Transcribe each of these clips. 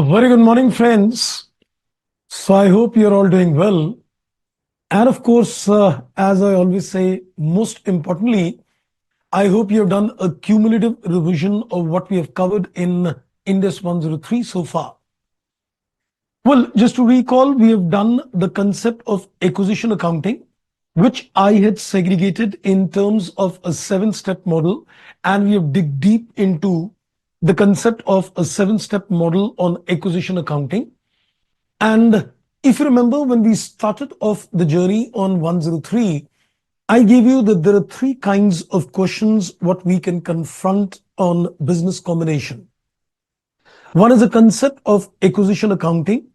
Very good morning, friends. So I hope you're all doing well. And of course, as I always say, most importantly, I hope you've done a cumulative revision of what we have covered in Index 103 so far. Well, just to recall, we have done the concept of acquisition accounting, which I had segregated in terms of a seven-step model, and we have dig deep into the concept of a seven-step model on acquisition accounting. And if you remember, when we started off the journey on 103, I gave you that there are three kinds of questions what we can confront on business combination. One is the concept of acquisition accounting.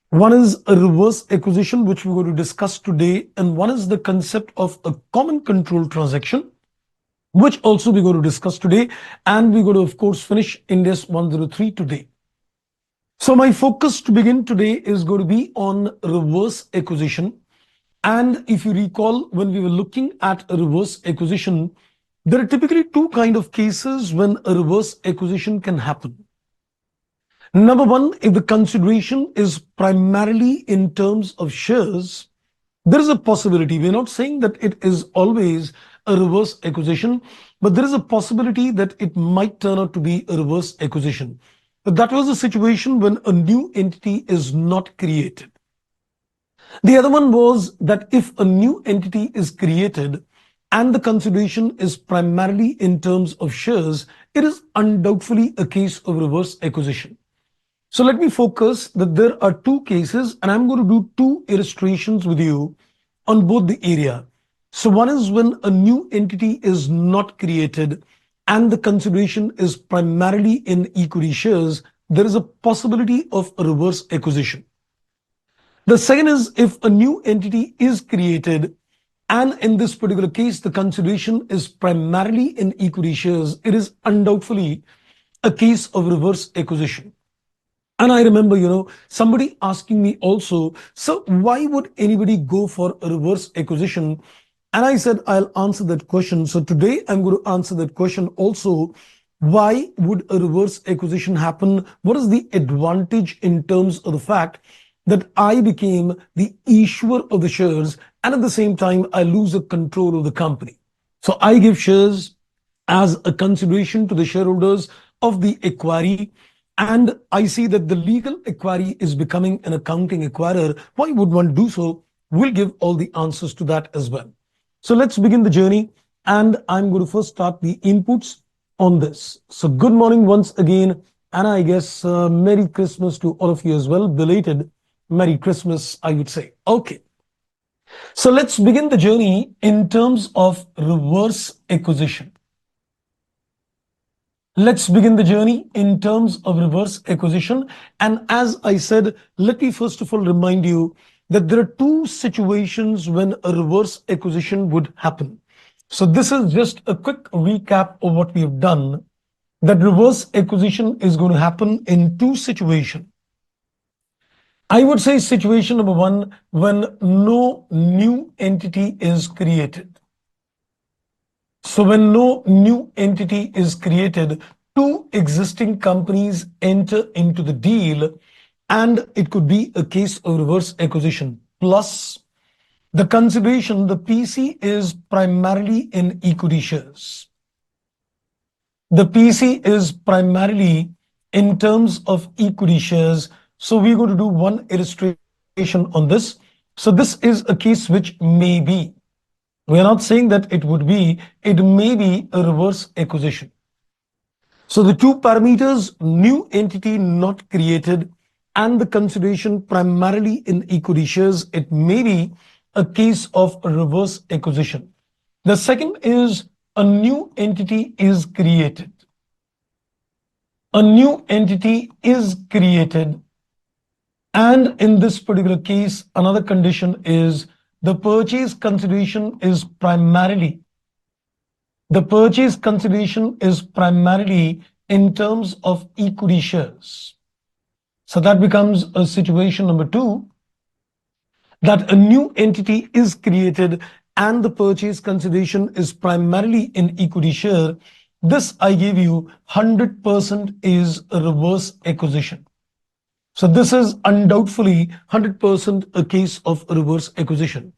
One is a reverse acquisition, which we're going to discuss today. And one is the concept of a common control transaction, which also we're going to discuss today. And we're going to, of course, finish Index 103 today. So my focus to begin today is going to be on reverse acquisition. And if you recall, when we were looking at a reverse acquisition, there are typically two kind of cases when a reverse acquisition can happen. Number one, if the consideration is primarily in terms of shares, there is a possibility. We're not saying that it is always a reverse acquisition, but there is a possibility that it might turn out to be a reverse acquisition. But that was a situation when a new entity is not created. The other one was that if a new entity is created and the consideration is primarily in terms of shares, it is undoubtedly a case of reverse acquisition. So let me focus that there are two cases, and I'm going to do two illustrations with you on both the area. So one is when a new entity is not created and the consideration is primarily in equity shares, there is a possibility of a reverse acquisition. The second is if a new entity is created and in this particular case, the consideration is primarily in equity shares, it is undoubtedly a case of reverse acquisition. And I remember, somebody asking me also, so why would anybody go for a reverse acquisition? And I said, I'll answer that question. So today I'm going to answer that question also. Why would a reverse acquisition happen? What is the advantage in terms of the fact that I became the issuer of the shares and at the same time I lose the control of the company? So I give shares as a consideration to the shareholders of the acquiree. And I see that the legal acquiree is becoming an accounting acquirer. Why would one do so? We'll give all the answers to that as well. So let's begin the journey. And I'm going to first start the inputs on this. So good morning once again. And I guess Merry Christmas to all of you as well. Belated Merry Christmas, I would say. Okay. So let's begin the journey in terms of reverse acquisition. Let's begin the journey in terms of reverse acquisition. And as I said, let me first of all remind you that there are two situations when a reverse acquisition would happen. So this is just a quick recap of what we have done. That reverse acquisition is going to happen in two situations. I would say situation number one, when no new entity is created. So when no new entity is created, two existing companies enter into the deal, and it could be a case of reverse acquisition. Plus, the consideration, the PC is primarily in equity shares. The PC is primarily in terms of equity shares. So we're going to do one illustration on this. So this is a case which may be. We are not saying that it would be, it may be a reverse acquisition. So the two parameters, new entity not created and the consideration primarily in equity shares, it may be a case of a reverse acquisition. The second is a new entity is created. A new entity is created. And in this particular case, another condition is the purchase consideration is primarily in terms of equity shares. So that becomes a situation number two, that a new entity is created and the purchase consideration is primarily in equity share. This I give you 100% is a reverse acquisition. So this is undoubtedly 100% a case of reverse acquisition.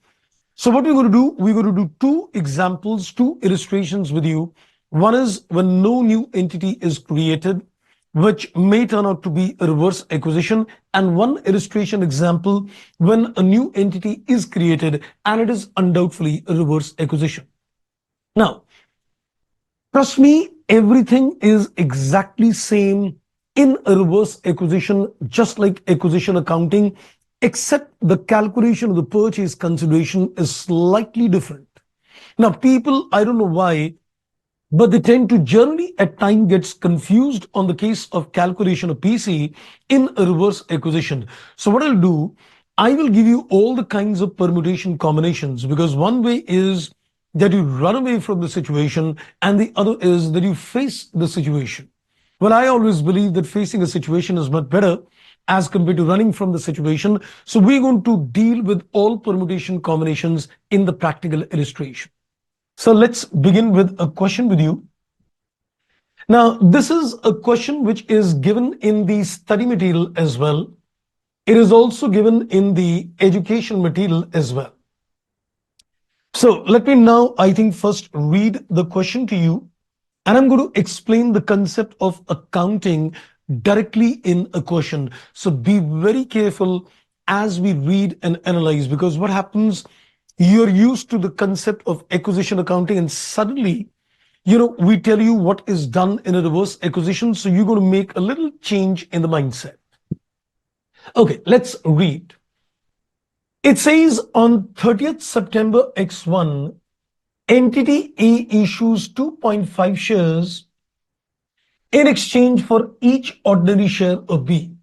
So what we're going to do, we're going to do two examples, two illustrations with you. One is when no new entity is created, which may turn out to be a reverse acquisition, and one illustration example when a new entity is created and it is undoubtedly a reverse acquisition. Now, trust me, everything is exactly same in a reverse acquisition, just like acquisition accounting, except the calculation of the purchase consideration is slightly different. Now, people, I don't know why, but they tend to generally at time gets confused on the case of calculation of PC in a reverse acquisition. So what I'll do, I will give you all the kinds of permutation combinations, because one way is that you run away from the situation and the other is that you face the situation. Well, I always believe that facing a situation is much better as compared to running from the situation. So we're going to deal with all permutation combinations in the practical illustration. So let's begin with a question with you. Now, this is a question which is given in the study material as well. It is also given in the education material as well. So let me now, I think, first read the question to you, and I'm going to explain the concept of accounting directly in a question. So be very careful as we read and analyze, because what happens, you're used to the concept of acquisition accounting and suddenly, we tell you what is done in a reverse acquisition. So you're going to make a little change in the mindset. Okay, let's read. It says on 30th September X1, entity A issues 2.5 shares in exchange for each ordinary share of B.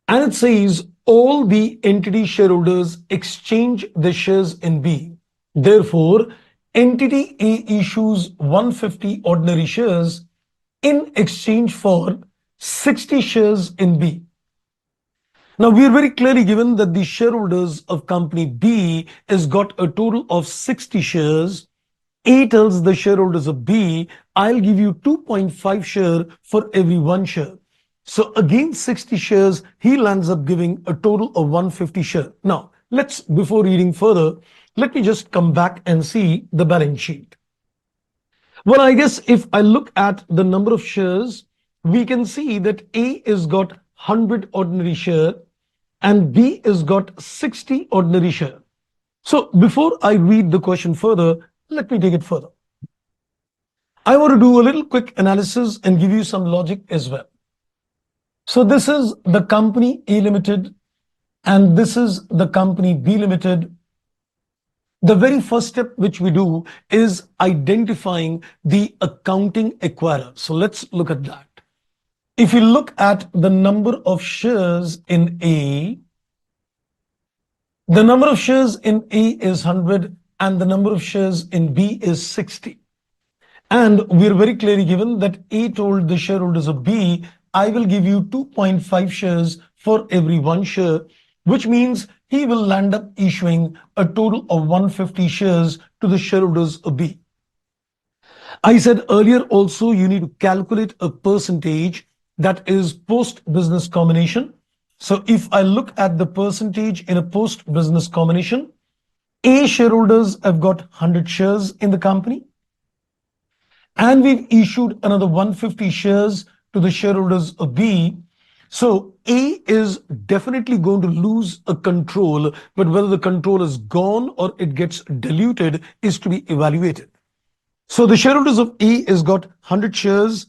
And it says all the entity shareholders exchange the shares in B. Therefore, entity A issues 150 ordinary shares in exchange for 60 shares in B. Now, we are very clearly given that the shareholders of company B has got a total of 60 shares. A tells the shareholders of B, I'll give you 2.5 share for every one share. So again, 60 shares, he lands up giving a total of 150 share. Now, before reading further, let me just come back and see the balance sheet. Well, I guess if I look at the number of shares, we can see that A is got 100 ordinary share and B is got 60 ordinary share. So before I read the question further, let me take it further. I want to do a little quick analysis and give you some logic as well. So this is the company A Limited and this is the company B Limited. The very first step which we do is identifying the accounting acquirer. So let's look at that. If you look at the number of shares in A, the number of shares in A is 100 and the number of shares in B is 60. And we're very clearly given that A told the shareholders of B, I will give you 2.5 shares for every one share, which means he will land up issuing a total of 150 shares to the shareholders of B. I said earlier also you need to calculate a percentage that is post-business combination. So if I look at the percentage in a post-business combination, A shareholders have got 100 shares in the company, and we've issued another 150 shares to the shareholders of B. So A is definitely going to lose a control, but whether the control is gone or it gets diluted is to be evaluated. So the shareholders of A has got 100 shares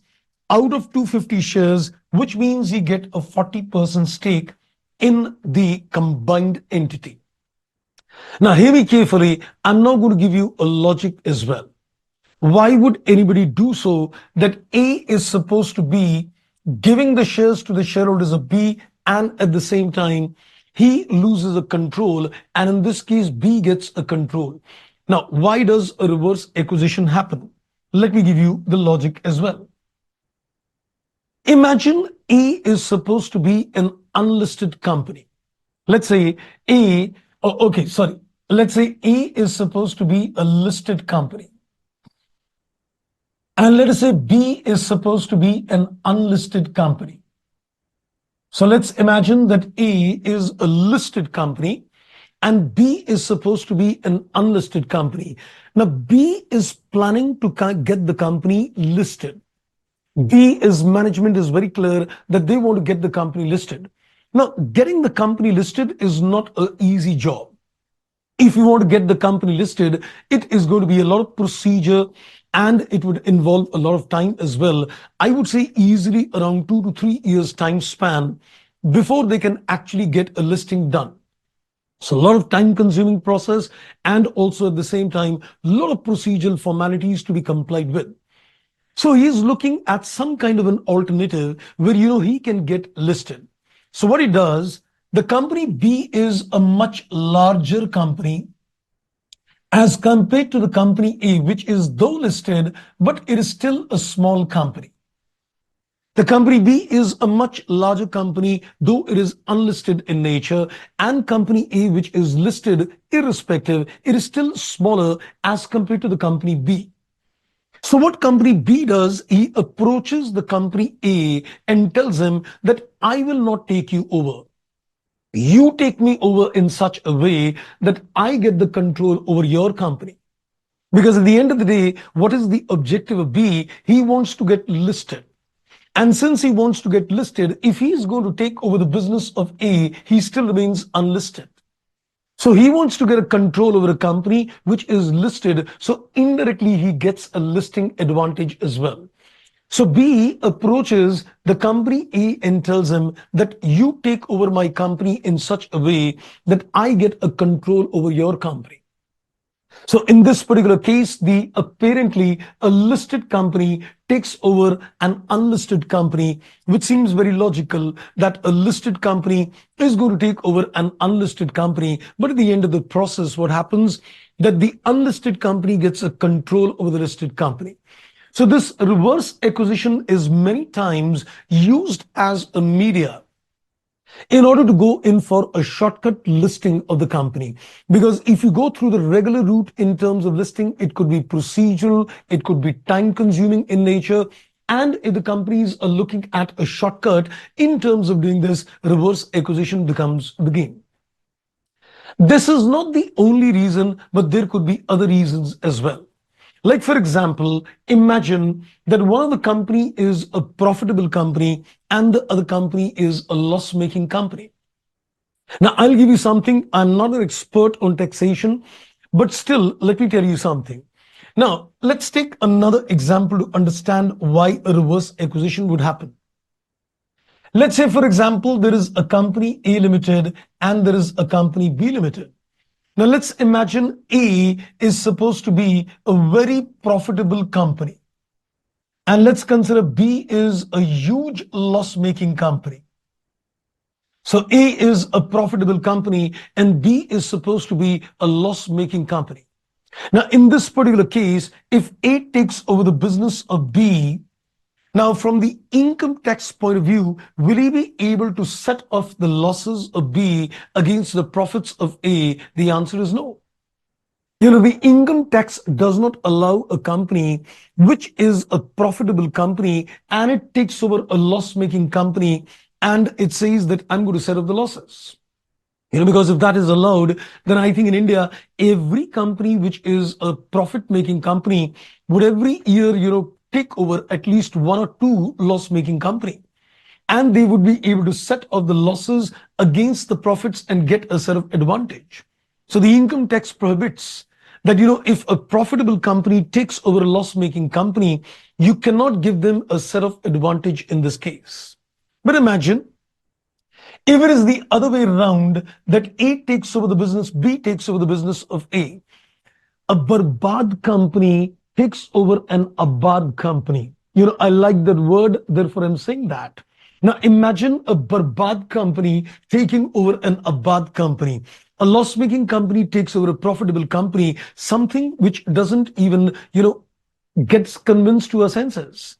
out of 250 shares, which means he get a 40% stake in the combined entity. Now, hear me carefully. I'm now going to give you a logic as well. Why would anybody do so that A is supposed to be giving the shares to the shareholders of B and at the same time he loses a control, and in this case B gets a control. Now, why does a reverse acquisition happen? Let me give you the logic as well. Imagine A is supposed to be an unlisted company. Let's say let's say A is supposed to be a listed company. And let us say B is supposed to be an unlisted company. So let's imagine that A is a listed company and B is supposed to be an unlisted company. Now, B is planning to get the company listed. B is management is very clear that they want to get the company listed. Now, getting the company listed is not an easy job. If you want to get the company listed, it is going to be a lot of procedure and it would involve a lot of time as well. I would say easily around 2 to 3 years time span before they can actually get a listing done. So a lot of time consuming process and also at the same time, a lot of procedural formalities to be complied with. So he's looking at some kind of an alternative where, he can get listed. So what he does, the company B is a much larger company as compared to the company A, which is though listed, but it is still a small company. The company B is a much larger company, though it is unlisted in nature, and company A, which is listed irrespective, it is still smaller as compared to the company B. So what company B does, he approaches the company A and tells him that I will not take you over. You take me over in such a way that I get the control over your company. Because at the end of the day, what is the objective of B? He wants to get listed. And since he wants to get listed, if he's going to take over the business of A, he still remains unlisted. So he wants to get a control over a company which is listed. So indirectly, he gets a listing advantage as well. So B approaches the company A and tells him that you take over my company in such a way that I get a control over your company. So in this particular case, the apparently a listed company takes over an unlisted company, which seems very logical that a listed company is going to take over an unlisted company. But at the end of the process, what happens that the unlisted company gets a control over the listed company. So this reverse acquisition is many times used as a media in order to go in for a shortcut listing of the company. Because if you go through the regular route in terms of listing, it could be procedural, it could be time consuming in nature. And if the companies are looking at a shortcut in terms of doing this, reverse acquisition becomes the game. This is not the only reason, but there could be other reasons as well. Like, for example, imagine that one of the company is a profitable company and the other company is a loss-making company. Now, I'll give you something. I'm not an expert on taxation, but still, let me tell you something. Now, let's take another example to understand why a reverse acquisition would happen. Let's say, for example, there is a company A Limited and there is a company B Limited. Now let's imagine A is supposed to be a very profitable company. And let's consider B is a huge loss-making company. So A is a profitable company and B is supposed to be a loss-making company. Now in this particular case, if A takes over the business of B, now from the income tax point of view, will he be able to set off the losses of B against the profits of A? The answer is no. The income tax does not allow a company which is a profitable company and it takes over a loss-making company and it says that I'm going to set off the losses. Because if that is allowed, then I think in India, every company which is a profit-making company would every year, take over at least one or two loss-making company. And they would be able to set off the losses against the profits and get a set of advantage. So the income tax prohibits that, if a profitable company takes over a loss-making company, you cannot give them a set of advantage in this case. But imagine if it is the other way around, that A takes over the business, B takes over the business of A. A barbad company takes over an abad company. I like that word, therefore I'm saying that. Now imagine a barbad company taking over an abad company. A loss-making company takes over a profitable company, something which doesn't even, gets convinced to our senses.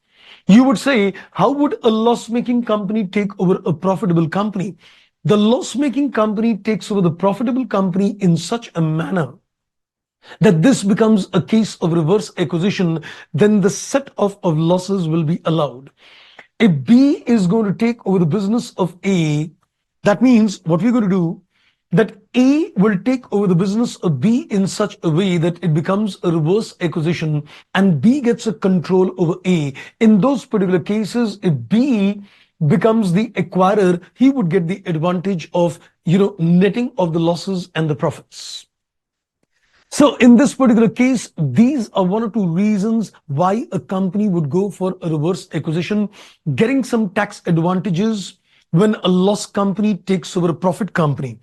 You would say, how would a loss-making company take over a profitable company? The loss-making company takes over the profitable company in such a manner that this becomes a case of reverse acquisition, then the set off of losses will be allowed. If B is going to take over the business of A, that means what we're going to do, that A will take over the business of B in such a way that it becomes a reverse acquisition and B gets a control over A. In those particular cases, if B becomes the acquirer, he would get the advantage of, netting of the losses and the profits. So in this particular case, these are one or two reasons why a company would go for a reverse acquisition, getting some tax advantages when a loss company takes over a profit company.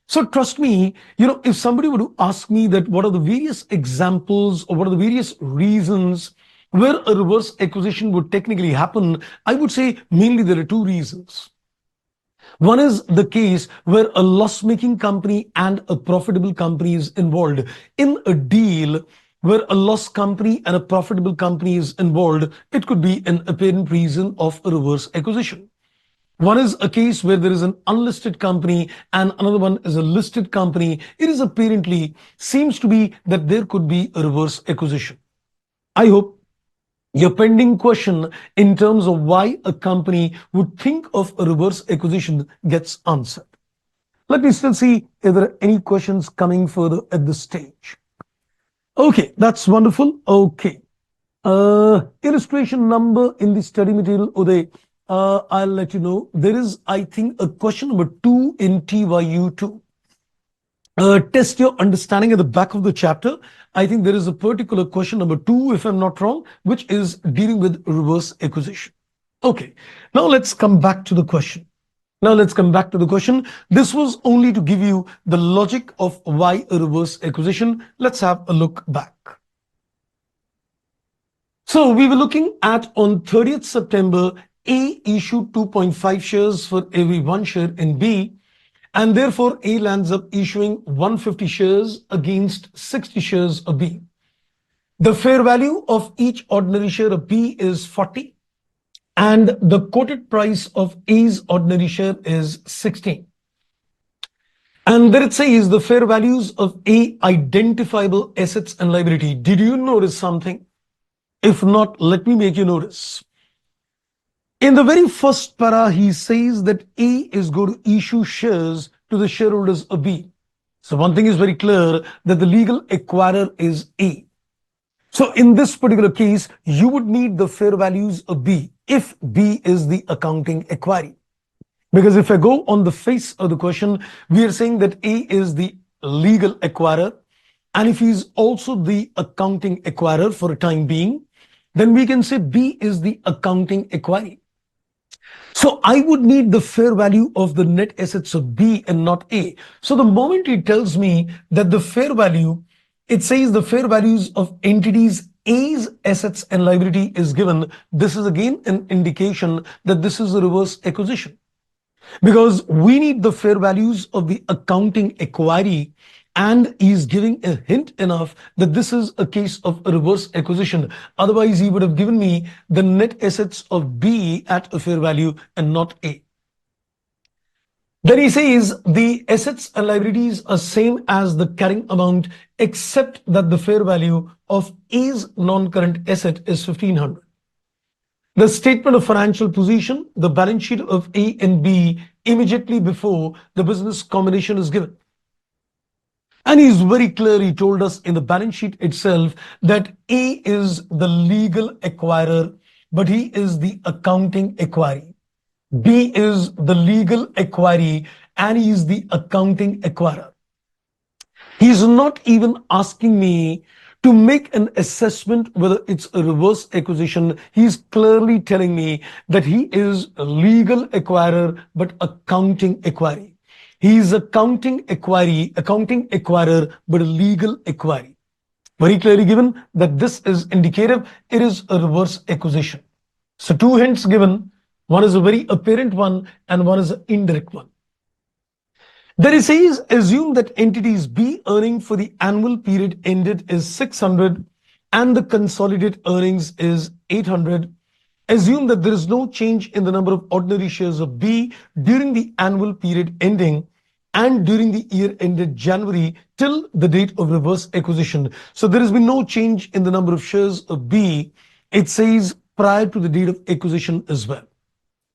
So trust me, if somebody were to ask me that what are the various examples or what are the various reasons where a reverse acquisition would technically happen, I would say mainly there are two reasons. One is the case where a loss-making company and a profitable company is involved in a deal where a loss company and a profitable company is involved. It could be an apparent reason of a reverse acquisition. One is a case where there is an unlisted company and another one is a listed company. It is apparently seems to be that there could be a reverse acquisition. I hope your pending question in terms of why a company would think of a reverse acquisition gets answered. Let me still see if there are any questions coming further at this stage. Okay, that's wonderful. Okay. Illustration number in the study material, Uday. I'll let you know. There is, I think, a question number 2 in TYU2. Test your understanding at the back of the chapter. I think there is a particular question number 2, if I'm not wrong, which is dealing with reverse acquisition. Okay, now let's come back to the question. This was only to give you the logic of why a reverse acquisition. Let's have a look back. So we were looking at on 30th September, A issued 2.5 shares for every 1 share in B. And therefore, A lands up issuing 150 shares against 60 shares of B. The fair value of each ordinary share of B is 40. And the quoted price of A's ordinary share is 16. And then it says the fair values of A identifiable assets and liability. Did you notice something? If not, let me make you notice. In the very first para, he says that A is going to issue shares to the shareholders of B. So one thing is very clear, that the legal acquirer is A. So in this particular case, you would need the fair values of B if B is the accounting acquirer. Because if I go on the face of the question, we are saying that A is the legal acquirer. And if he's also the accounting acquirer for a time being, then we can say B is the accounting acquirer. So I would need the fair value of the net assets of B and not A. So the moment it tells me that the fair value, it says the fair values of entities A's assets and liability is given. This is again an indication that this is a reverse acquisition. Because we need the fair values of the accounting acquiree, and he's giving a hint enough that this is a case of a reverse acquisition. Otherwise, he would have given me the net assets of B at a fair value and not A. Then he says the assets and liabilities are same as the carrying amount, except that the fair value of A's non-current asset is 1500. The statement of financial position, the balance sheet of A and B immediately before the business combination is given. And he's very clear, he told us in the balance sheet itself that A is the legal acquirer, but he is the accounting acquiree. B is the legal acquiree and he is the accounting acquirer. He's not even asking me to make an assessment whether it's a reverse acquisition. He's clearly telling me that he is a legal acquirer but accounting acquiree. He is accounting acquirer, but a legal acquiree. Very clearly given that this is indicative, it is a reverse acquisition. So two hints given, one is a very apparent one and one is an indirect one. Then it says, assume that entities B earning for the annual period ended is 600 and the consolidated earnings is 800. Assume that there is no change in the number of ordinary shares of B during the annual period ending and during the year ended January till the date of reverse acquisition. So there has been no change in the number of shares of B. It says prior to the date of acquisition as well.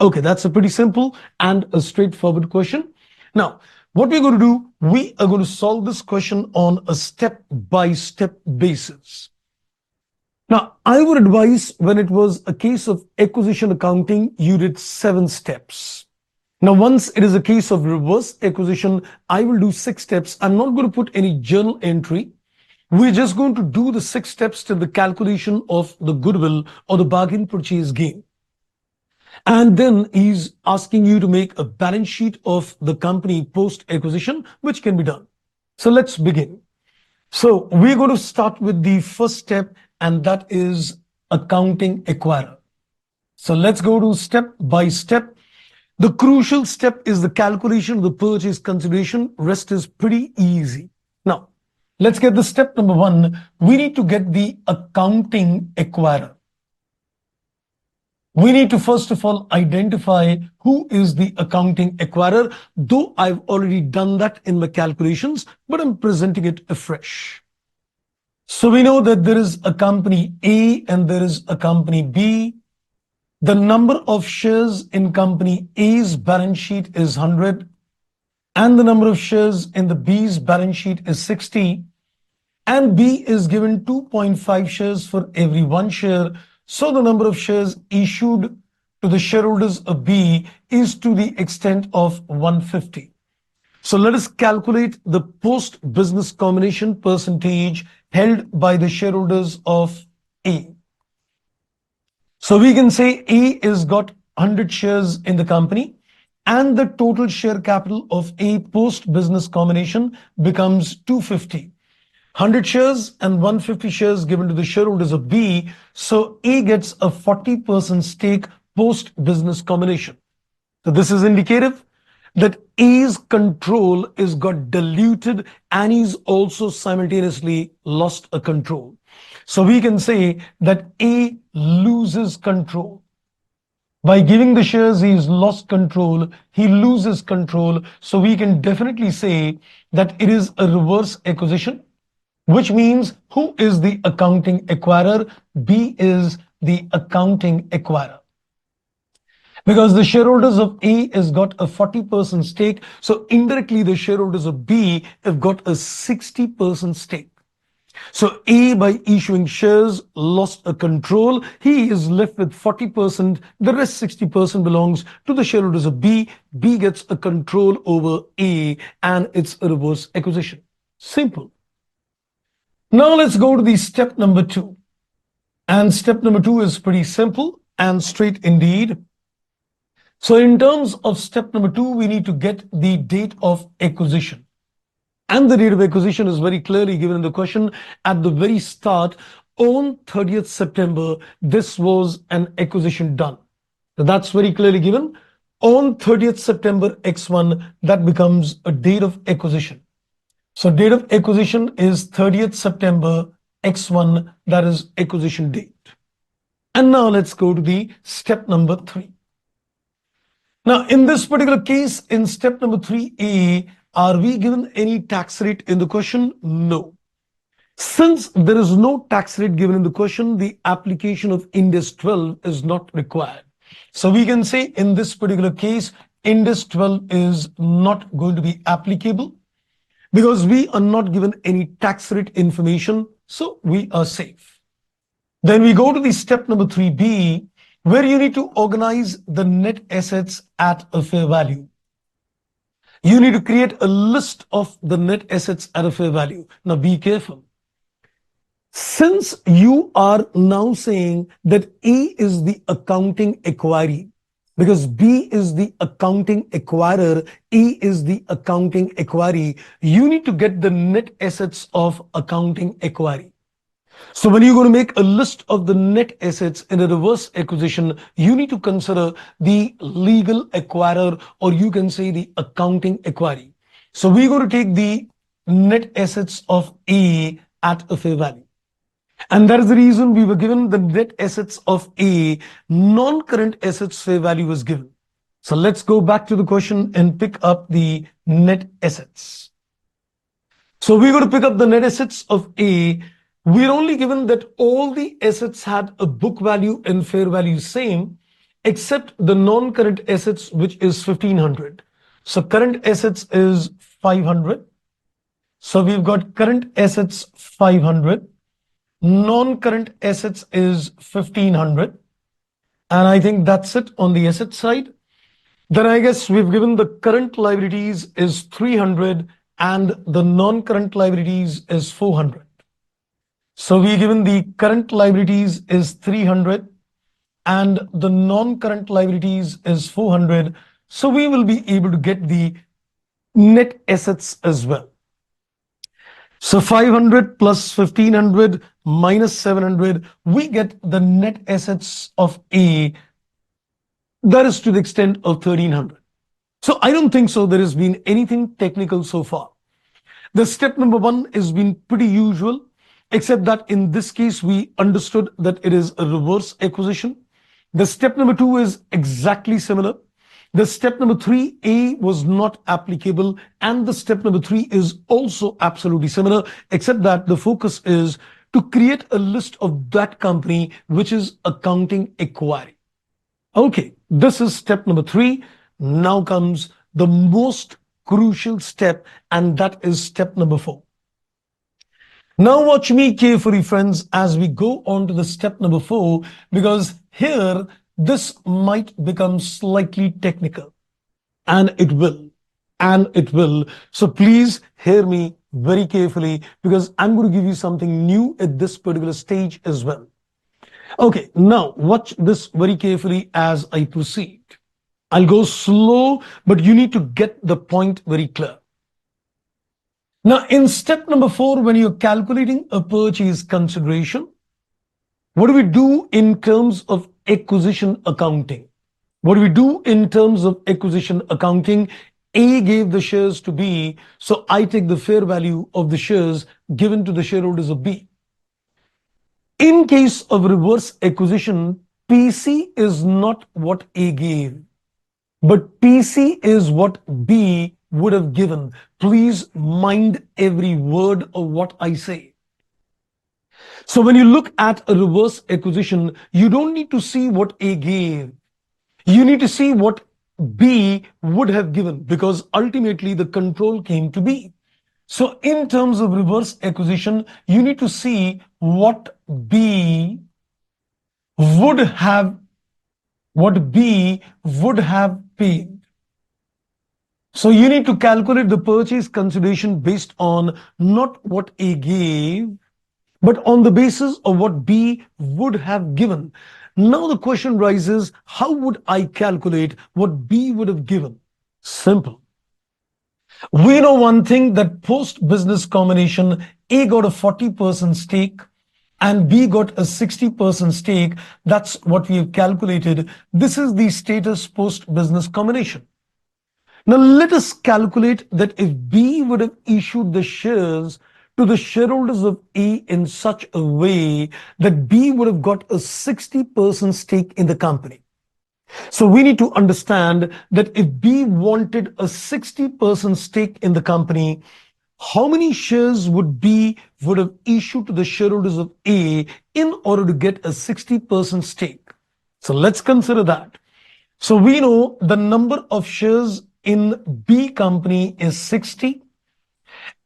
Okay, that's a pretty simple and a straightforward question. Now, what we're going to do, we are going to solve this question on a step-by-step basis. Now, I would advise when it was a case of acquisition accounting, you did 7 steps. Now, once it is a case of reverse acquisition, I will do 6 steps. I'm not going to put any journal entry. We're just going to do the 6 steps till the calculation of the goodwill or the bargain purchase gain. And then he's asking you to make a balance sheet of the company post acquisition, which can be done. So let's begin. So we're going to start with the first step, and that is accounting acquirer. So let's go to step by step. The crucial step is the calculation of the purchase consideration. Rest is pretty easy. Now, let's get the step number 1. We need to get the accounting acquirer. We need to first of all identify who is the accounting acquirer, though I've already done that in my calculations, but I'm presenting it afresh. So we know that there is a company A and there is a company B. The number of shares in company A's balance sheet is 100, and the number of shares in the B's balance sheet is 60, and B is given 2.5 shares for every 1 share. So the number of shares issued to the shareholders of B is to the extent of 150. So let us calculate the post-business combination percentage held by the shareholders of A. So we can say A is got 100 shares in the company, and the total share capital of A post-business combination becomes 250. 100 shares and 150 shares given to the shareholders of B. So A gets a 40% stake post-business combination. So this is indicative that A's control is got diluted and he's also simultaneously lost a control. So we can say that A loses control. By giving the shares, he's lost control, he loses control. So we can definitely say that it is a reverse acquisition, which means who is the accounting acquirer? B is the accounting acquirer. Because the shareholders of A has got a 40% stake, so indirectly the shareholders of B have got a 60% stake. So A, by issuing shares, lost a control. He is left with 40%. The rest 60% belongs to the shareholders of B. B gets a control over A, and it's a reverse acquisition. Simple. Now let's go to the step number 2. And step number 2 is pretty simple and straight indeed. So in terms of step number 2, we need to get the date of acquisition. And the date of acquisition is very clearly given in the question at the very start. On 30th September, this was an acquisition done. So that's very clearly given. On 30th September X1, that becomes a date of acquisition. So date of acquisition is 30th September X1, that is acquisition date. And now let's go to the step number 3. Now, in this particular case, in step number 3A, are we given any tax rate in the question? No. Since there is no tax rate given in the question, the application of Ind AS 12 is not required. So we can say in this particular case, Ind AS 12 is not going to be applicable because we are not given any tax rate information, so we are safe. Then we go to the step number 3B, where you need to organize the net assets at a fair value. You need to create a list of the net assets at a fair value. Now be careful. Since you are now saying that A is the accounting acquiree, because B is the accounting acquirer, A is the accounting acquiree, you need to get the net assets of accounting acquiree. So when you're going to make a list of the net assets in a reverse acquisition, you need to consider the legal acquirer, or you can say the accounting acquiree. So we're going to take the net assets of A at a fair value. And that is the reason we were given the net assets of A, non-current assets fair value was given. So let's go back to the question and pick up the net assets. So we're going to pick up the net assets of A. We're only given that all the assets had a book value and fair value same, except the non-current assets, which is 1500. So current assets is 500. So we've got current assets 500, non-current assets is 1500. And I think that's it on the asset side. Then I guess we've given the current liabilities is 300 and the non-current liabilities is 400. So we given the current liabilities is 300 and the non-current liabilities is 400. So we will be able to get the net assets as well. So 500 plus 1500 minus 700, we get the net assets of A, that is to the extent of 1300. So I don't think so there has been anything technical so far. The step number one has been pretty usual, except that in this case, we understood that it is a reverse acquisition. The step number two is exactly similar. The step number three, A, was not applicable, and the step number three is also absolutely similar, except that the focus is to create a list of that company which is accounting acquiring. Okay, this is step number three. Now comes the most crucial step, and that is step number four. Now watch me carefully, friends, as we go on to the step number four, because here this might become slightly technical, and it will, So please hear me very carefully, because I'm going to give you something new at this particular stage as well. Okay, now watch this very carefully as I proceed. I'll go slow, but you need to get the point very clear. Now, in step number four, when you're calculating a purchase consideration, what do we do in terms of acquisition accounting? What do we do in terms of acquisition accounting? A gave the shares to B, so I take the fair value of the shares given to the shareholders of B. In case of reverse acquisition, PC is not what A gave, but PC is what B would have given. Please mind every word of what I say. So when you look at a reverse acquisition, you don't need to see what A gave. You need to see what B would have given, because ultimately the control came to B. So in terms of reverse acquisition, you need to see what B would have paid. So you need to calculate the purchase consideration based on not what A gave, but on the basis of what B would have given. Now the question rises, how would I calculate what B would have given? Simple. We know one thing, that post-business combination, A got a 40% stake and B got a 60% stake. That's what we have calculated. This is the status post-business combination. Now let us calculate that if B would have issued the shares to the shareholders of A in such a way that B would have got a 60% stake in the company. So we need to understand that if B wanted a 60% stake in the company, how many shares would B would have issued to the shareholders of A in order to get a 60% stake? So let's consider that. So we know the number of shares in B company is 60,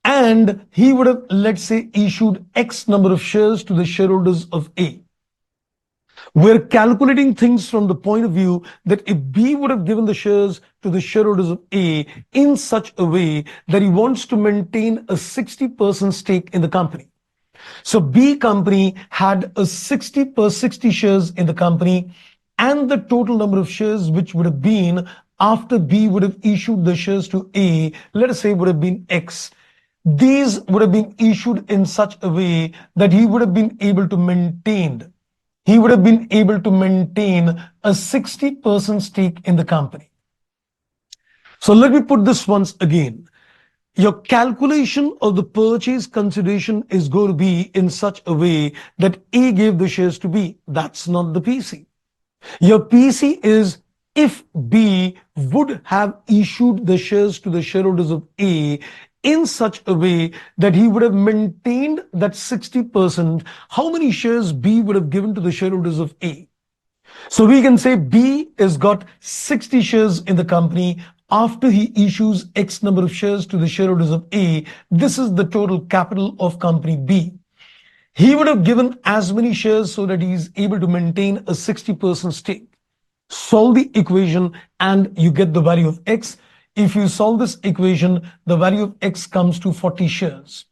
and he would have, let's say, issued X number of shares to the shareholders of A. We're calculating things from the point of view that if B would have given the shares to the shareholders of A in such a way that he wants to maintain a 60% stake in the company. So B company had a 60 shares in the company, and the total number of shares which would have been after B would have issued the shares to A, let us say would have been X. These would have been issued in such a way that he would have been able to maintain a 60% stake in the company. So let me put this once again. Your calculation of the purchase consideration is going to be in such a way that A gave the shares to B. That's not the PC. Your PC is if B would have issued the shares to the shareholders of A in such a way that he would have maintained that 60%, how many shares B would have given to the shareholders of A? So we can say B has got 60 shares in the company after he issues X number of shares to the shareholders of A. This is the total capital of company B. He would have given as many shares so that he is able to maintain a 60% stake. Solve the equation and you get the value of X. If you solve this equation, the value of X comes to 40 shares.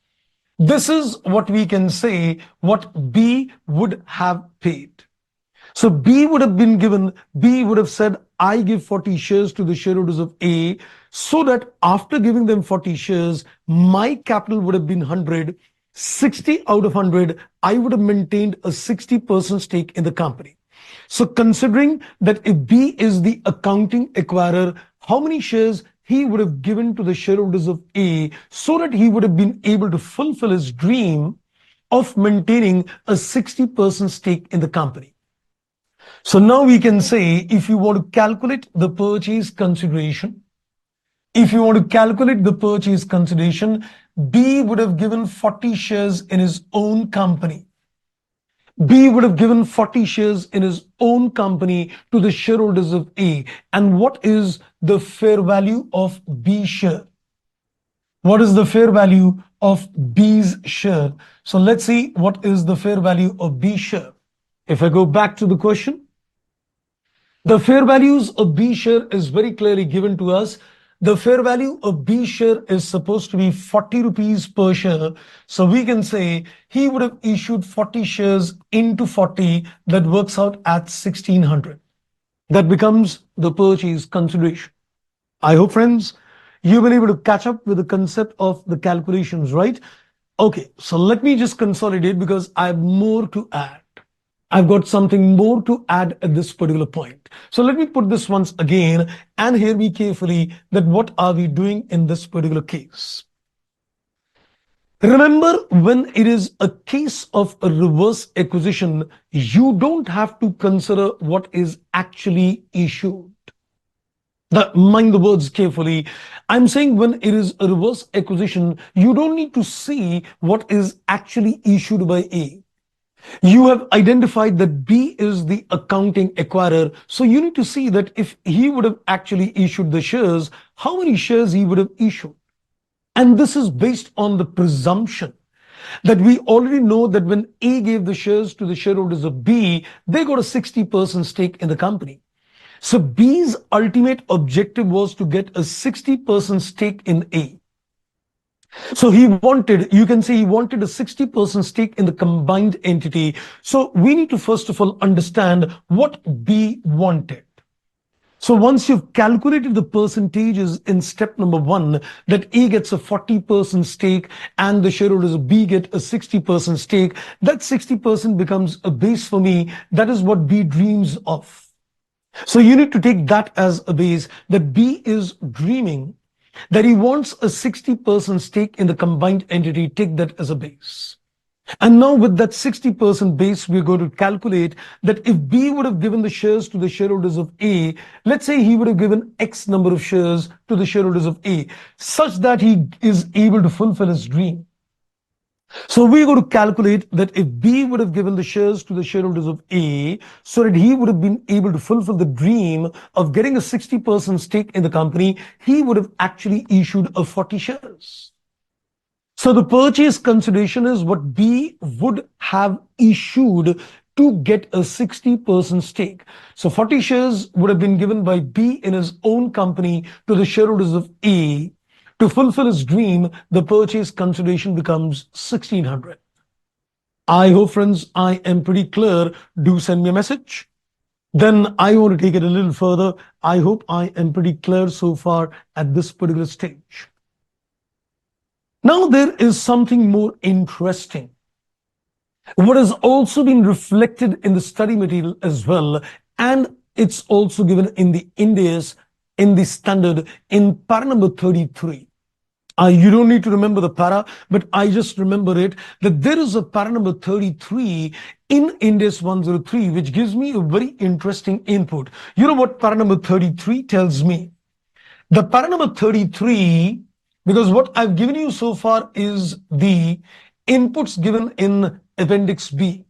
This is what we can say what B would have paid. So B would have said, I give 40 shares to the shareholders of A, so that after giving them 40 shares, my capital would have been 100, 60 out of 100, I would have maintained a 60% stake in the company. So considering that if B is the accounting acquirer, how many shares he would have given to the shareholders of A so that he would have been able to fulfill his dream of maintaining a 60% stake in the company. So now we can say, if you want to calculate the purchase consideration, B would have given 40 shares in his own company. B would have given 40 shares in his own company to the shareholders of A. And what is the fair value of B share? What is the fair value of B's share? So let's see what is the fair value of B share. If I go back to the question, the fair values of B share is very clearly given to us. The fair value of B share is supposed to be 40 rupees per share. So we can say he would have issued 40 shares into 40. That works out at 1600. That becomes the purchase consideration. I hope, friends, you've been able to catch up with the concept of the calculations, right? Okay, so let me just consolidate because I have more to add. I've got something more to add at this particular point. So let me put this once again and hear me carefully that what are we doing in this particular case. Remember, when it is a case of a reverse acquisition, you don't have to consider what is actually issued. Mind the words carefully. I'm saying when it is a reverse acquisition, you don't need to see what is actually issued by A. You have identified that B is the accounting acquirer. So you need to see that if he would have actually issued the shares, how many shares he would have issued. And this is based on the presumption that we already know that when A gave the shares to the shareholders of B, they got a 60% stake in the company. So B's ultimate objective was to get a 60% stake in A. So you can say he wanted a 60% stake in the combined entity. So we need to first of all understand what B wanted. So once you've calculated the percentages in step number 1, that A gets a 40% stake and the shareholders of B get a 60% stake, that 60% becomes a base for me. That is what B dreams of. So you need to take that as a base, that B is dreaming that he wants a 60% stake in the combined entity. Take that as a base. And now with that 60% base, we're going to calculate that if B would have given the shares to the shareholders of A, let's say he would have given X number of shares to the shareholders of A, such that he is able to fulfill his dream. So we're going to calculate that if B would have given the shares to the shareholders of A, so that he would have been able to fulfill the dream of getting a 60% stake in the company, he would have actually issued a 40 shares. So the purchase consideration is what B would have issued to get a 60% stake. So 40 shares would have been given by B in his own company to the shareholders of A. To fulfill his dream, the purchase consideration becomes 1600. I hope, friends, I am pretty clear. Do send me a message. Then I want to take it a little further. I hope I am pretty clear so far at this particular stage. Now there is something more interesting. What has also been reflected in the study material as well, and it's also given in the Indias, in the standard, in para number 33. You don't need to remember the para, but I just remember it, that there is a para number 33 in Index 103, which gives me a very interesting input. You know what para number 33 tells me? The para number 33, because what I've given you so far is the inputs given in Appendix B.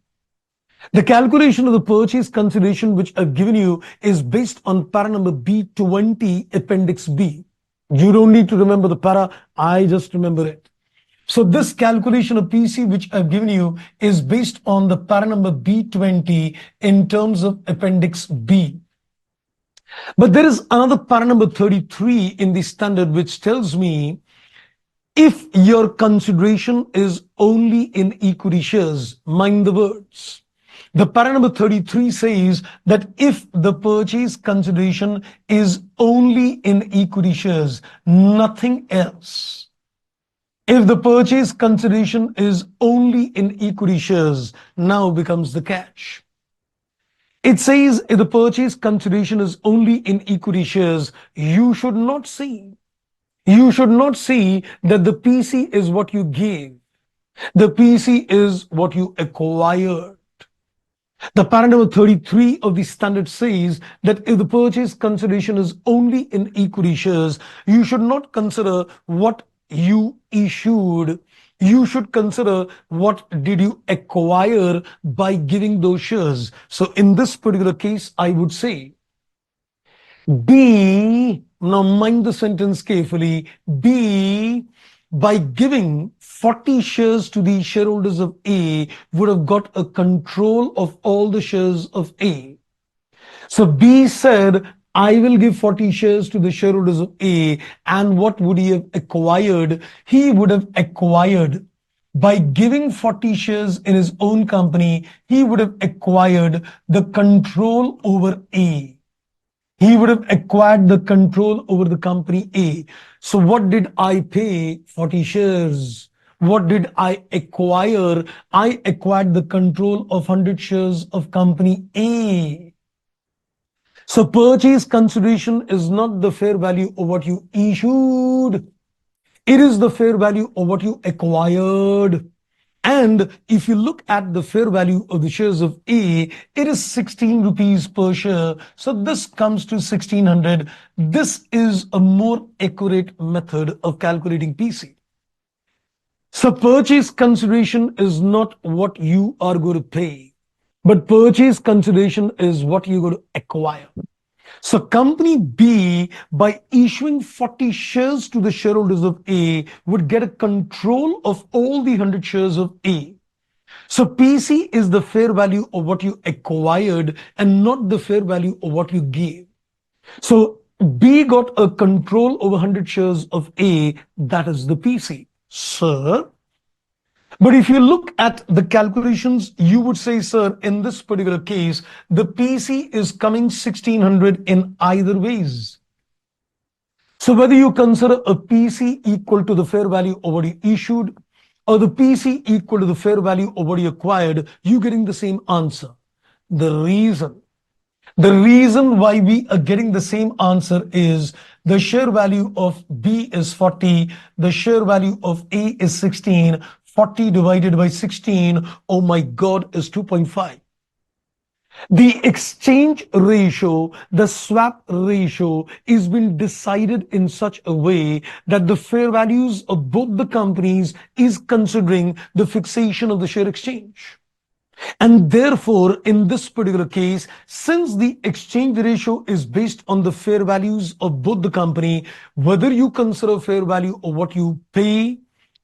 The calculation of the purchase consideration which I've given you is based on para number B20, Appendix B. You don't need to remember the para, I just remember it. So this calculation of PC which I've given you is based on the para number B20 in terms of Appendix B. But there is another para number 33 in the standard which tells me if your consideration is only in equity shares, mind the words. The para number 33 says that if the purchase consideration is only in equity shares, nothing else. If the purchase consideration is only in equity shares, now becomes the catch. It says if the purchase consideration is only in equity shares, you should not see that the PC is what you gave. The PC is what you acquired. The para number 33 of the standard says that if the purchase consideration is only in equity shares, you should not consider what you issued. You should consider what did you acquire by giving those shares. So in this particular case, I would say B, now mind the sentence carefully, B, by giving 40 shares to the shareholders of A, would have got a control of all the shares of A. So B said, I will give 40 shares to the shareholders of A, and what would he have acquired? He would have acquired, by giving 40 shares in his own company, he would have acquired the control over A. He would have acquired the control over the company A. So what did I pay? 40 shares. What did I acquire? I acquired the control of 100 shares of company A. So purchase consideration is not the fair value of what you issued. It is the fair value of what you acquired. And if you look at the fair value of the shares of A, it is 16 rupees per share. So this comes to 1600. This is a more accurate method of calculating PC. So purchase consideration is not what you are going to pay, but purchase consideration is what you're going to acquire. So company B, by issuing 40 shares to the shareholders of A, would get a control of all the 100 shares of A. So PC is the fair value of what you acquired and not the fair value of what you gave. So B got a control over 100 shares of A, that is the PC. Sir, but if you look at the calculations, you would say, sir, in this particular case, the PC is coming 1600 in either ways. So whether you consider a PC equal to the fair value of what you issued or the PC equal to the fair value of what you acquired, you're getting the same answer. The reason why we are getting the same answer is the share value of B is 40, the share value of A is 16, 40 divided by 16, oh my God, is 2.5. The exchange ratio, the swap ratio is been decided in such a way that the fair values of both the companies is considering the fixation of the share exchange. And therefore, in this particular case, since the exchange ratio is based on the fair values of both the company, whether you consider fair value of what you pay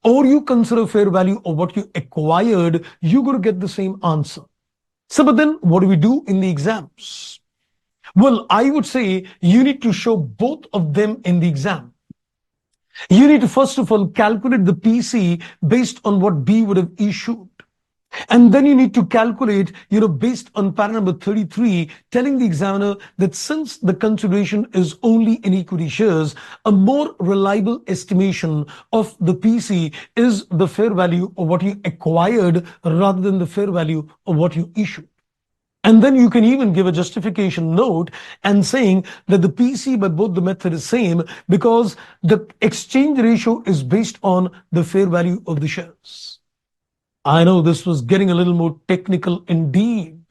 or you consider fair value of what you acquired, you're going to get the same answer. So, but then what do we do in the exams? Well, I would say you need to show both of them in the exam. You need to first of all calculate the PC based on what B would have issued. And then you need to calculate, based on para number 33, telling the examiner that since the consideration is only in equity shares, a more reliable estimation of the PC is the fair value of what you acquired rather than the fair value of what you issued. And then you can even give a justification note and saying that the PC by both the method is same because the exchange ratio is based on the fair value of the shares. I know this was getting a little more technical indeed.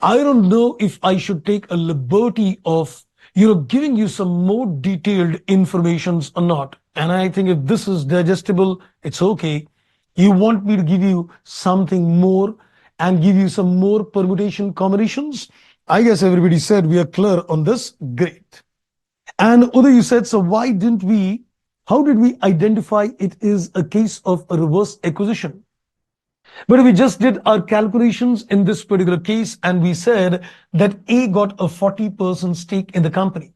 I don't know if I should take a liberty of, giving you some more detailed informations or not. And I think if this is digestible, it's okay. You want me to give you something more and give you some more permutation combinations? I guess everybody said we are clear on this. Great. And Uday, you said, so how did we identify it is a case of a reverse acquisition? But we just did our calculations in this particular case, and we said that A got a 40% stake in the company.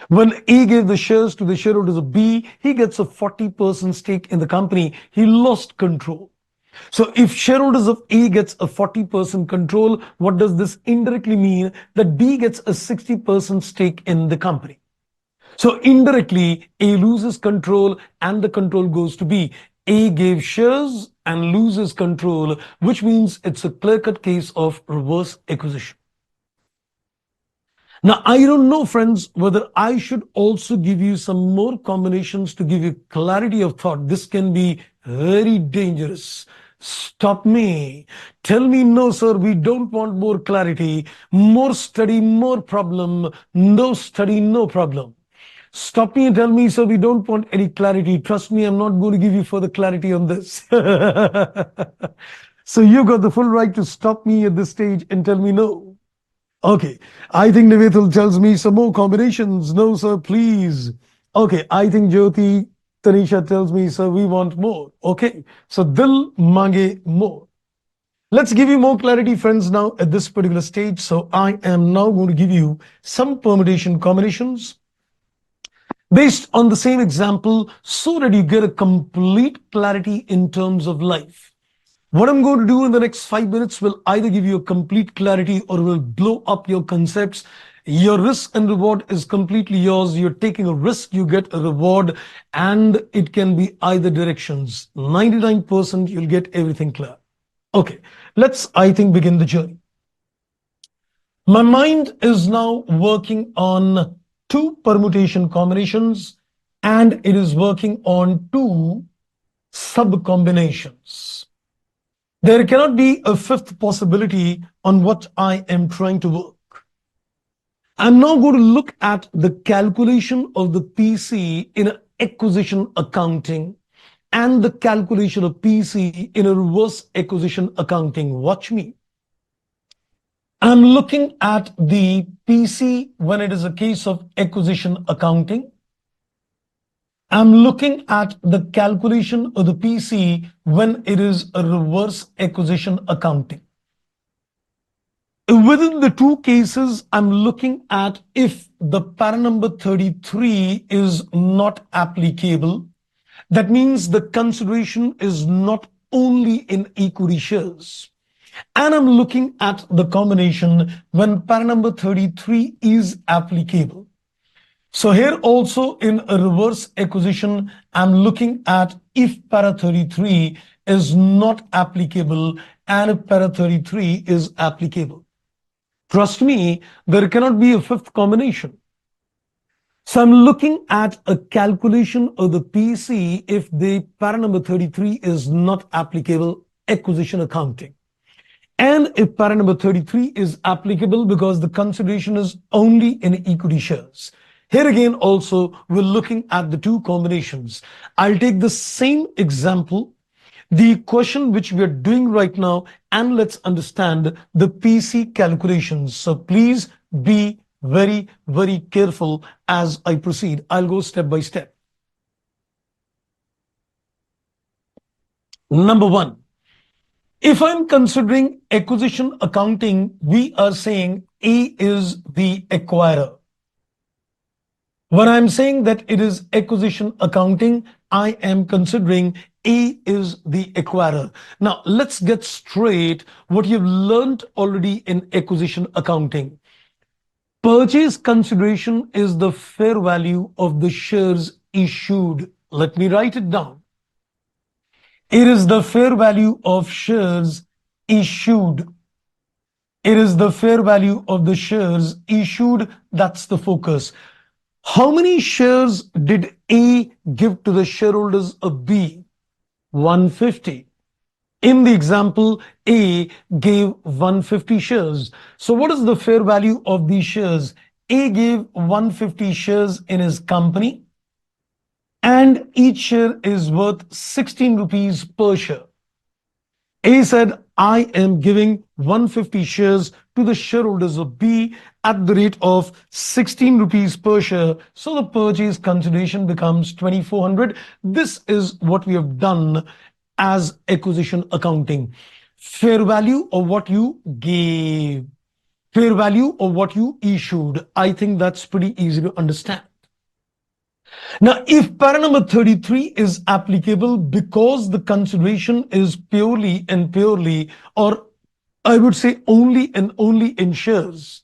When A gave the shares to the shareholders of B, he gets a 40% stake in the company. He lost control. So if shareholders of A gets a 40% control, what does this indirectly mean? That B gets a 60% stake in the company. So indirectly, A loses control and the control goes to B. A gave shares and loses control, which means it's a clear-cut case of reverse acquisition. Now, I don't know, friends, whether I should also give you some more combinations to give you clarity of thought. This can be very dangerous. Stop me. Tell me, no, sir, we don't want more clarity. More study, more problem. No study, no problem. Stop me and tell me, sir, we don't want any clarity. Trust me, I'm not going to give you further clarity on this. So you got the full right to stop me at this stage and tell me no. Okay, I think Nivetal tells me some more combinations. No, sir, please. Okay, I think Jyoti Tanisha tells me, sir, we want more. Okay, so dil mange more. Let's give you more clarity, friends, now at this particular stage. So I am now going to give you some permutation combinations based on the same example so that you get a complete clarity in terms of life. What I'm going to do in the next 5 minutes will either give you a complete clarity or will blow up your concepts. Your risk and reward is completely yours. You're taking a risk, you get a reward, and it can be either directions. 99% you'll get everything clear. Okay, let's, I think, begin the journey. My mind is now working on two permutation combinations, and it is working on two sub-combinations. There cannot be a fifth possibility on what I am trying to work. I'm now going to look at the calculation of the PC in acquisition accounting and the calculation of PC in a reverse acquisition accounting. Watch me. I'm looking at the PC when it is a case of acquisition accounting. I'm looking at the calculation of the PC when it is a reverse acquisition accounting. Within the two cases, I'm looking at if the para number 33 is not applicable. That means the consideration is not only in equity shares. And I'm looking at the combination when para number 33 is applicable. So here also in a reverse acquisition, I'm looking at if para 33 is not applicable and if para 33 is applicable. Trust me, there cannot be a fifth combination. So I'm looking at a calculation of the PC if the para number 33 is not applicable, acquisition accounting. And if para number 33 is applicable because the consideration is only in equity shares. Here again also, we're looking at the two combinations. I'll take the same example, the question which we are doing right now, and let's understand the PC calculations. So please be very, very careful as I proceed. I'll go step by step. Number one, if I'm considering acquisition accounting, we are saying A is the acquirer. When I'm saying that it is acquisition accounting, I am considering A is the acquirer. Now, let's get straight what you've learned already in acquisition accounting. Purchase consideration is the fair value of the shares issued. Let me write it down. It is the fair value of shares issued. It is the fair value of the shares issued. That's the focus. How many shares did A give to the shareholders of B? 150. In the example, A gave 150 shares. So what is the fair value of these shares? A gave 150 shares in his company, and each share is worth 16 rupees per share. A said, I am giving 150 shares to the shareholders of B at the rate of 16 rupees per share. So the purchase consideration becomes 2400. This is what we have done as acquisition accounting. Fair value of what you gave, fair value of what you issued. I think that's pretty easy to understand. Now, if para number 33 is applicable because the consideration is purely and purely, or I would say only and only in shares,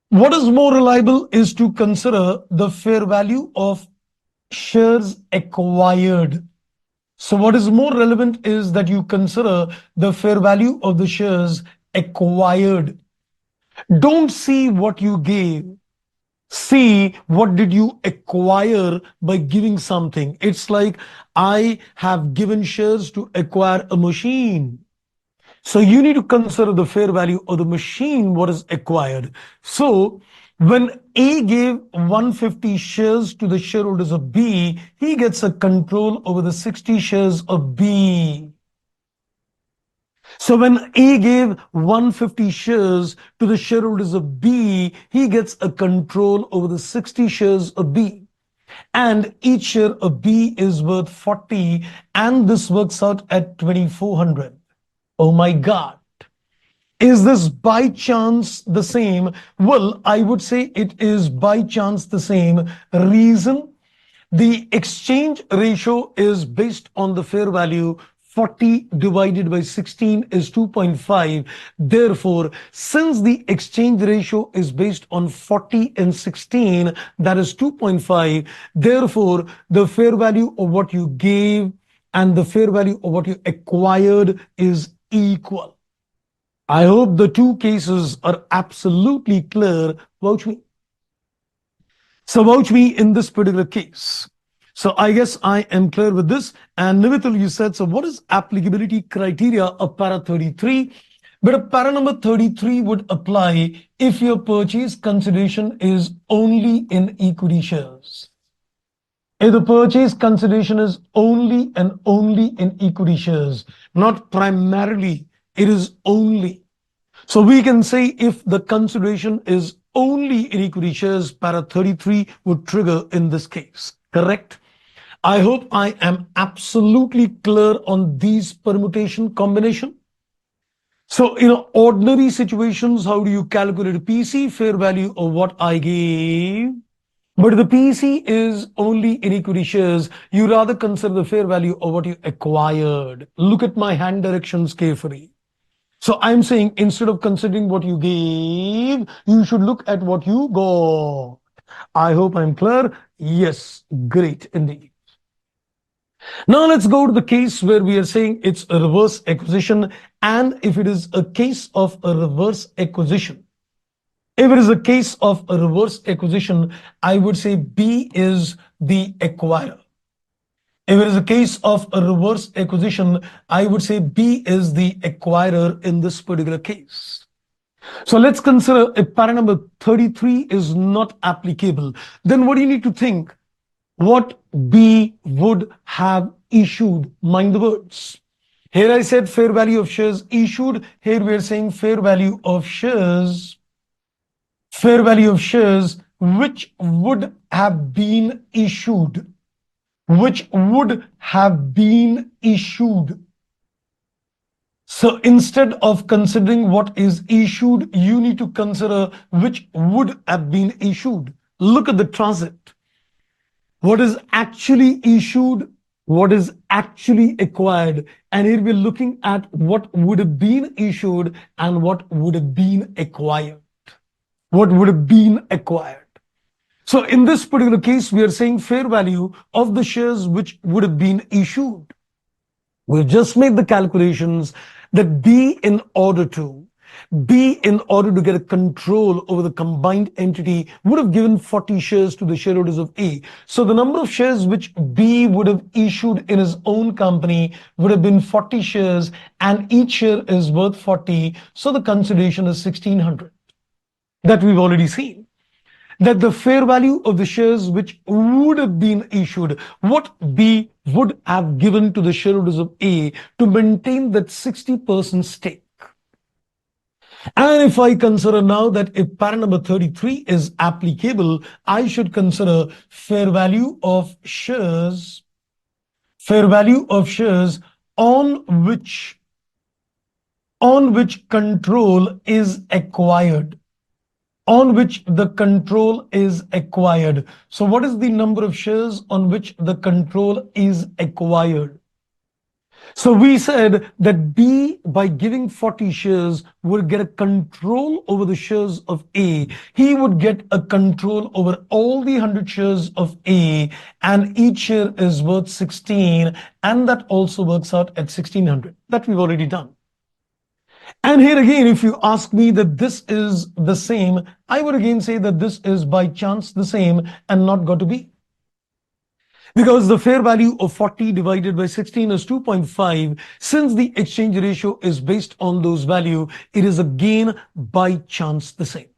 what is more reliable is to consider the fair value of shares acquired. So what is more relevant is that you consider the fair value of the shares acquired. Don't see what you gave. See what did you acquire by giving something. It's like I have given shares to acquire a machine. So you need to consider the fair value of the machine, what is acquired. So when A gave 150 shares to the shareholders of B, he gets a control over the 60 shares of B. So when A gave 150 shares to the shareholders of B, he gets a control over the 60 shares of B. And each share of B is worth 40, and this works out at 2400. Oh my God. Is this by chance the same? Well, I would say it is by chance the same. Reason? The exchange ratio is based on the fair value. 40 divided by 16 is 2.5. Therefore, since the exchange ratio is based on 40 and 16, that is 2.5. Therefore, the fair value of what you gave and the fair value of what you acquired is equal. I hope the two cases are absolutely clear. Vouch me. So vouch me in this particular case. So I guess I am clear with this. And Nivitul, you said, so what is applicability criteria of para 33? But a para number 33 would apply if your purchase consideration is only in equity shares. If the purchase consideration is only and only in equity shares, not primarily, it is only. So we can say if the consideration is only in equity shares, para 33 would trigger in this case. Correct? I hope I am absolutely clear on these permutation combination. So in ordinary situations, how do you calculate a PC? Fair value of what I gave. But the PC is only in equity shares. You rather consider the fair value of what you acquired. Look at my hand directions carefully. So I'm saying instead of considering what you gave, you should look at what you got. I hope I'm clear. Yes, great indeed. Now let's go to the case where we are saying it's a reverse acquisition. And if it is a case of a reverse acquisition, if it is a case of a reverse acquisition, I would say B is the acquirer. If it is a case of a reverse acquisition, I would say B is the acquirer in this particular case. So let's consider if para number 33 is not applicable, then what do you need to think? What B would have issued? Mind the words. Here I said fair value of shares issued. Here we are saying fair value of shares which would have been issued. Which would have been issued. So instead of considering what is issued, you need to consider which would have been issued. Look at the transit. What is actually issued, what is actually acquired. And here we're looking at what would have been issued and what would have been acquired. What would have been acquired. So in this particular case, we are saying fair value of the shares which would have been issued. We've just made the calculations that B in order to get a control over the combined entity would have given 40 shares to the shareholders of A. So the number of shares which B would have issued in his own company would have been 40 shares, and each share is worth 40. So the consideration is 1600 that we've already seen. that the fair value of the shares which would have been issued, what B would have given to the shareholders of A to maintain that 60% stake. And if I consider now that if para number 33 is applicable, I should consider fair value of shares, on which control is acquired. On which the control is acquired. So what is the number of shares on which the control is acquired? So we said that B, by giving 40 shares, would get a control over the shares of A. He would get a control over all the 100 shares of A, and each share is worth 16, and that also works out at 1600. That we've already done. And here again, if you ask me that this is the same, I would again say that this is by chance the same and not got to be. Because the fair value of 40 divided by 16 is 2.5. Since the exchange ratio is based on those value, it is again by chance the same.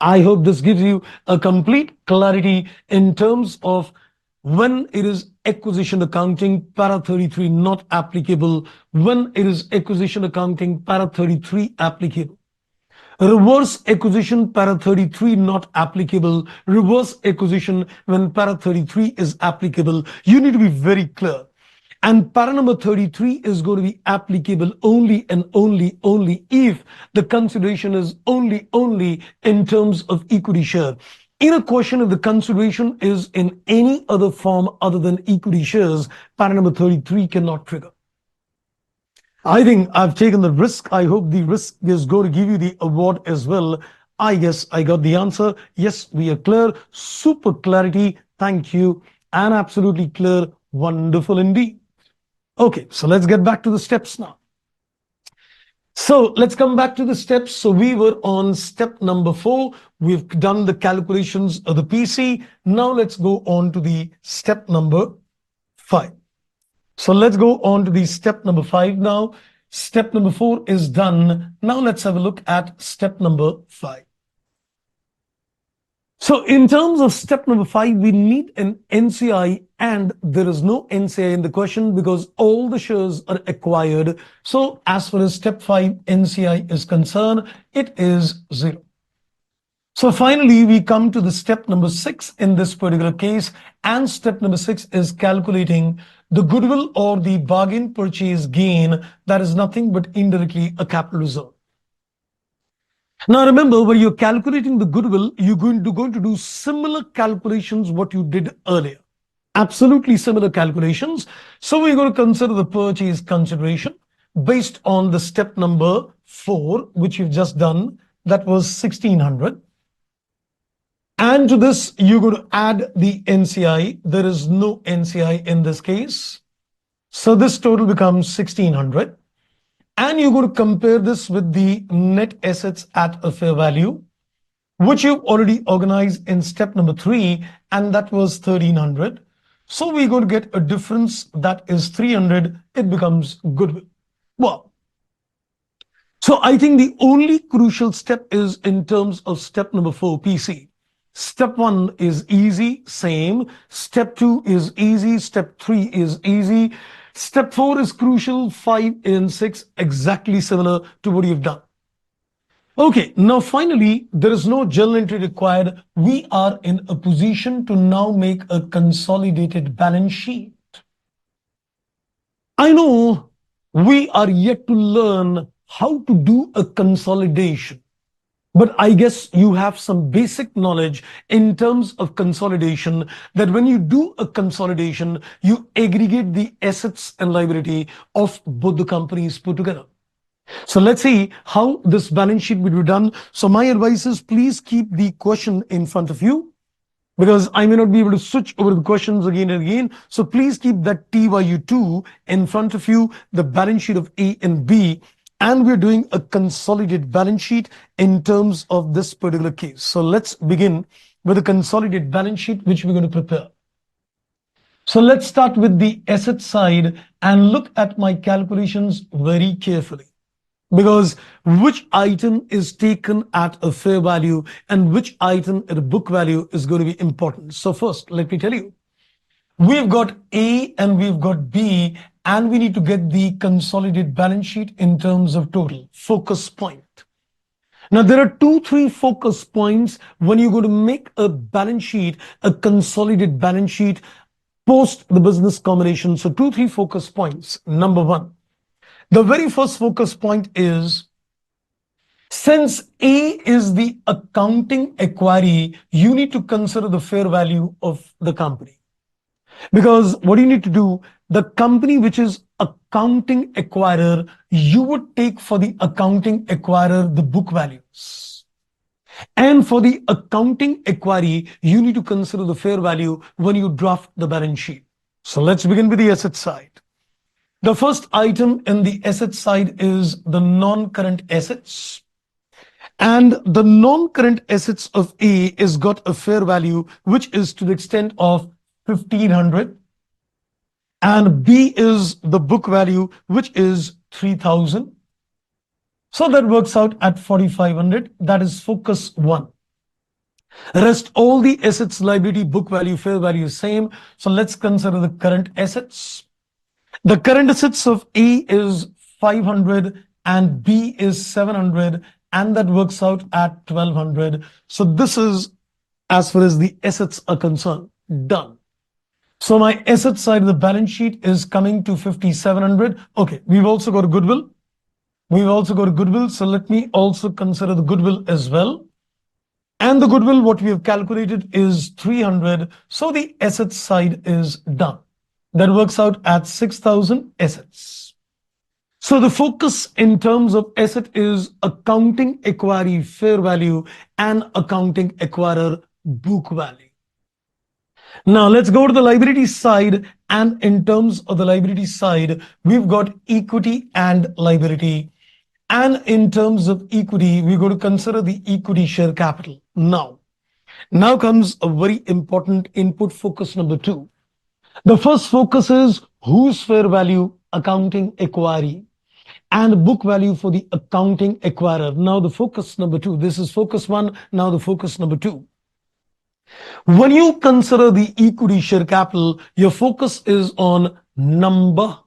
I hope this gives you a complete clarity in terms of when it is acquisition accounting para 33 not applicable, when it is acquisition accounting para 33 applicable. Reverse acquisition para 33 not applicable. Reverse acquisition when para 33 is applicable. You need to be very clear. And para number 33 is going to be applicable only and only if the consideration is only in terms of equity share. In a question, if the consideration is in any other form other than equity shares, para number 33 cannot trigger. I think I've taken the risk. I hope the risk is going to give you the award as well. I guess I got the answer. Yes, we are clear. Super clarity. Thank you. And absolutely clear. Wonderful indeed. Okay, so let's get back to the steps now. So let's come back to the steps. So we were on step number 4. We've done the calculations of the PC. Now let's go on to the step number 5. So let's go on to the step number 5 now. Step number 4 is done. Now let's have a look at step number 5. So in terms of step number 5, we need an NCI, and there is no NCI in the question because all the shares are acquired. So as far as step 5 NCI is concerned, it is 0. So finally, we come to the step number 6 in this particular case, and step number 6 is calculating the goodwill or the bargain purchase gain. That is nothing but indirectly a capital reserve. Now remember, when you're calculating the goodwill, you're going to do similar calculations what you did earlier. Absolutely similar calculations. So we're going to consider the purchase consideration based on the step number 4, which you've just done. That was 1600. And to this, you're going to add the NCI. There is no NCI in this case. So this total becomes 1600. And you're going to compare this with the net assets at a fair value, which you've already organized in step number 3, and that was 1300. So we're going to get a difference that is 300. It becomes goodwill. Well, so I think the only crucial step is in terms of step number 4, PC. Step 1 is easy, same. Step 2 is easy. Step 3 is easy. Step 4 is crucial. 5 and 6 exactly similar to what you've done. Okay, now finally, there is no journal entry required. We are in a position to now make a consolidated balance sheet. I know we are yet to learn how to do a consolidation. But I guess you have some basic knowledge in terms of consolidation, that when you do a consolidation, you aggregate the assets and liability of both the companies put together. So let's see how this balance sheet will be done. So my advice is, please keep the question in front of you, because I may not be able to switch over the questions again and again. So please keep that TYU2 in front of you, the balance sheet of A and B. And we're doing a consolidated balance sheet in terms of this particular case. So let's begin with a consolidated balance sheet, which we're going to prepare. So let's start with the asset side and look at my calculations very carefully. because which item is taken at a fair value and which item at a book value is going to be important. So first, let me tell you, we've got A and we've got B, and we need to get the consolidated balance sheet in terms of total focus point. Now, there are two, three focus points when you're going to make a balance sheet, a consolidated balance sheet post the business combination. So two, three focus points. Number one, the very first focus point is, since A is the accounting acquiree, you need to consider the fair value of the company. Because what do you need to do? The company which is accounting acquirer, you would take for the accounting acquirer the book values. And for the accounting acquiree, you need to consider the fair value when you draft the balance sheet. So let's begin with the asset side. The first item in the asset side is the non-current assets. And the non-current assets of A is got a fair value, which is to the extent of 1500. And B is the book value, which is 3000. So that works out at 4500. That is focus one. Rest all the assets, liability, book value, fair value is same. So let's consider the current assets. The current assets of A is 500 and B is 700, and that works out at 1200. So this is as far as the assets are concerned, done. So my asset side of the balance sheet is coming to 5700. Okay, we've also got a goodwill. So let me also consider the goodwill as well. And the goodwill, what we have calculated is 300. So the asset side is done. That works out at 6,000 assets. So the focus in terms of asset is accounting acquiree fair value and accounting acquirer book value. Now let's go to the liability side. And in terms of the liability side, we've got equity and liability. And in terms of equity, we're going to consider the equity share capital. Now comes a very important input focus number two. The first focus is whose fair value? Accounting acquiree, and book value for the accounting acquirer. Now the focus number two. This is focus one. Now the focus number two. When you consider the equity share capital, your focus is on number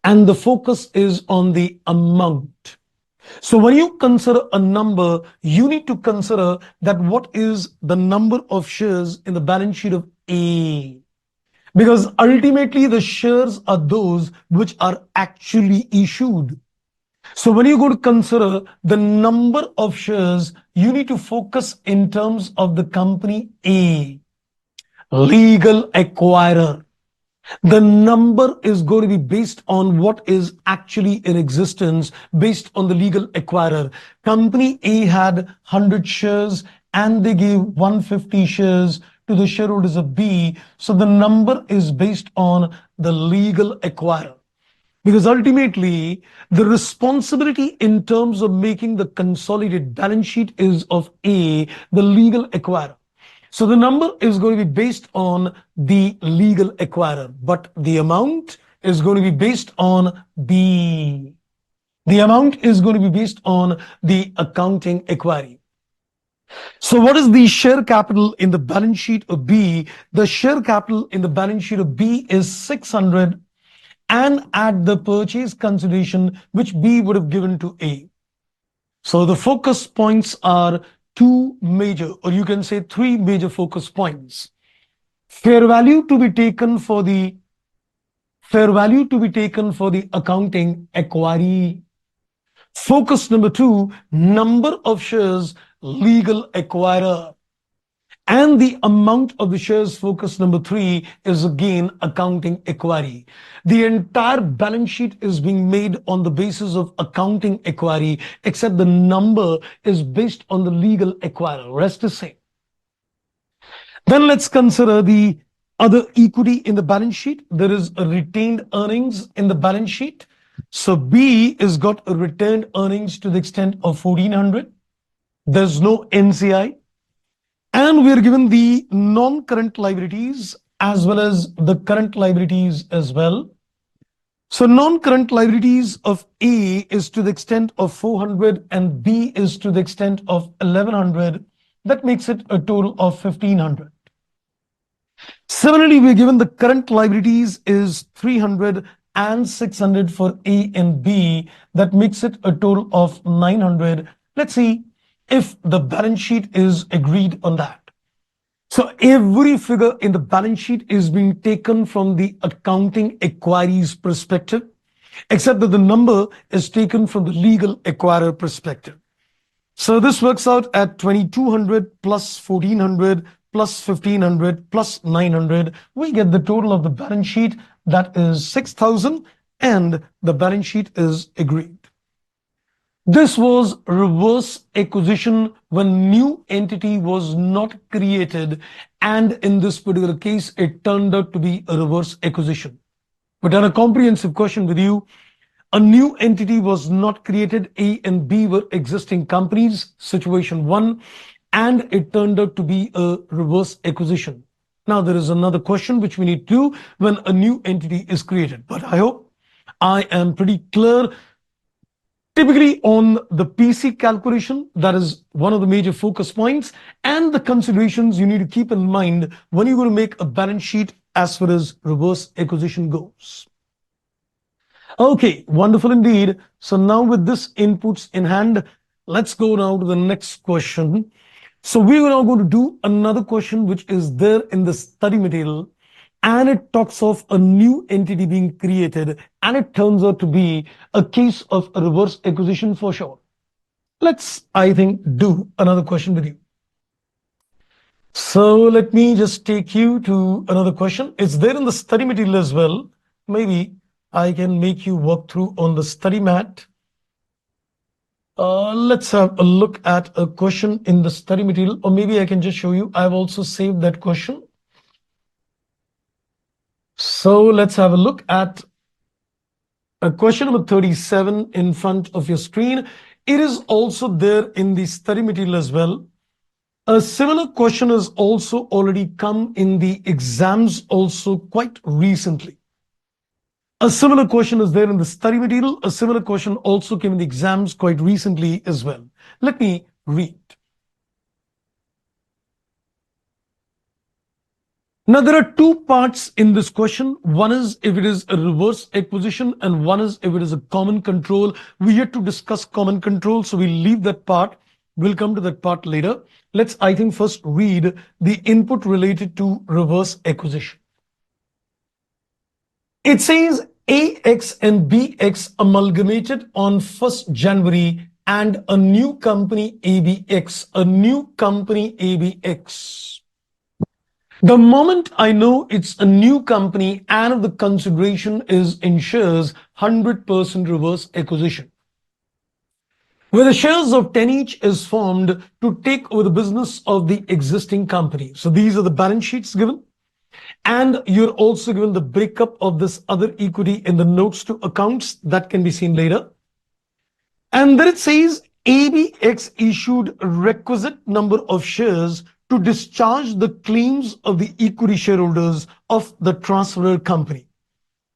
and the focus is on the amount. So when you consider a number, you need to consider that what is the number of shares in the balance sheet of A. Because ultimately the shares are those which are actually issued. So when you go to consider the number of shares, you need to focus in terms of the company A, legal acquirer. The number is going to be based on what is actually in existence, based on the legal acquirer. Company A had 100 shares and they gave 150 shares to the shareholders of B. So the number is based on the legal acquirer. Because ultimately, the responsibility in terms of making the consolidated balance sheet is of A, the legal acquirer. So the number is going to be based on the legal acquirer, but the amount is going to be based on B. The amount is going to be based on the accounting acquiree. So what is the share capital in the balance sheet of B? The share capital in the balance sheet of B is 600 and at the purchase consideration which B would have given to A. So the focus points are two major, or you can say three major focus points. Fair value to be taken for the accounting acquiree. Focus number two, number of shares, legal acquirer. And the amount of the shares, focus number three, is again accounting acquiree. The entire balance sheet is being made on the basis of accounting acquiree, except the number is based on the legal acquirer. Rest is same. Then let's consider the other equity in the balance sheet. There is a retained earnings in the balance sheet. So B is got a retained earnings to the extent of 1400. There's no NCI. And we are given the non-current liabilities as well as the current liabilities as well. So non-current liabilities of A is to the extent of 400 and B is to the extent of 1100. That makes it a total of 1500. Similarly, we're given the current liabilities is 300 and 600 for A and B. That makes it a total of 900. Let's see if the balance sheet is agreed on that. So every figure in the balance sheet is being taken from the accounting equerry's perspective, except that the number is taken from the legal acquirer perspective. So this works out at 2200 plus 1400 plus 1500 plus 900. We get the total of the balance sheet, that is 6000, and the balance sheet is agreed. This was reverse acquisition when new entity was not created, and in this particular case, it turned out to be a reverse acquisition. We've done a comprehensive question with you. A new entity was not created. A and B were existing companies, situation one, and it turned out to be a reverse acquisition. Now, there is another question which we need to do when a new entity is created. But I hope I am pretty clear. Typically on the PC calculation, that is one of the major focus points and the considerations you need to keep in mind when you're going to make a balance sheet as far as reverse acquisition goes. Okay, wonderful indeed. So now with this inputs in hand, let's go now to the next question. So we are now going to do another question which is there in the study material, and it talks of a new entity being created, and it turns out to be a case of a reverse acquisition for sure. Let's, I think, do another question with you. So let me just take you to another question. It's there in the study material as well. Maybe I can make you walk through on the study mat. Let's have a look at a question in the study material, or maybe I can just show you. I've also saved that question. So let's have a look at a question number 37 in front of your screen. It is also there in the study material as well. A similar question has also already come in the exams also quite recently. A similar question is there in the study material. A similar question also came in the exams quite recently as well. Let me read. Now, there are two parts in this question. One is if it is a reverse acquisition, and one is if it is a common control. We yet to discuss common control, so we'll leave that part. We'll come to that part later. Let's, I think, first read the input related to reverse acquisition. It says AX and BX amalgamated on 1st January and a new company ABX, a new company ABX. The moment I know it's a new company and the consideration is in shares, 100% reverse acquisition, where the shares of 10 each is formed to take over the business of the existing company. So these are the balance sheets given. And you're also given the breakup of this other equity in the notes to accounts that can be seen later. And then it says ABX issued a requisite number of shares to discharge the claims of the equity shareholders of the transferor company.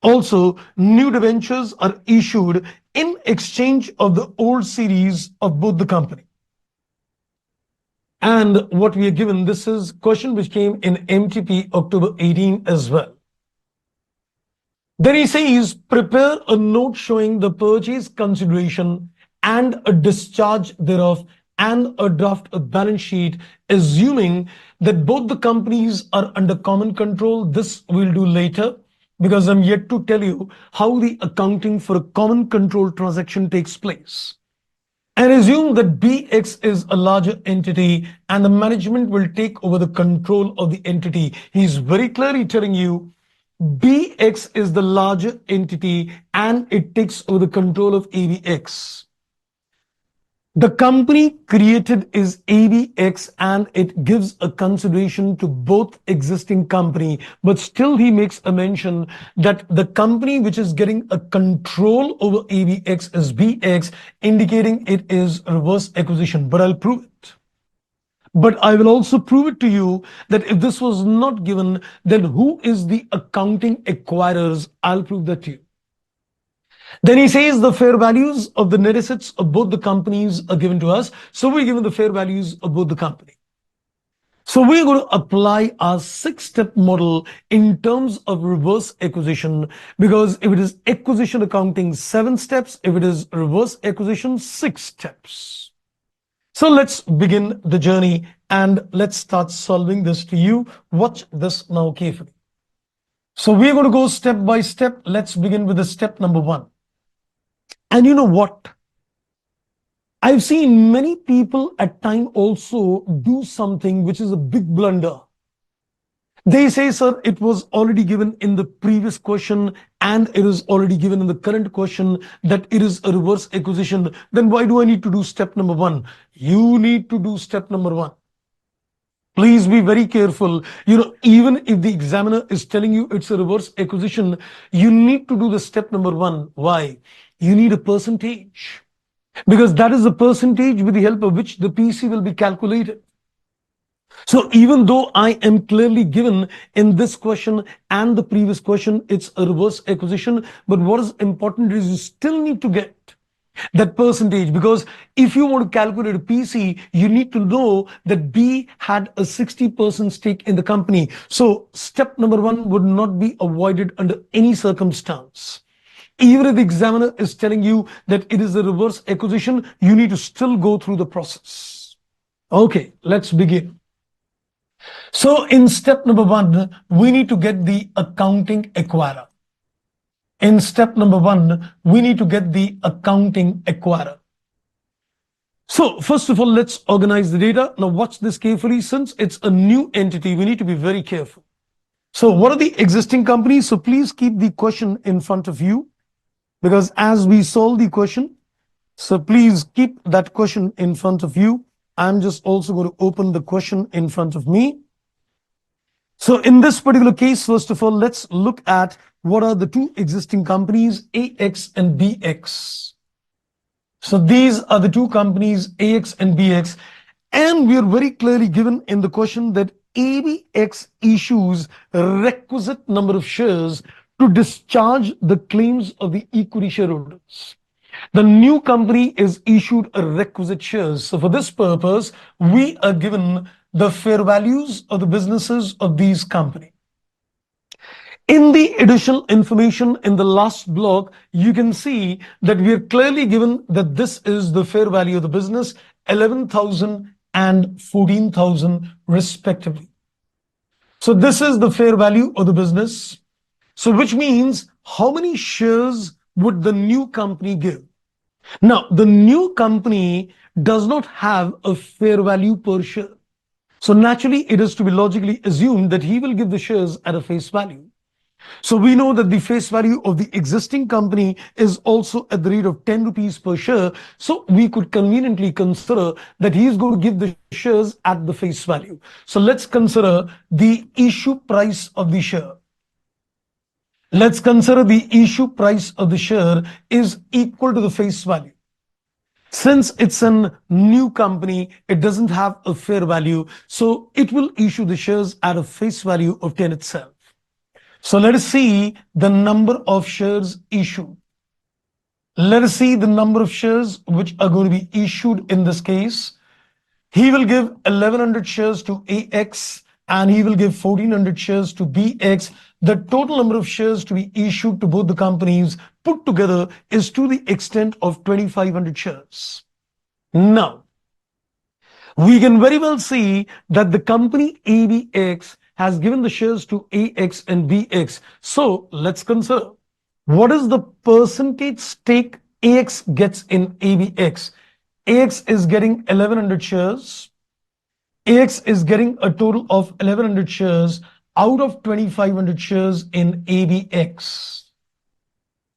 Also, new debentures are issued in exchange of the old series of both the company. And what we are given, this is question which came in MTP October 18 as well. Then he says, prepare a note showing the purchase consideration and a discharge thereof and a draft of balance sheet, assuming that both the companies are under common control. This we'll do later because I'm yet to tell you how the accounting for a common control transaction takes place. And assume that BX is a larger entity and the management will take over the control of the entity. He's very clearly telling you BX is the larger entity and it takes over the control of ABX. The company created is ABX and it gives a consideration to both existing company, but still he makes a mention that the company which is getting a control over ABX is BX, indicating it is reverse acquisition. But I'll prove it. But I will also prove it to you that if this was not given, then who is the accounting acquirers? I'll prove that to you. Then he says the fair values of the net assets of both the companies are given to us. So we're given the fair values of both the company. So we're going to apply our 6-step model in terms of reverse acquisition, because if it is acquisition accounting, 7 steps, if it is reverse acquisition, 6 steps. So let's begin the journey and let's start solving this to you. Watch this now carefully. So we're going to go step by step. Let's begin with the step number 1. And you know what? I've seen many people at time also do something which is a big blunder. They say, sir, it was already given in the previous question and it is already given in the current question that it is a reverse acquisition. Then why do I need to do step number 1? You need to do step number 1. Please be very careful. Even if the examiner is telling you it's a reverse acquisition, you need to do the step number 1. Why? You need a percentage. Because that is the percentage with the help of which the PC will be calculated. So even though I am clearly given in this question and the previous question, it's a reverse acquisition, but what is important is you still need to get that percentage, because if you want to calculate a PC, you need to know that B had a 60% stake in the company. So step number 1 would not be avoided under any circumstance. Even if the examiner is telling you that it is a reverse acquisition, you need to still go through the process. Okay, let's begin. So in step number 1, we need to get the accounting acquirer. In step number 1, we need to get the accounting acquirer. So first of all, let's organize the data. Now watch this carefully. Since it's a new entity, we need to be very careful. So what are the existing companies? So please keep the question in front of you, because as we solve the question, so please keep that question in front of you. I'm just also going to open the question in front of me. So in this particular case, first of all, let's look at what are the 2 existing companies, AX and BX. So these are the 2 companies, AX and BX. And we are very clearly given in the question that ABX issues a requisite number of shares to discharge the claims of the equity shareholders. The new company is issued a requisite shares. So for this purpose, we are given the fair values of the businesses of these companies. In the additional information in the last block, you can see that we are clearly given that this is the fair value of the business, 11,000 and 14,000 respectively. So this is the fair value of the business. So which means how many shares would the new company give? Now, the new company does not have a fair value per share. So naturally, it is to be logically assumed that he will give the shares at a face value. So we know that the face value of the existing company is also at the rate of 10 rupees per share. So we could conveniently consider that he is going to give the shares at the face value. So let's consider the issue price of the share. Let's consider the issue price of the share is equal to the face value. Since it's a new company, it doesn't have a fair value. So it will issue the shares at a face value of 10 itself. So let us see the number of shares issued. Let us see the number of shares which are going to be issued in this case. He will give 1100 shares to AX and he will give 1400 shares to BX. The total number of shares to be issued to both the companies put together is to the extent of 2500 shares. Now, we can very well see that the company ABX has given the shares to AX and BX. So let's consider what is the percentage stake AX gets in ABX. AX is getting 1100 shares. AX is getting a total of 1100 shares out of 2500 shares in ABX.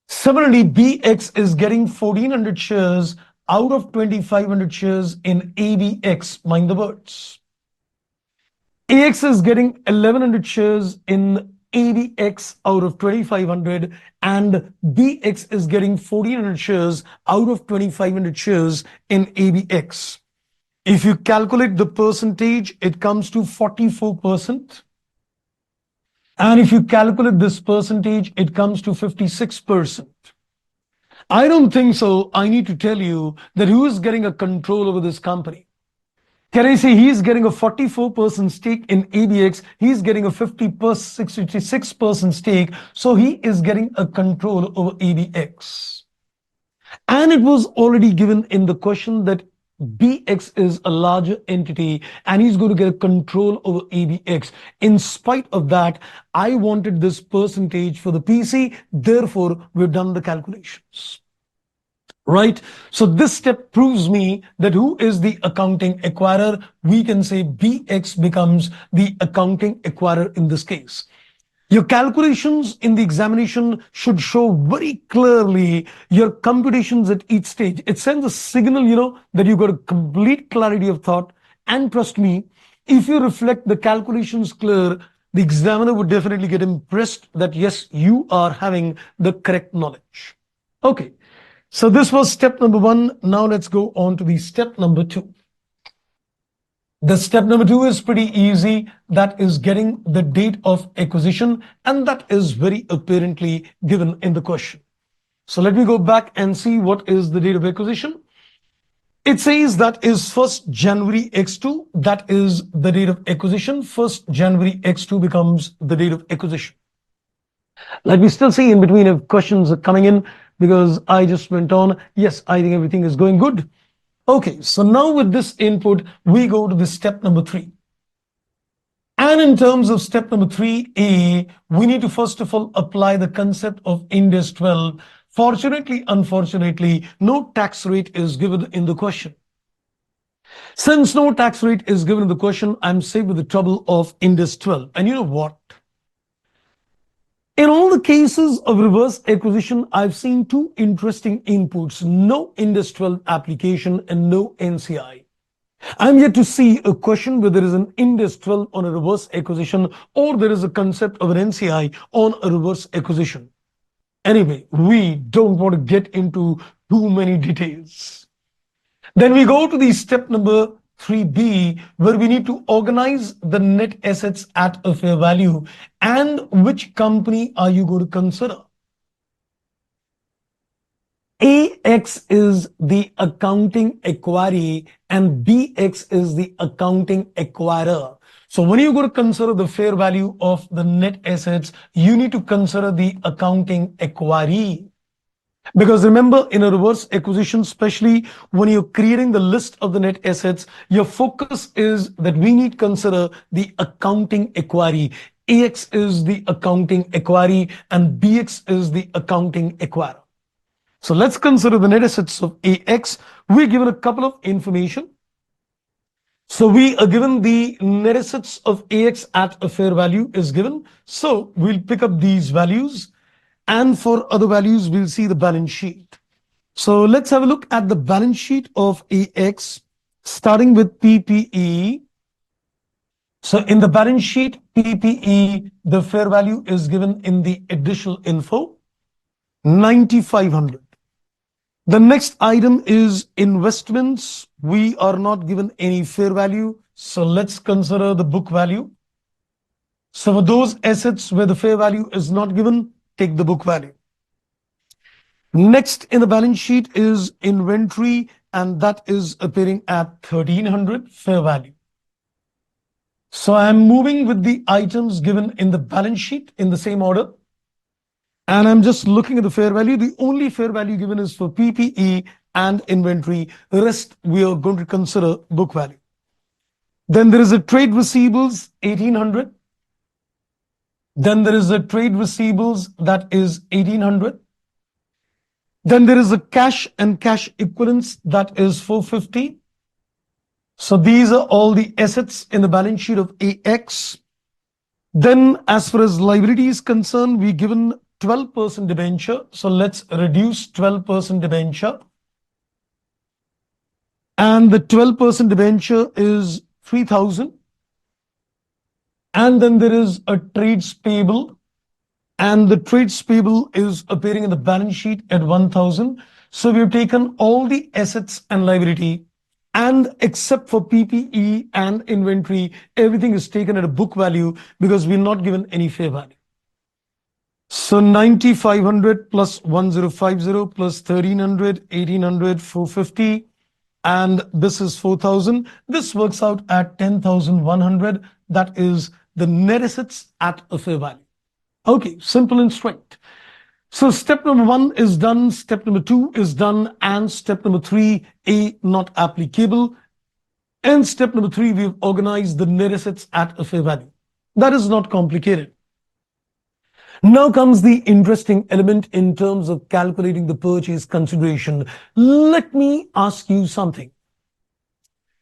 Similarly, BX is getting 1400 shares out of 2500 shares in ABX. Mind the words. AX is getting 1100 shares in ABX out of 2500 and BX is getting 1400 shares out of 2500 shares in ABX. If you calculate the percentage, it comes to 44%. And if you calculate this percentage, it comes to 56%. I don't think so. I need to tell you that who is getting a control over this company? Can I say he's getting a 44% stake in ABX? He's getting a 66% stake. So he is getting a control over ABX. And it was already given in the question that BX is a larger entity and he's going to get a control over ABX. In spite of that, I wanted this percentage for the PC. Therefore, we've done the calculations. Right? So this step proves me that who is the accounting acquirer? We can say BX becomes the accounting acquirer in this case. Your calculations in the examination should show very clearly your computations at each stage. It sends a signal, that you got a complete clarity of thought. And trust me, if you reflect the calculations clear, the examiner would definitely get impressed that yes, you are having the correct knowledge. Okay. So this was step number 1. Now let's go on to the step number 2. The step number 2 is pretty easy. That is getting the date of acquisition, and that is very apparently given in the question. So let me go back and see what is the date of acquisition. It says that is 1st January X2. That is the date of acquisition. 1st January X2 becomes the date of acquisition. Let me still see in between if questions are coming in, because I just went on. Yes, I think everything is going good. Okay, so now with this input, we go to the step number 3. And in terms of step number 3A, we need to first of all apply the concept of Ind AS 12. Fortunately, unfortunately, no tax rate is given in the question. Since no tax rate is given in the question, I'm saved with the trouble of Ind AS 12. And you know what? In all the cases of reverse acquisition, I've seen 2 interesting inputs: no Ind AS 12 application and no NCI. I'm yet to see a question where there is an Ind AS 12 on a reverse acquisition or there is a concept of an NCI on a reverse acquisition. Anyway, we don't want to get into too many details. Then we go to the step number 3B, where we need to organize the net assets at a fair value. And which company are you going to consider? AX is the accounting acquiree and BX is the accounting acquirer. So when you go to consider the fair value of the net assets, you need to consider the accounting acquiree. Because remember, in a reverse acquisition, especially when you're creating the list of the net assets, your focus is that we need to consider the accounting acquiree. AX is the accounting acquiree and BX is the accounting acquirer. So let's consider the net assets of AX. We're given a couple of information. So we are given the net assets of AX at a fair value is given. So we'll pick up these values. And for other values, we'll see the balance sheet. So let's have a look at the balance sheet of AX, starting with PPE. So in the balance sheet, PPE, the fair value is given in the additional info, 9,500. The next item is investments. We are not given any fair value. So let's consider the book value. So for those assets where the fair value is not given, take the book value. Next in the balance sheet is inventory, and that is appearing at 1,300 fair value. So I'm moving with the items given in the balance sheet in the same order. And I'm just looking at the fair value. The only fair value given is for PPE and inventory. The rest we are going to consider book value. Then there is a trade receivables, 1,800. Then there is a trade receivables that is 1,800. Then there is a cash and cash equivalents that is 450. So these are all the assets in the balance sheet of AX. Then as far as liability is concerned, we given 12% debenture. So let's reduce 12% debenture. And the 12% debenture is 3,000. And then there is a trades payable, and the trades payable is appearing in the balance sheet at 1,000. So we've taken all the assets and liability, and except for PPE and inventory, everything is taken at a book value because we're not given any fair value. So 9,500 plus 1050 plus 1300, 1800, 450, and this is 4,000. This works out at 10,100. That is the net assets at a fair value. Okay, simple and straight. So step number one is done, step number two is done, and step number three, A, not applicable. And step number three, we've organized the net assets at a fair value. That is not complicated. Now comes the interesting element in terms of calculating the purchase consideration. Let me ask you something.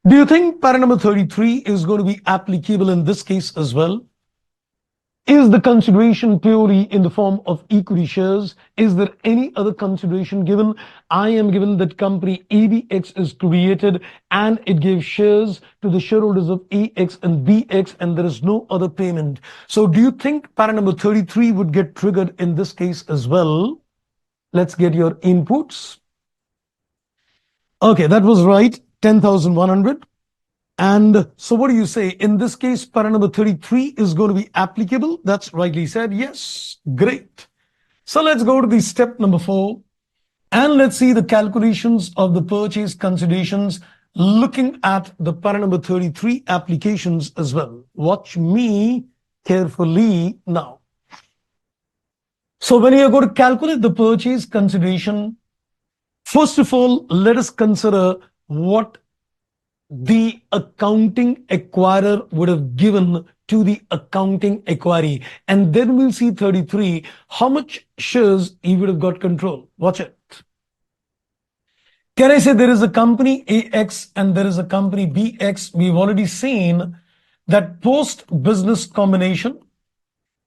Do you think para number 33 is going to be applicable in this case as well? Is the consideration purely in the form of equity shares? Is there any other consideration given? I am given that company ABX is created and it gives shares to the shareholders of AX and BX, and there is no other payment. So do you think para number 33 would get triggered in this case as well? Let's get your inputs. Okay, that was right, 10,100. And so what do you say? In this case, para number 33 is going to be applicable. That's rightly said. Yes, great. So let's go to the step number 4. And let's see the calculations of the purchase considerations looking at the para number 33 applications as well. Watch me carefully now. So when you are going to calculate the purchase consideration, first of all, let us consider what the accounting acquirer would have given to the accounting acquiree. And then we'll see 33, how much shares he would have got control. Watch it. Can I say there is a company AX and there is a company BX? We've already seen that post business combination,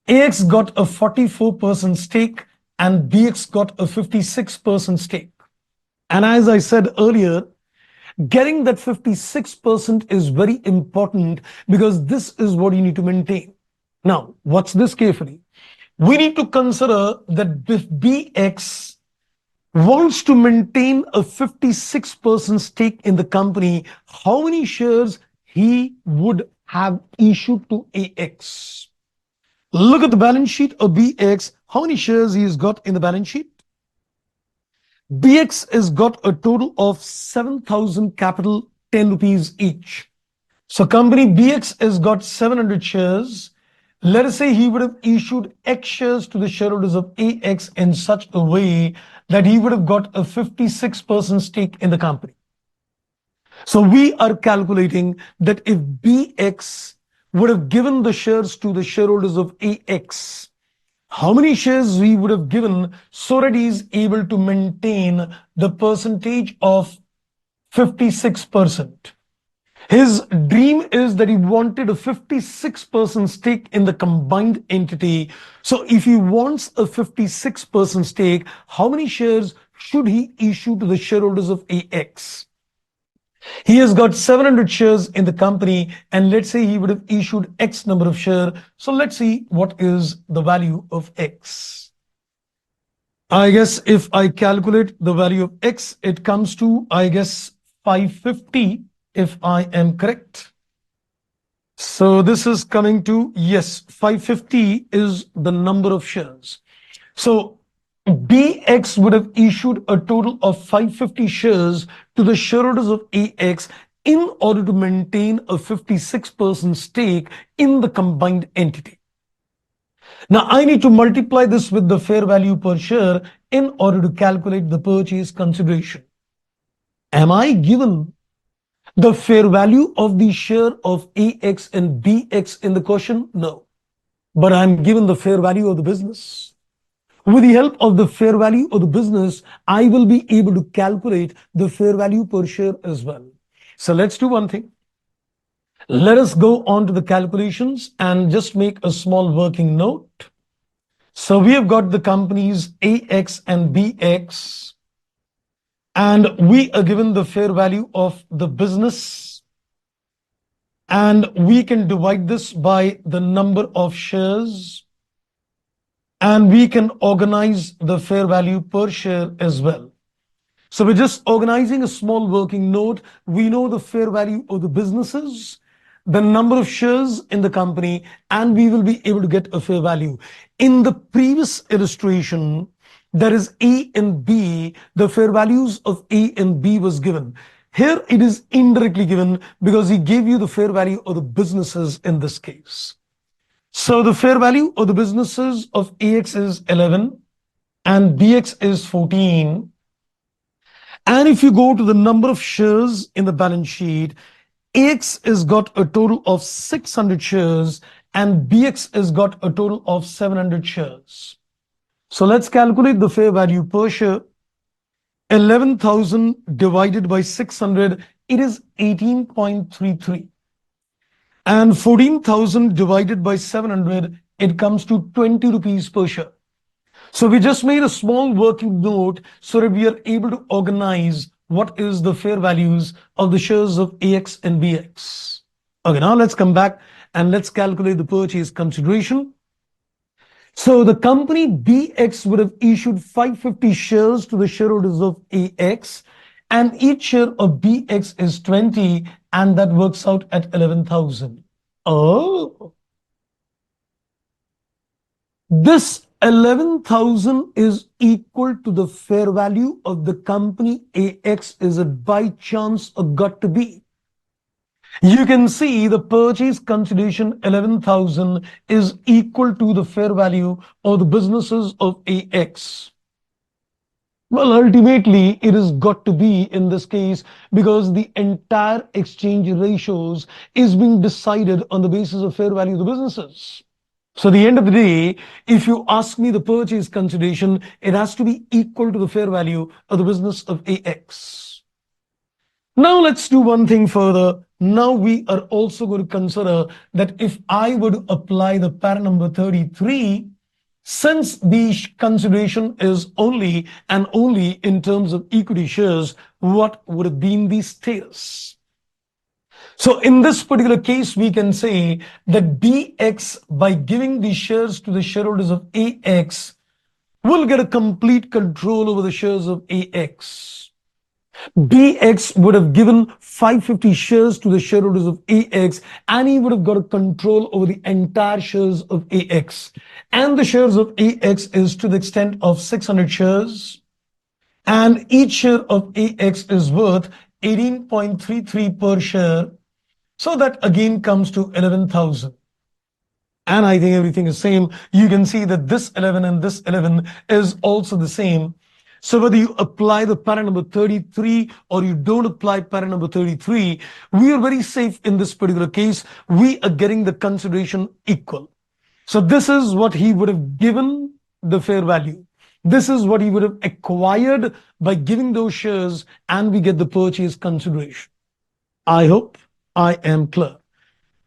AX got a 44% stake and BX got a 56% stake. And as I said earlier, getting that 56% is very important because this is what you need to maintain. Now, watch this carefully. We need to consider that if BX wants to maintain a 56% stake in the company, how many shares he would have issued to AX? Look at the balance sheet of BX. How many shares he has got in the balance sheet? BX has got a total of 7,000 capital, 10 rupees each. So company BX has got 700 shares. Let us say he would have issued X shares to the shareholders of AX in such a way that he would have got a 56% stake in the company. So we are calculating that if BX would have given the shares to the shareholders of AX, how many shares we would have given so that he is able to maintain the percentage of 56%. His dream is that he wanted a 56% stake in the combined entity. So if he wants a 56% stake, how many shares should he issue to the shareholders of AX? He has got 700 shares in the company, and let's say he would have issued X number of shares. So let's see what is the value of X. I guess if I calculate the value of X, it comes to, I guess, 550, if I am correct. So this is coming to, yes, 550 is the number of shares. So BX would have issued a total of 550 shares to the shareholders of AX in order to maintain a 56% stake in the combined entity. Now, I need to multiply this with the fair value per share in order to calculate the purchase consideration. Am I given the fair value of the share of AX and BX in the question? No. But I'm given the fair value of the business. With the help of the fair value of the business, I will be able to calculate the fair value per share as well. So let's do one thing. Let us go on to the calculations and just make a small working note. So we have got the companies AX and BX, and we are given the fair value of the business, and we can divide this by the number of shares. And we can organize the fair value per share as well. So we're just organizing a small working note. We know the fair value of the businesses. the number of shares in the company, and we will be able to get a fair value. In the previous illustration, there is A and B, the fair values of A and B was given. Here it is indirectly given because he gave you the fair value of the businesses in this case. So the fair value of the businesses of AX is 11 and BX is 14. And if you go to the number of shares in the balance sheet, AX has got a total of 600 shares and BX has got a total of 700 shares. So let's calculate the fair value per share. 11,000 divided by 600, it is 18.33. And 14,000 divided by 700, it comes to 20 rupees per share. So we just made a small working note so that we are able to organize what is the fair values of the shares of AX and BX. Okay, now let's come back and let's calculate the purchase consideration. So the company BX would have issued 550 shares to the shareholders of AX, and each share of BX is 20, and that works out at 11,000. Oh, this 11,000 is equal to the fair value of the company AX. Is it by chance or got to be? You can see the purchase consideration 11,000 is equal to the fair value of the businesses of AX. Well, ultimately, it has got to be in this case because the entire exchange ratios is being decided on the basis of fair value of the businesses. So at the end of the day, if you ask me the purchase consideration, it has to be equal to the fair value of the business of AX. Now let's do one thing further. Now we are also going to consider that if I were to apply the para number 33, since the consideration is only and only in terms of equity shares, what would have been the status? So in this particular case, we can say that BX, by giving the shares to the shareholders of AX, will get a complete control over the shares of AX. BX would have given 550 shares to the shareholders of AX, and he would have got a control over the entire shares of AX. And the shares of AX is to the extent of 600 shares. And each share of AX is worth 18.33 per share. So that again comes to 11,000. And I think everything is same. You can see that this 11 and this 11 is also the same. So whether you apply the para number 33 or you don't apply para number 33, we are very safe in this particular case. We are getting the consideration equal. So this is what he would have given the fair value. This is what he would have acquired by giving those shares, and we get the purchase consideration. I hope I am clear.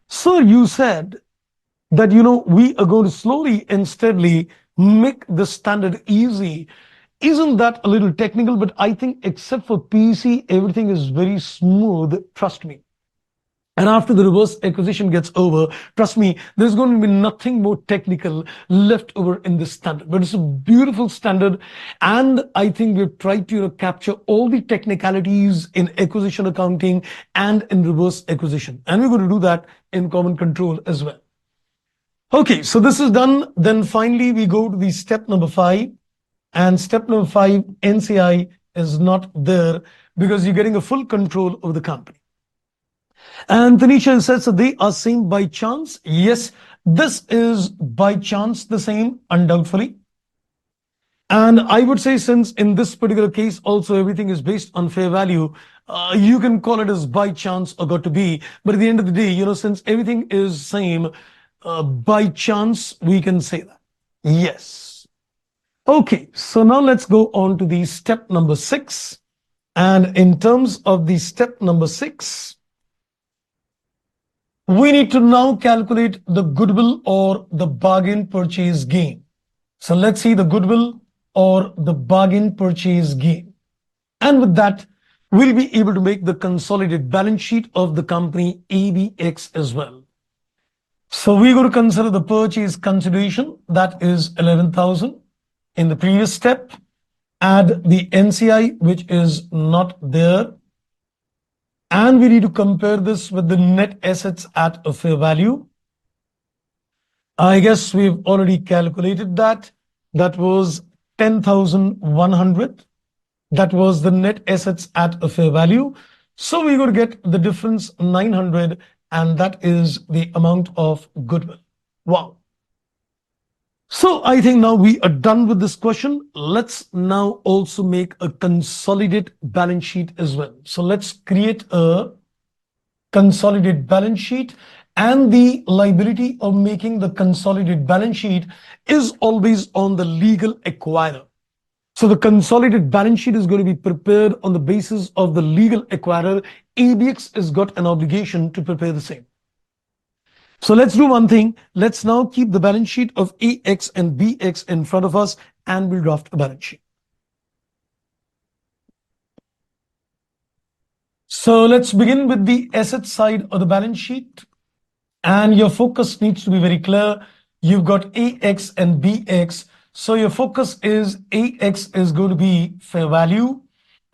Sir, you said that, we are going to slowly and steadily make the standard easy. Isn't that a little technical? But I think except for PC, everything is very smooth. Trust me. And after the reverse acquisition gets over, trust me, there's going to be nothing more technical left over in this standard. But it's a beautiful standard. And I think we've tried to capture all the technicalities in acquisition accounting and in reverse acquisition. And we're going to do that in common control as well. Okay, so this is done. Then finally, we go to the step number 5. And step number 5, NCI is not there because you're getting a full control of the company. And Tanisha says that they are same by chance. Yes, this is by chance the same, undoubtedly. And I would say, since in this particular case also everything is based on fair value, you can call it as by chance or got to be. But at the end of the day, since everything is same, by chance, we can say that. Yes. Okay, so now let's go on to the step number 6. And in terms of the step number 6, we need to now calculate the goodwill or the bargain purchase gain. So let's see the goodwill or the bargain purchase gain. And with that, we'll be able to make the consolidated balance sheet of the company ABX as well. So we're going to consider the purchase consideration, that is 11,000. In the previous step, add the NCI, which is not there. And we need to compare this with the net assets at a fair value. I guess we've already calculated that. That was 10,100. That was the net assets at a fair value. So we're going to get the difference 900, and that is the amount of goodwill. Wow. So I think now we are done with this question. Let's now also make a consolidated balance sheet as well. So let's create a consolidated balance sheet, and the liability of making the consolidated balance sheet is always on the legal acquirer. So the consolidated balance sheet is going to be prepared on the basis of the legal acquirer. ABX has got an obligation to prepare the same. So let's do one thing. Let's now keep the balance sheet of AX and BX in front of us, and we'll draft a balance sheet. So let's begin with the asset side of the balance sheet. And your focus needs to be very clear. You've got AX and BX. So your focus is AX is going to be fair value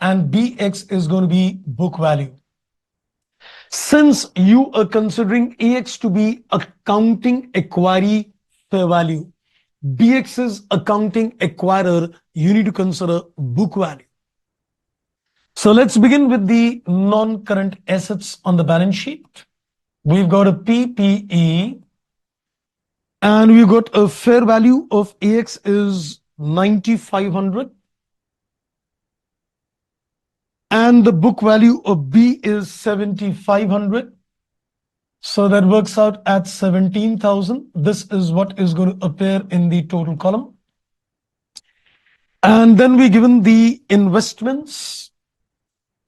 and BX is going to be book value. Since you are considering AX to be accounting acquiree fair value, BX is accounting acquirer, you need to consider book value. So let's begin with the non-current assets on the balance sheet. We've got a PPE, and we've got a fair value of AX is 9,500, and the book value of B is 7,500. So that works out at 17,000. This is what is going to appear in the total column. And then we're given the investments.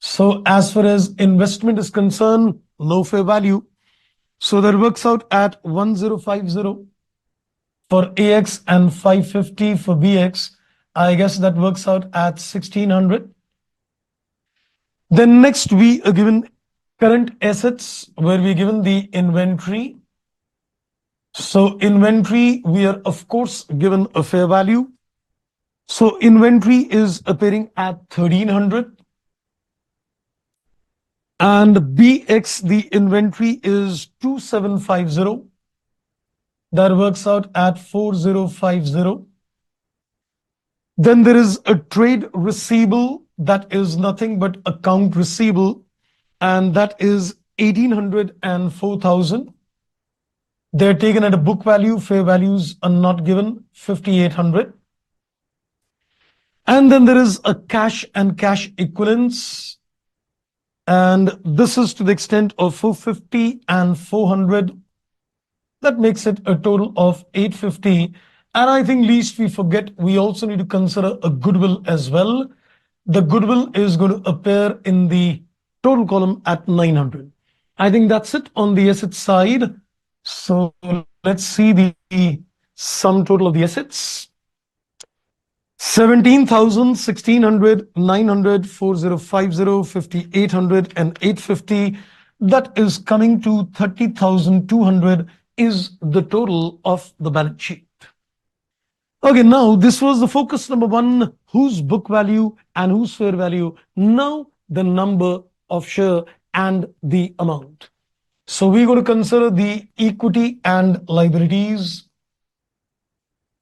So as far as investment is concerned, no fair value. So that works out at 1050 for AX and 550 for BX. I guess that works out at 1600. Then next we are given current assets, where we're given the inventory. So inventory, we are of course given a fair value. So inventory is appearing at 1300. And BX, the inventory is 2750. That works out at 4050. Then there is a trade receivable, that is nothing but account receivable, and that is 1800 and 4000. They're taken at a book value, fair values are not given, 5800. And then there is a cash and cash equivalents, and this is to the extent of 450 and 400. That makes it a total of 850. And I think least we forget, we also need to consider a goodwill as well. The goodwill is going to appear in the total column at 900. I think that's it on the asset side. So let's see the sum total of the assets. 17,000, 1600, 900, 4050, 5800, and 850. That is coming to 30,200 is the total of the balance sheet. Okay, now this was the focus number one, whose book value and whose fair value. Now the number of share and the amount. So we're going to consider the equity and liabilities.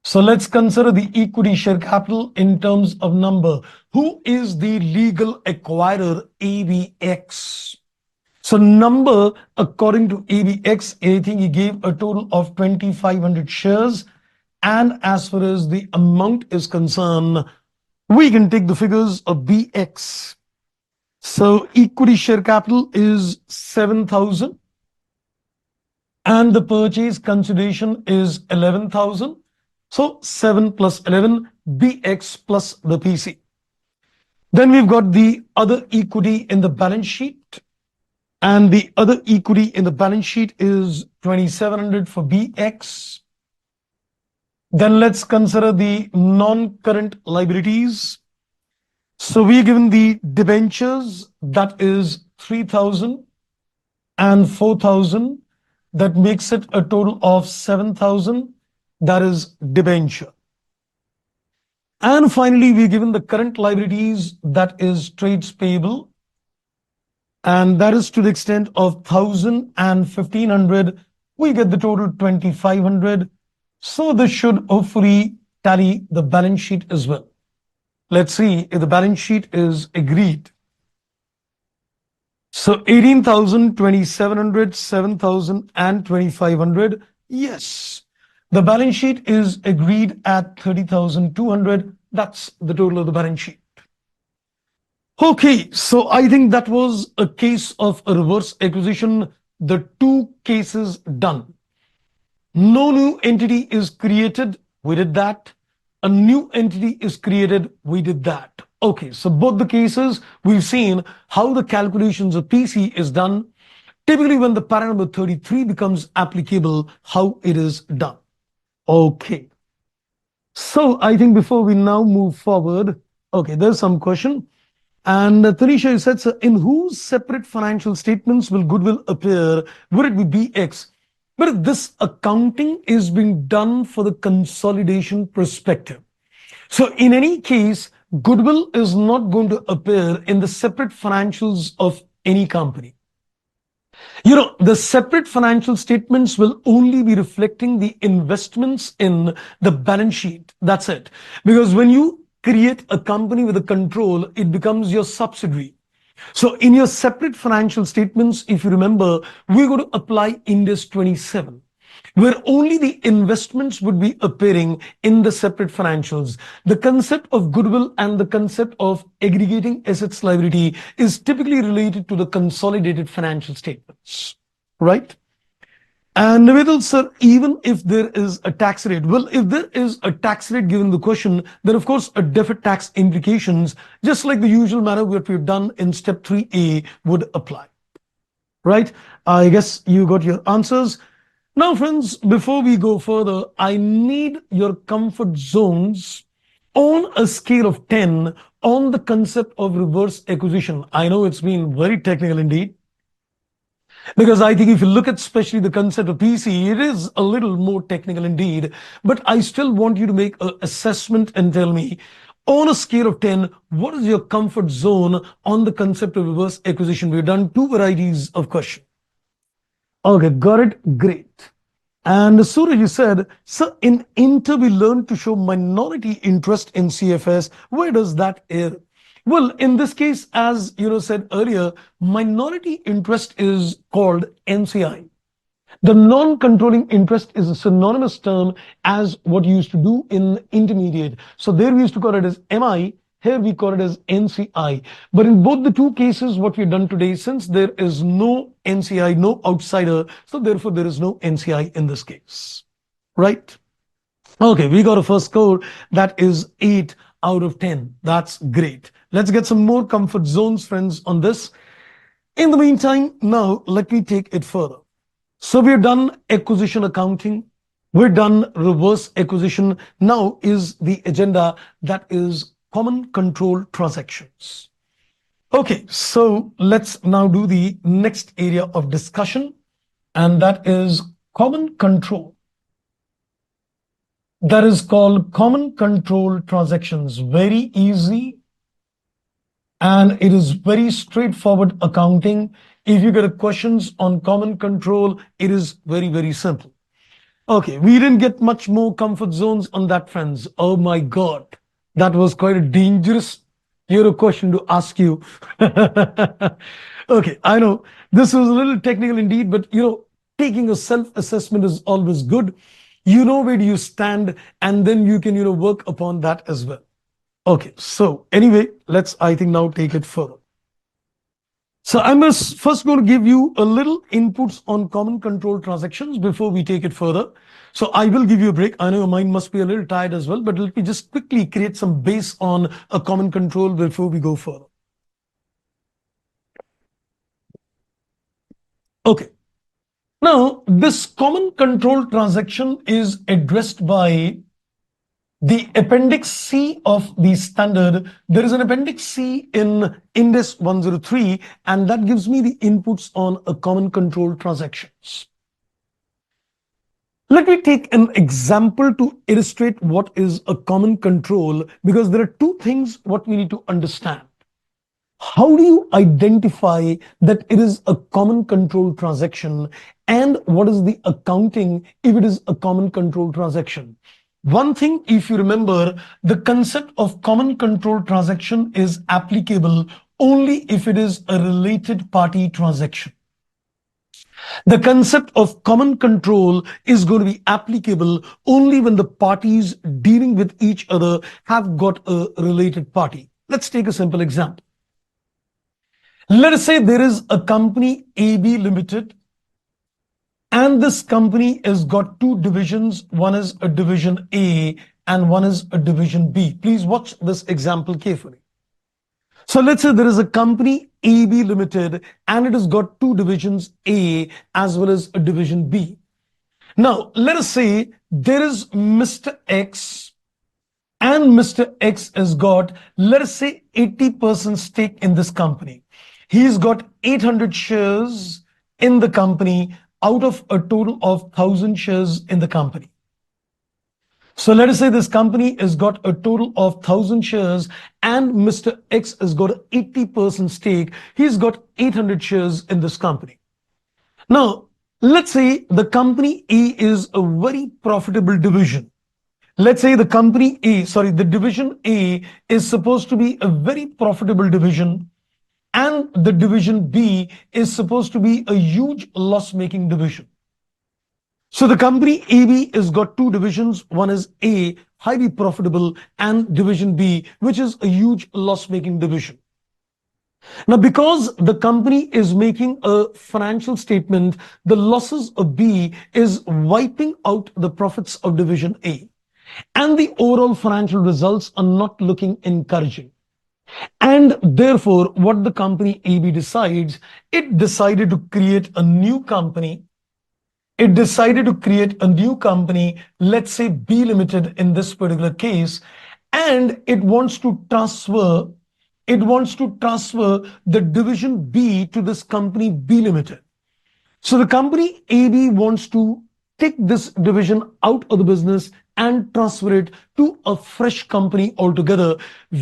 So let's consider the equity share capital in terms of number. Who is the legal acquirer? ABX. So number, according to ABX, I think he gave a total of 2,500 shares. And as far as the amount is concerned, we can take the figures of BX. So equity share capital is 7,000. And the purchase consideration is 11,000. So 7 plus 11, BX plus the PC. Then we've got the other equity in the balance sheet. And the other equity in the balance sheet is 2,700 for BX. Then let's consider the non-current liabilities. So we're given the debentures, that is 3,000 and 4,000. That makes it a total of 7,000. That is debenture. And finally, we're given the current liabilities, that is trades payable. and that is to the extent of 1,000 and 1,500. We get the total 2,500. So this should hopefully tally the balance sheet as well. Let's see if the balance sheet is agreed. So 18,000, 2,700, 7,000, and 2,500. Yes, the balance sheet is agreed at 30,200. That's the total of the balance sheet. Okay, so I think that was a case of a reverse acquisition. The two cases done. No new entity is created. We did that. A new entity is created. We did that. Okay, so both the cases, we've seen how the calculations of PC is done. Typically, when the para number 33 becomes applicable, how it is done. Okay. So I think before we now move forward, okay, there's some question. And Tanisha, you said, so in whose separate financial statements will goodwill appear? Would it be BX? But this accounting is being done for the consolidation perspective. So in any case, goodwill is not going to appear in the separate financials of any company. The separate financial statements will only be reflecting the investments in the balance sheet. That's it. Because when you create a company with a control, it becomes your subsidiary. So in your separate financial statements, if you remember, we're going to apply Index 27, where only the investments would be appearing in the separate financials. The concept of goodwill and the concept of aggregating assets liability is typically related to the consolidated financial statements, right? And Nivedal, sir, even if there is a tax rate, well, if there is a tax rate given the question, then of course a deferred tax implications, just like the usual manner what we've done in step 3A would apply, right? I guess you got your answers. Now, friends, before we go further, I need your comfort zones on a scale of 10 on the concept of reverse acquisition. I know it's been very technical indeed. Because I think if you look at especially the concept of PC, it is a little more technical indeed. But I still want you to make an assessment and tell me, on a scale of 10, what is your comfort zone on the concept of reverse acquisition? We've done two varieties of question. Okay, got it. Great. And Suraj, you said, so in Inter, we learned to show minority interest in CFS. Where does that air? Well, in this case, as said earlier, minority interest is called NCI. The non-controlling interest is a synonymous term as what you used to do in intermediate. So there we used to call it as MI. Here we call it as NCI. But in both the two cases, what we've done today, since there is no NCI, no outsider, so therefore there is no NCI in this case, right? Okay, we got a first score that is 8 out of 10. That's great. Let's get some more comfort zones, friends, on this. In the meantime, now let me take it further. So we're done acquisition accounting. We're done reverse acquisition. Now is the agenda that is common control transactions. Okay, so let's now do the next area of discussion, and that is common control. That is called common control transactions. Very easy. And it is very straightforward accounting. If you get questions on common control, it is very, very simple. Okay, we didn't get much more comfort zones on that, friends. Oh my God, that was quite a dangerous question to ask you. Okay, I know this was a little technical indeed, but taking a self-assessment is always good. You know where do you stand, and then you can work upon that as well. Okay, so anyway, let's I think now take it further. So I'm first going to give you a little inputs on common control transactions before we take it further. So I will give you a break. I know your mind must be a little tired as well, but let me just quickly create some base on a common control before we go further. Okay. Now, this common control transaction is addressed by the Appendix C of the standard. There is an Appendix C in Index 103, and that gives me the inputs on a common control transactions. Let me take an example to illustrate what is a common control, because there are two things what we need to understand. How do you identify that it is a common control transaction? And what is the accounting if it is a common control transaction? One thing, if you remember, the concept of common control transaction is applicable only if it is a related party transaction. The concept of common control is going to be applicable only when the parties dealing with each other have got a related party. Let's take a simple example. Let us say there is a company AB Limited, and this company has got two divisions. One is a division A and one is a division B. Please watch this example carefully. So let's say there is a company AB Limited and it has got two divisions, A as well as a division B. Now, let us say there is Mr. X, and Mr. X has got, let us say, 80% stake in this company. He's got 800 shares in the company out of a total of 1,000 shares in the company. So let us say this company has got a total of 1,000 shares and Mr. X has got 80% stake. He's got 800 shares in this company. Now, let's say the company A is a very profitable division. Let's say the the division A is supposed to be a very profitable division, and the division B is supposed to be a huge loss-making division. So the company AB has got two divisions. One is A, highly profitable, and division B, which is a huge loss-making division. Now, because the company is making a financial statement, the losses of B is wiping out the profits of division A. And the overall financial results are not looking encouraging. And therefore, what the company AB decides, it decided to create a new company. It decided to create a new company, let's say B Limited in this particular case, and it wants to transfer the division B to this company B Limited. So the company AB wants to take this division out of the business and transfer it to a fresh company altogether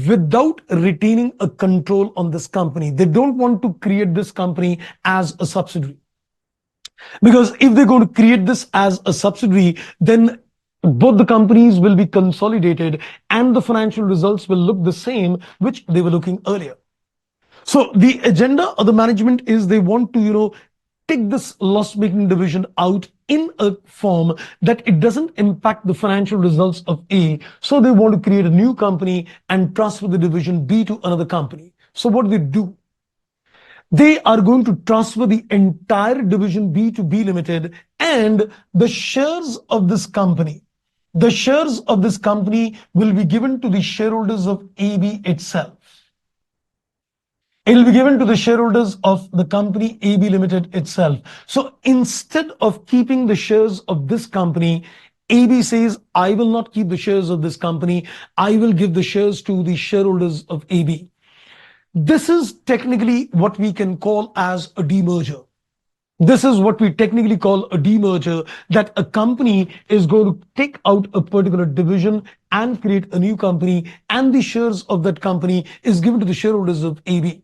without retaining a control on this company. They don't want to create this company as a subsidiary. Because if they're going to create this as a subsidiary, then both the companies will be consolidated and the financial results will look the same, which they were looking earlier. So the agenda of the management is they want to, take this loss-making division out in a form that it doesn't impact the financial results of A. So they want to create a new company and transfer the division B to another company. So what do? They are going to transfer the entire division B to B Limited, and the shares of this company will be given to the shareholders of AB itself. It will be given to the shareholders of the company AB Limited itself. So instead of keeping the shares of this company, AB says, I will not keep the shares of this company. I will give the shares to the shareholders of AB. This is technically what we can call as a demerger. This is what we technically call a demerger, that a company is going to take out a particular division and create a new company, and the shares of that company is given to the shareholders of AB.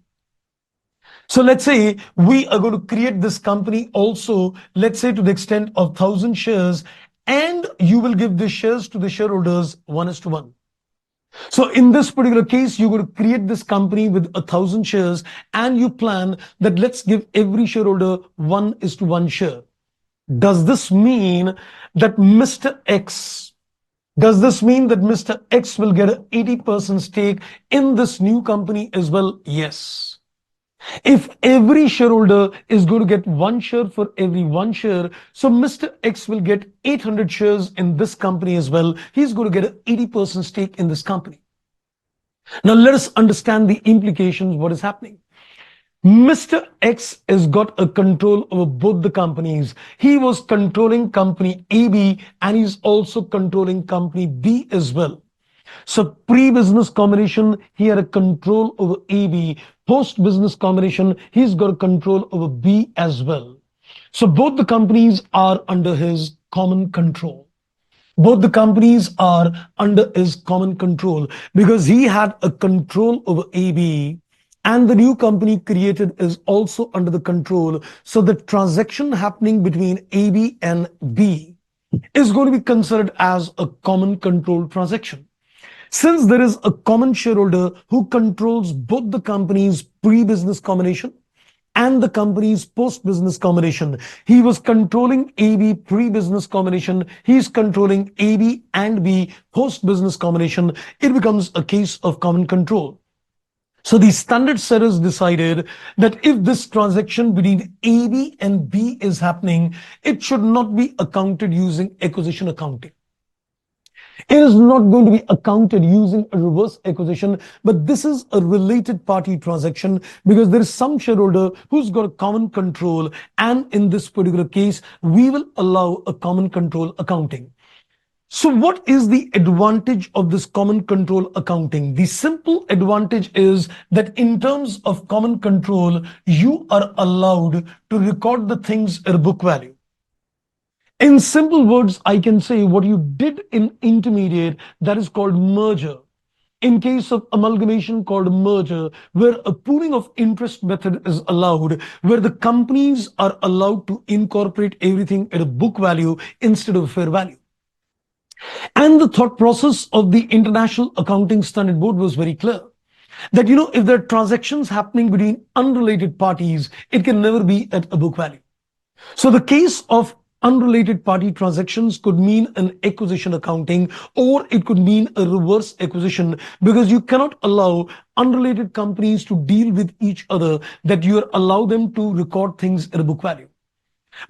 So let's say we are going to create this company also, let's say to the extent of 1,000 shares, and you will give the shares to the shareholders 1:1. So in this particular case, you're going to create this company with 1,000 shares, and you plan that let's give every shareholder 1:1 share. Does this mean that Mr. X, does this mean that Mr. X will get an 80% stake in this new company as well? Yes. If every shareholder is going to get 1 share for every 1 share, so Mr. X will get 800 shares in this company as well. He's going to get an 80% stake in this company. Now let us understand the implications, what is happening. Mr. X has got a control over both the companies. He was controlling company AB and he's also controlling company B as well. So pre-business combination, he had a control over AB. Post-business combination, he's got a control over B as well. So both the companies are under his common control. Both the companies are under his common control because he had a control over AB and the new company created is also under the control. So the transaction happening between AB and B is going to be considered as a common control transaction. Since there is a common shareholder who controls both the company's pre-business combination and the company's post-business combination. He was controlling AB pre-business combination. He's controlling AB and B post-business combination. It becomes a case of common control. So the standard setters decided that if this transaction between AB and B is happening, it should not be accounted using acquisition accounting. It is not going to be accounted using a reverse acquisition, but this is a related party transaction because there is some shareholder who's got a common control. And in this particular case, we will allow a common control accounting. So what is the advantage of this common control accounting? The simple advantage is that in terms of common control, you are allowed to record the things at book value. In simple words, I can say what you did in intermediate, that is called merger. In case of amalgamation, called merger, where a pooling of interest method is allowed, where the companies are allowed to incorporate everything at a book value instead of fair value. And the thought process of the International Accounting Standard Board was very clear. That, if there are transactions happening between unrelated parties, it can never be at a book value. So the case of unrelated party transactions could mean an acquisition accounting, or it could mean a reverse acquisition, because you cannot allow unrelated companies to deal with each other, that you allow them to record things at a book value.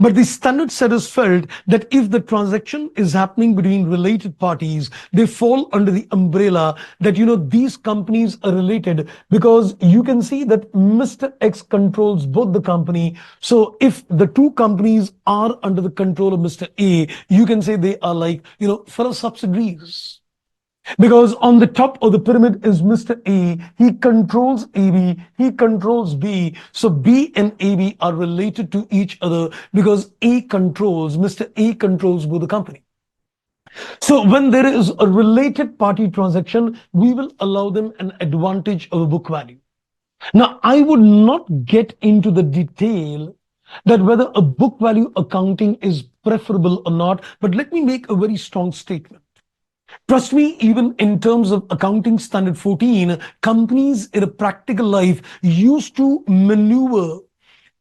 But the standard setters felt that if the transaction is happening between related parties, they fall under the umbrella that, these companies are related, because you can see that Mr. X controls both the company. So if the two companies are under the control of Mr. A, you can say they are like, fellow subsidiaries. Because on the top of the pyramid is Mr. A. He controls AB. He controls B. So B and AB are related to each other because Mr. A controls both the company. So when there is a related party transaction, we will allow them an advantage of a book value. Now, I would not get into the detail that whether a book value accounting is preferable or not, but let me make a very strong statement. Trust me, even in terms of accounting standard 14, companies in a practical life used to maneuver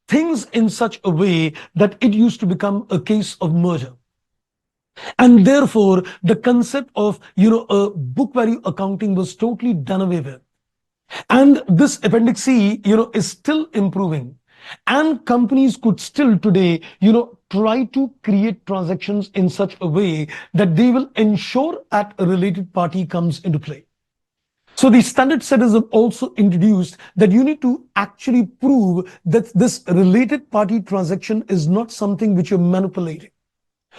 things in such a way that it used to become a case of merger. And therefore, the concept of, a book value accounting was totally done away with. And this Appendix C, is still improving. And companies could still today, try to create transactions in such a way that they will ensure that a related party comes into play. So the standard setters have also introduced that you need to actually prove that this related party transaction is not something which you're manipulating.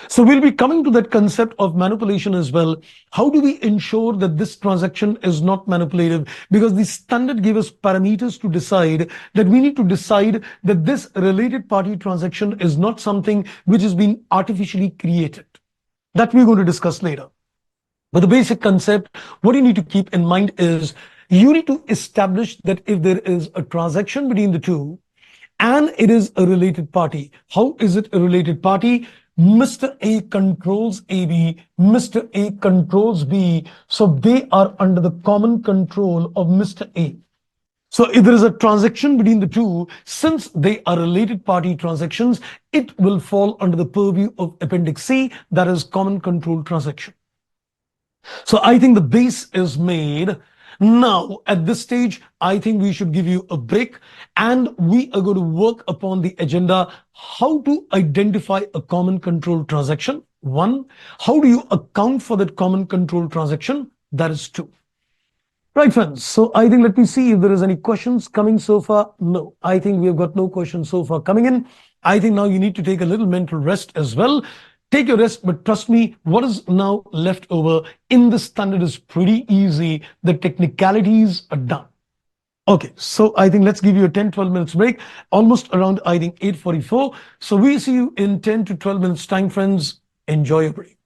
So we'll be coming to that concept of manipulation as well. How do we ensure that this transaction is not manipulative? Because the standard gave us parameters to decide that we need to decide that this related party transaction is not something which is being artificially created. That we're going to discuss later. But the basic concept, what you need to keep in mind is you need to establish that if there is a transaction between the two and it is a related party. How is it a related party? Mr. A controls AB, Mr. A controls B, so they are under the common control of Mr. A. So if there is a transaction between the two, since they are related party transactions, it will fall under the purview of Appendix C, that is common control transaction. So I think the base is made. Now, at this stage, I think we should give you a break, and we are going to work upon the agenda, how to identify a common control transaction. One, how do you account for that common control transaction? That is two. Right, friends. So I think, let me see if there is any questions coming so far. No, I think we have got no questions so far coming in. I think now you need to take a little mental rest as well. Take your rest, but trust me, what is now left over in the standard is pretty easy. The technicalities are done. Okay, so I think let's give you a 10-12 minutes break, almost around, I think, 8:44. So we see you in 10 to 12 minutes time, friends. Enjoy your break.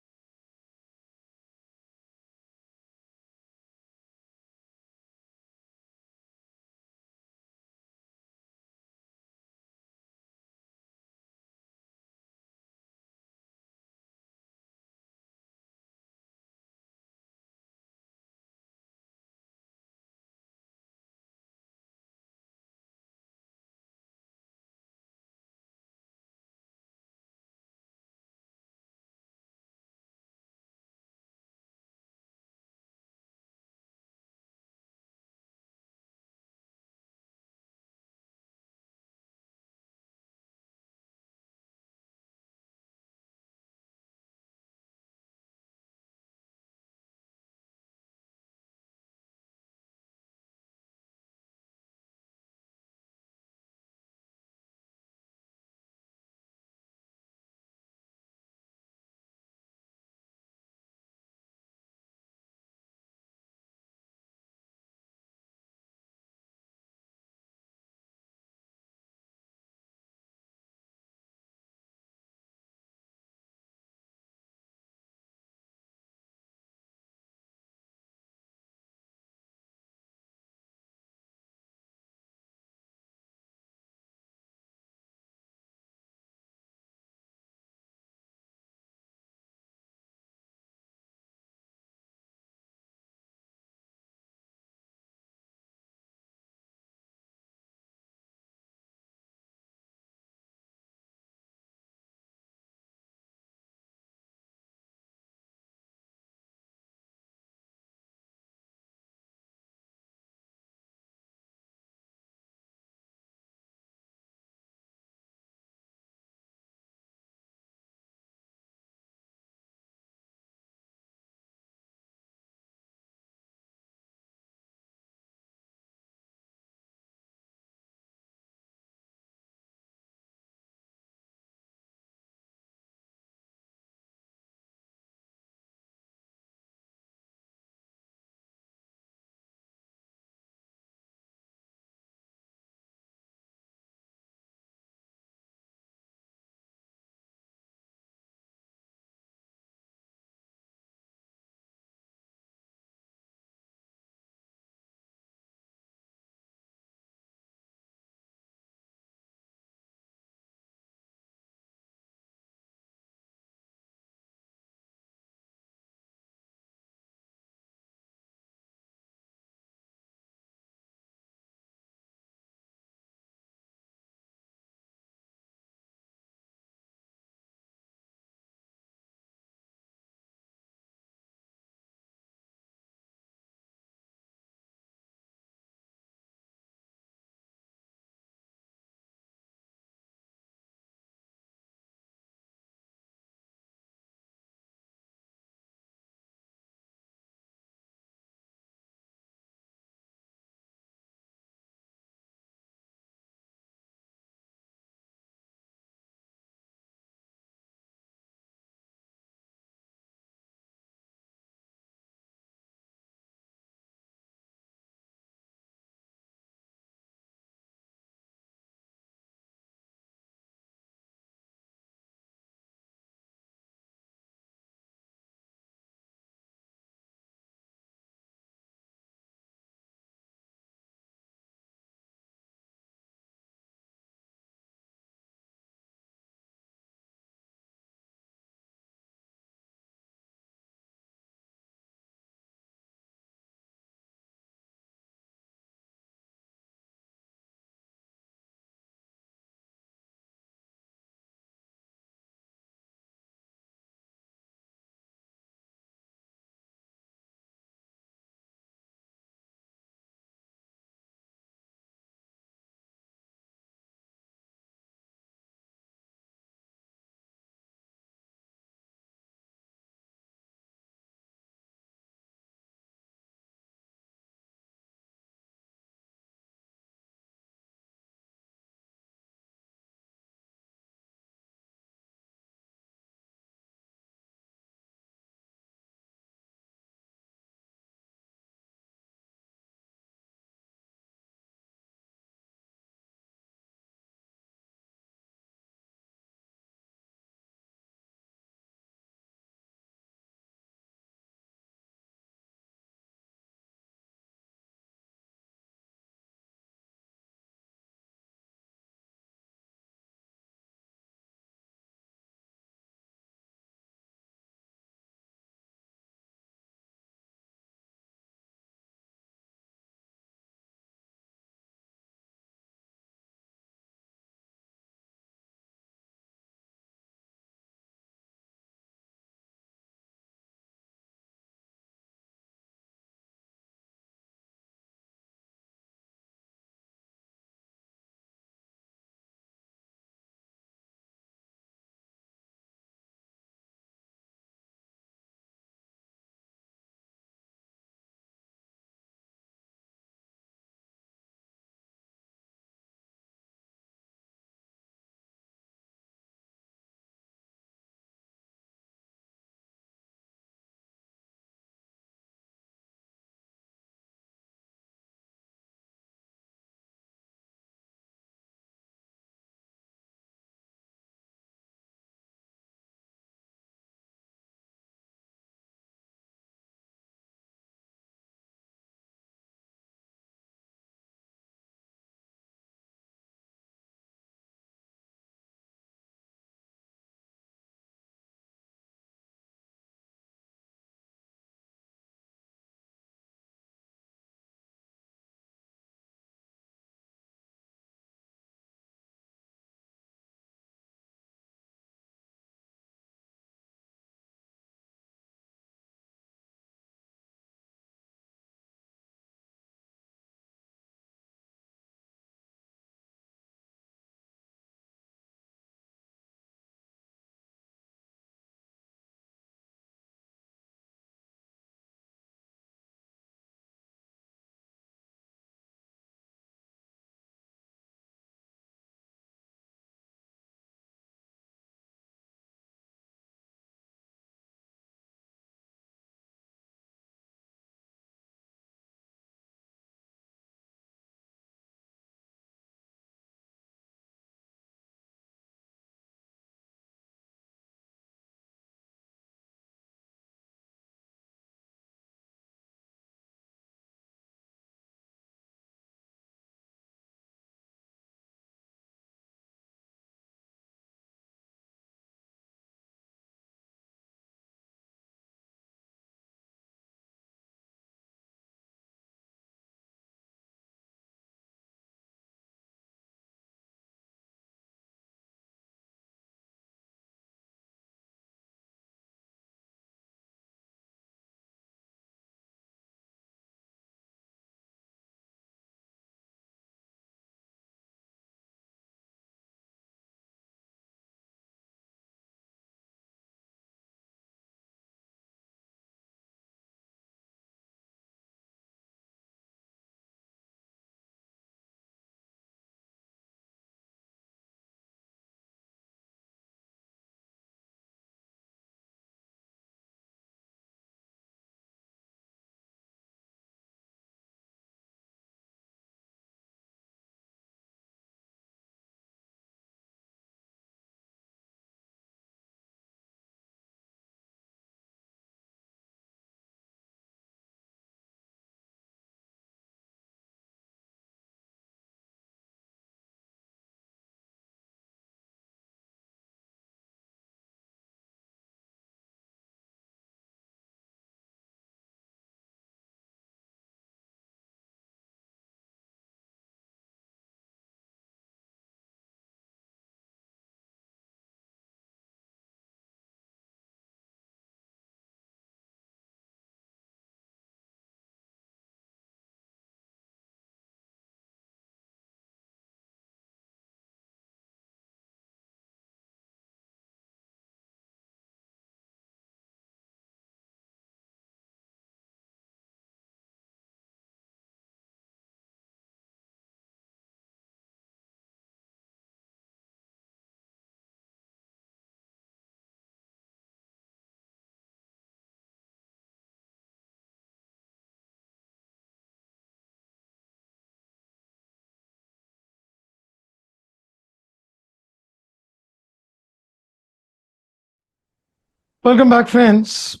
Welcome back, friends.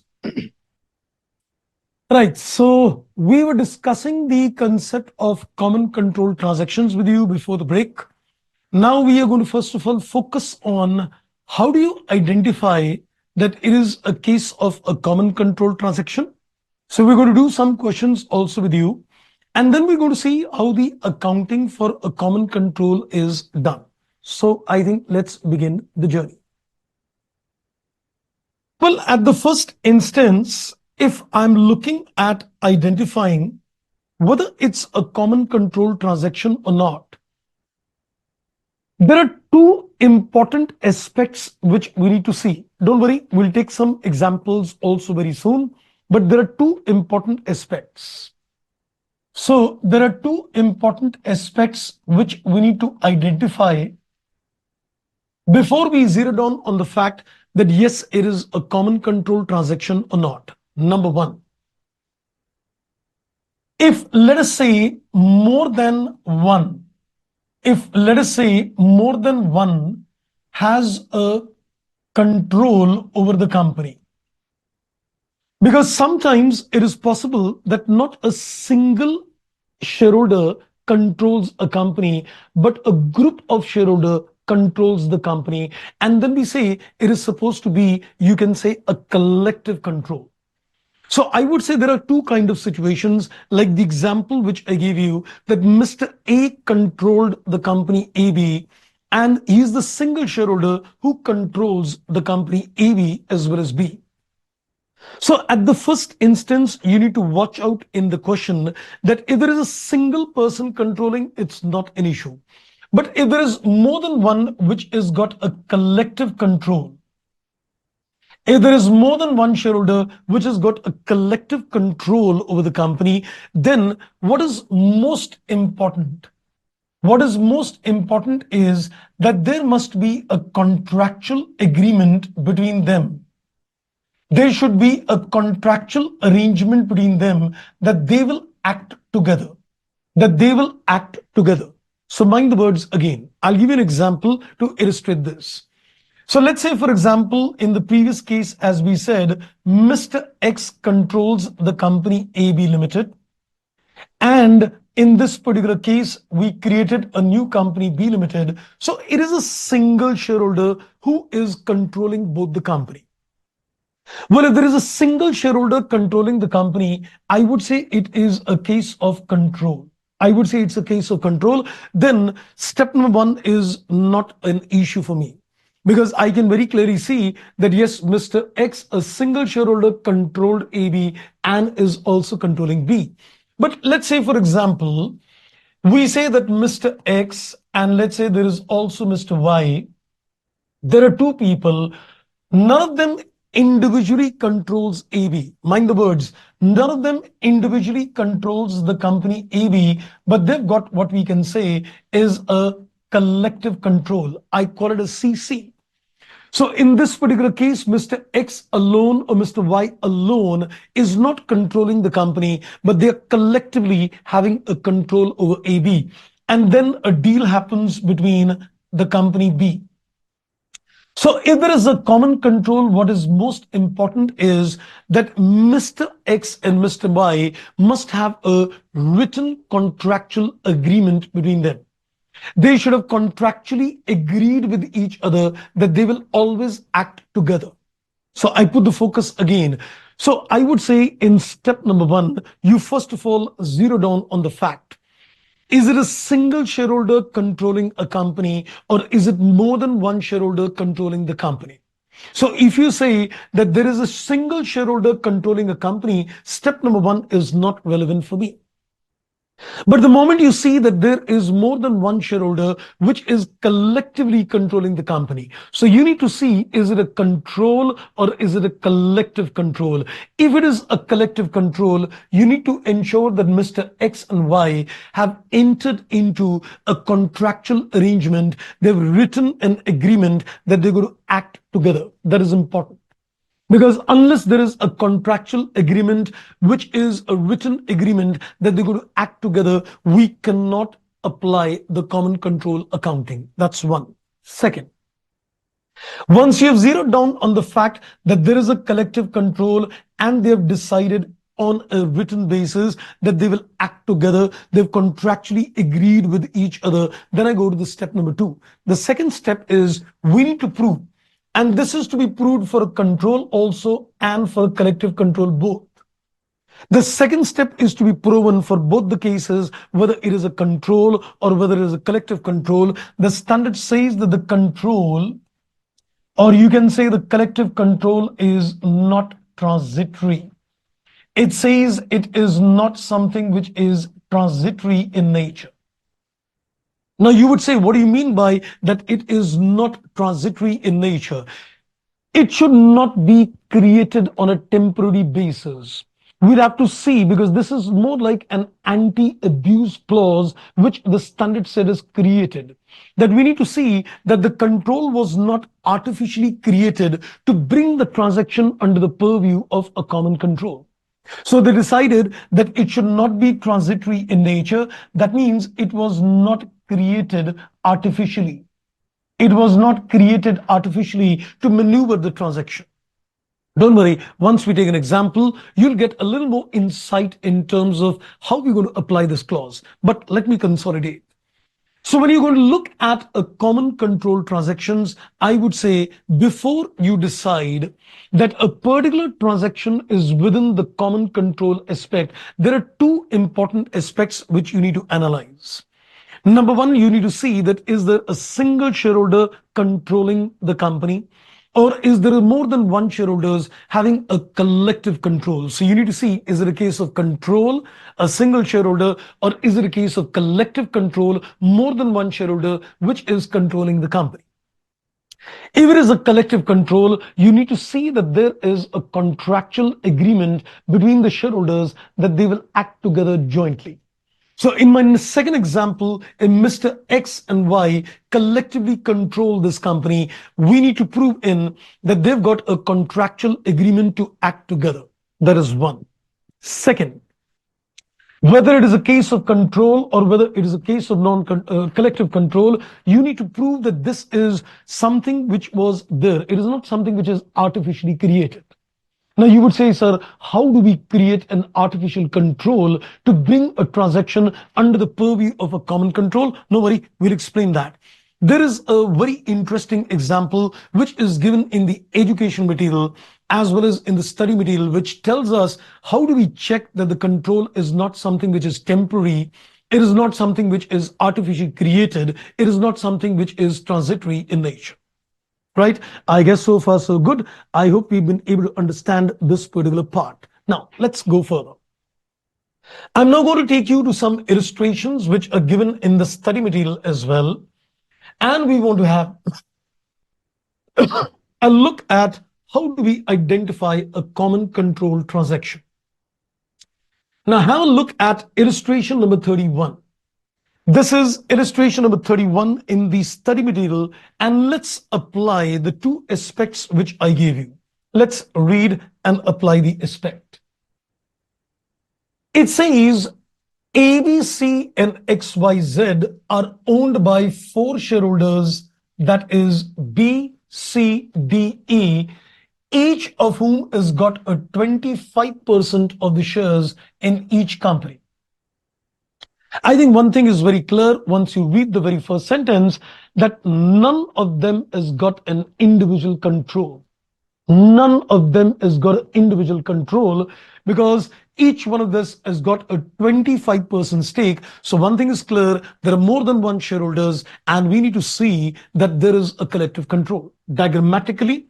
Right, so we were discussing the concept of common control transactions with you before the break. Now we are going to first of all focus on how do you identify that it is a case of a common control transaction. So we're going to do some questions also with you, and then we're going to see how the accounting for a common control is done. So I think let's begin the journey. Well, at the first instance, if I'm looking at identifying whether it's a common control transaction or not, there are two important aspects which we need to see. Don't worry, we'll take some examples also very soon, but there are two important aspects. So there are two important aspects which we need to identify before we zero down on the fact that yes, it is a common control transaction or not. Number one, if let us say more than one, if let us say more than one has a control over the company, because sometimes it is possible that not a single shareholder controls a company, but a group of shareholder controls the company. And then we say it is supposed to be, you can say, a collective control. So I would say there are two kind of situations, like the example which I gave you, that Mr. A controlled the company AB, and he is the single shareholder who controls the company AB as well as B. So at the first instance, you need to watch out in the question that if there is a single person controlling, it's not an issue. But if there is more than one which has got a collective control, if there is more than one shareholder which has got a collective control over the company, then what is most important? What is most important is that there must be a contractual agreement between them. There should be a contractual arrangement between them that they will act together. That they will act together. So mind the words again. I'll give you an example to illustrate this. So let's say, for example, in the previous case, as we said, Mr. X controls the company AB Limited. And in this particular case, we created a new company B Limited. So it is a single shareholder who is controlling both the company. Well, if there is a single shareholder controlling the company, I would say it is a case of control. I would say it's a case of control. Then step number one is not an issue for me, because I can very clearly see that yes, Mr. X, a single shareholder, controlled AB and is also controlling B. But let's say, for example, we say that Mr. X and let's say there is also Mr. Y. There are two people, none of them individually controls AB. Mind the words, none of them individually controls the company AB, but they've got what we can say is a collective control. I call it a CC. So in this particular case, Mr. X alone or Mr. Y alone is not controlling the company, but they are collectively having a control over AB. And then a deal happens between the company B. So if there is a common control, what is most important is that Mr. X and Mr. Y must have a written contractual agreement between them. They should have contractually agreed with each other that they will always act together. So I put the focus again. So I would say in step number one, you first of all zero down on the fact. Is it a single shareholder controlling a company, or is it more than one shareholder controlling the company? So if you say that there is a single shareholder controlling a company, step number one is not relevant for me. But the moment you see that there is more than one shareholder which is collectively controlling the company, so you need to see, is it a control or is it a collective control? If it is a collective control, you need to ensure that Mr. X and Y have entered into a contractual arrangement. They've written an agreement that they're going to act together. That is important. Because unless there is a contractual agreement, which is a written agreement that they're going to act together, we cannot apply the common control accounting. That's one. Second, Once you have zeroed down on the fact that there is a collective control and they have decided on a written basis that they will act together, they've contractually agreed with each other, then I go to the step number two. The second step is we need to prove, and this is to be proved for a control also and for collective control both. The second step is to be proven for both the cases, whether it is a control or whether it is a collective control. The standard says that the control, or you can say the collective control, is not transitory. It says it is not something which is transitory in nature. Now you would say, what do you mean by that it is not transitory in nature? It should not be created on a temporary basis. We'll have to see, because this is more like an anti-abuse clause which the standard said is created. That we need to see that the control was not artificially created to bring the transaction under the purview of a common control. So they decided that it should not be transitory in nature. That means it was not created artificially. It was not created artificially to maneuver the transaction. Don't worry, once we take an example, you'll get a little more insight in terms of how we're going to apply this clause. But let me consolidate. So when you're going to look at a common control transactions, I would say before you decide that a particular transaction is within the common control aspect, there are two important aspects which you need to analyze. Number one, you need to see that is there a single shareholder controlling the company, or is there more than one shareholders having a collective control? So you need to see, is it a case of control, a single shareholder, or is it a case of collective control, more than one shareholder which is controlling the company? If it is a collective control, you need to see that there is a contractual agreement between the shareholders that they will act together jointly. So in my second example, if Mr. X and Y collectively control this company, we need to prove in that they've got a contractual agreement to act together. That is one. Second, whether it is a case of control or whether it is a case of collective control, you need to prove that this is something which was there. It is not something which is artificially created. Now you would say, sir, how do we create an artificial control to bring a transaction under the purview of a common control? No worry, we'll explain that. There is a very interesting example which is given in the education material as well as in the study material, which tells us how do we check that the control is not something which is temporary, it is not something which is artificially created, it is not something which is transitory in nature. Right? I guess so far so good. I hope we've been able to understand this particular part. Now, let's go further. I'm now going to take you to some illustrations which are given in the study material as well. And we want to have a look at how do we identify a common control transaction. Now, have a look at illustration number 31. This is illustration number 31 in the study material, and let's apply the two aspects which I gave you. Let's read and apply the aspect. It says ABC and XYZ are owned by four shareholders, that is B, C, D, E, each of whom has got a 25% of the shares in each company. I think one thing is very clear once you read the very first sentence, that none of them has got an individual control. None of them has got individual control because each one of this has got a 25% stake. So one thing is clear, there are more than one shareholders and we need to see that there is a collective control. Diagrammatically,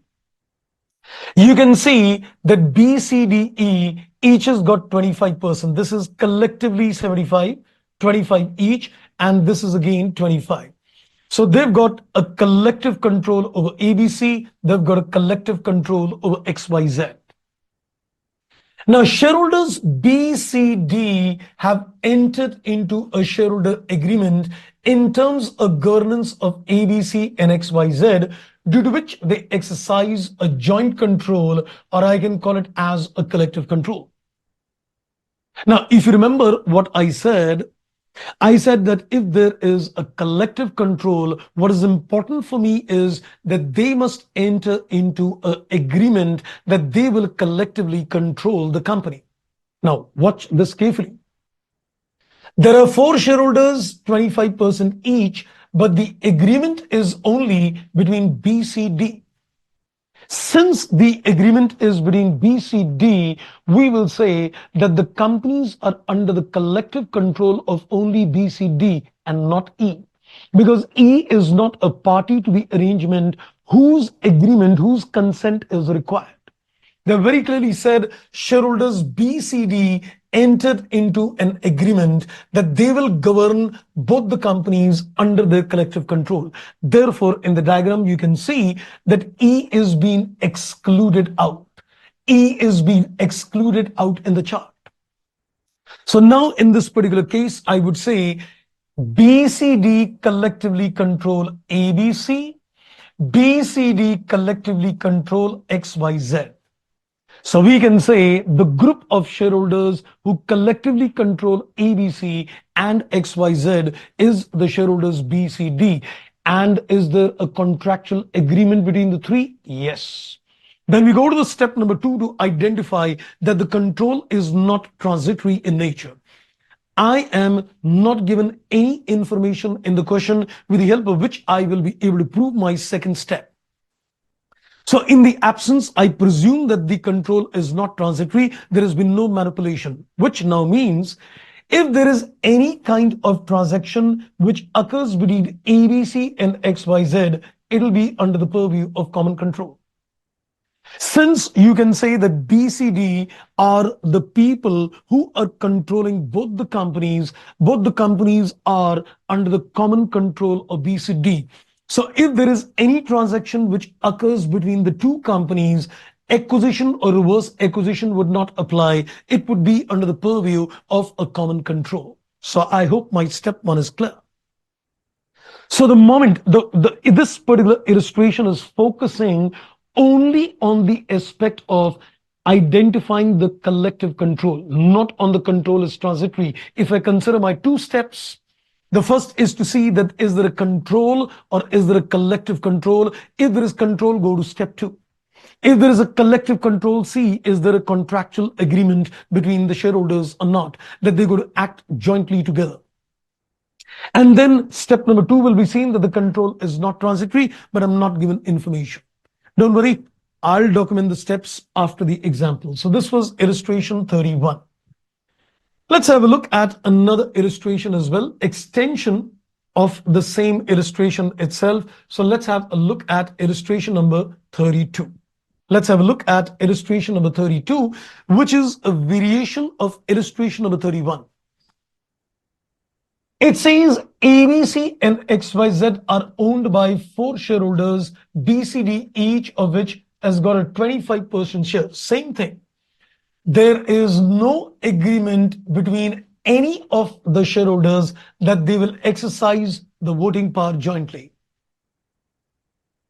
you can see that B, C, D, E each has got 25%. This is collectively 75, 25 each, and this is again 25. So they've got a collective control over ABC, they've got a collective control over XYZ. Now, shareholders B, C, D have entered into a shareholder agreement in terms of governance of ABC and XYZ, due to which they exercise a joint control, or I can call it as a collective control. Now, if you remember what I said, I said that if there is a collective control, what is important for me is that they must enter into an agreement that they will collectively control the company. Now, watch this carefully. There are four shareholders, 25% each, but the agreement is only between B, C, D. Since the agreement is between B, C, D, we will say that the companies are under the collective control of only B, C, D and not E. Because E is not a party to the arrangement whose agreement, whose consent is required. They very clearly said shareholders BCD entered into an agreement that they will govern both the companies under their collective control. Therefore, in the diagram, you can see that E is being excluded out. E is being excluded out in the chart. So now in this particular case, I would say BCD collectively control ABC, BCD collectively control XYZ. So we can say the group of shareholders who collectively control ABC and XYZ is the shareholders BCD. And is there a contractual agreement between the three? Yes. Then we go to the step number 2 to identify that the control is not transitory in nature. I am not given any information in the question with the help of which I will be able to prove my second step. So in the absence, I presume that the control is not transitory. There has been no manipulation, which now means if there is any kind of transaction which occurs between ABC and XYZ, it will be under the purview of common control. Since you can say that BCD are the people who are controlling both the companies are under the common control of BCD. So if there is any transaction which occurs between the two companies, acquisition or reverse acquisition would not apply. It would be under the purview of a common control. So I hope my step 1 is clear. So the moment this particular illustration is focusing only on the aspect of identifying the collective control, not on the control is transitory. If I consider my 2 steps, the first is to see that is there a control or is there a collective control? If there is control, go to step 2. If there is a collective control, see is there a contractual agreement between the shareholders or not, that they're going to act jointly together. And then step number 2 will be seen that the control is not transitory, but I'm not given information. Don't worry, I'll document the steps after the example. So this was illustration 31. Let's have a look at another illustration as well, extension of the same illustration itself. So let's have a look at illustration number 32. Let's have a look at illustration number 32, which is a variation of illustration number 31. It says ABC and XYZ are owned by 4 shareholders, BCD, each of which has got a 25% share. Same thing. There is no agreement between any of the shareholders that they will exercise the voting power jointly.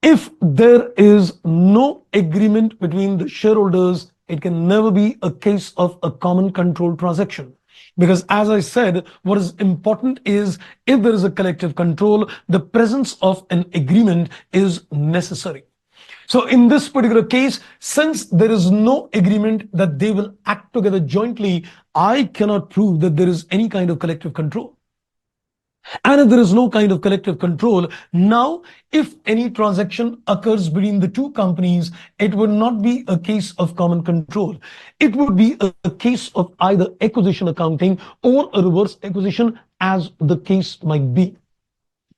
If there is no agreement between the shareholders, it can never be a case of a common control transaction. Because as I said, what is important is if there is a collective control, the presence of an agreement is necessary. So in this particular case, since there is no agreement that they will act together jointly, I cannot prove that there is any kind of collective control. And if there is no kind of collective control, now if any transaction occurs between the two companies, it would not be a case of common control. It would be a case of either acquisition accounting or a reverse acquisition, as the case might be.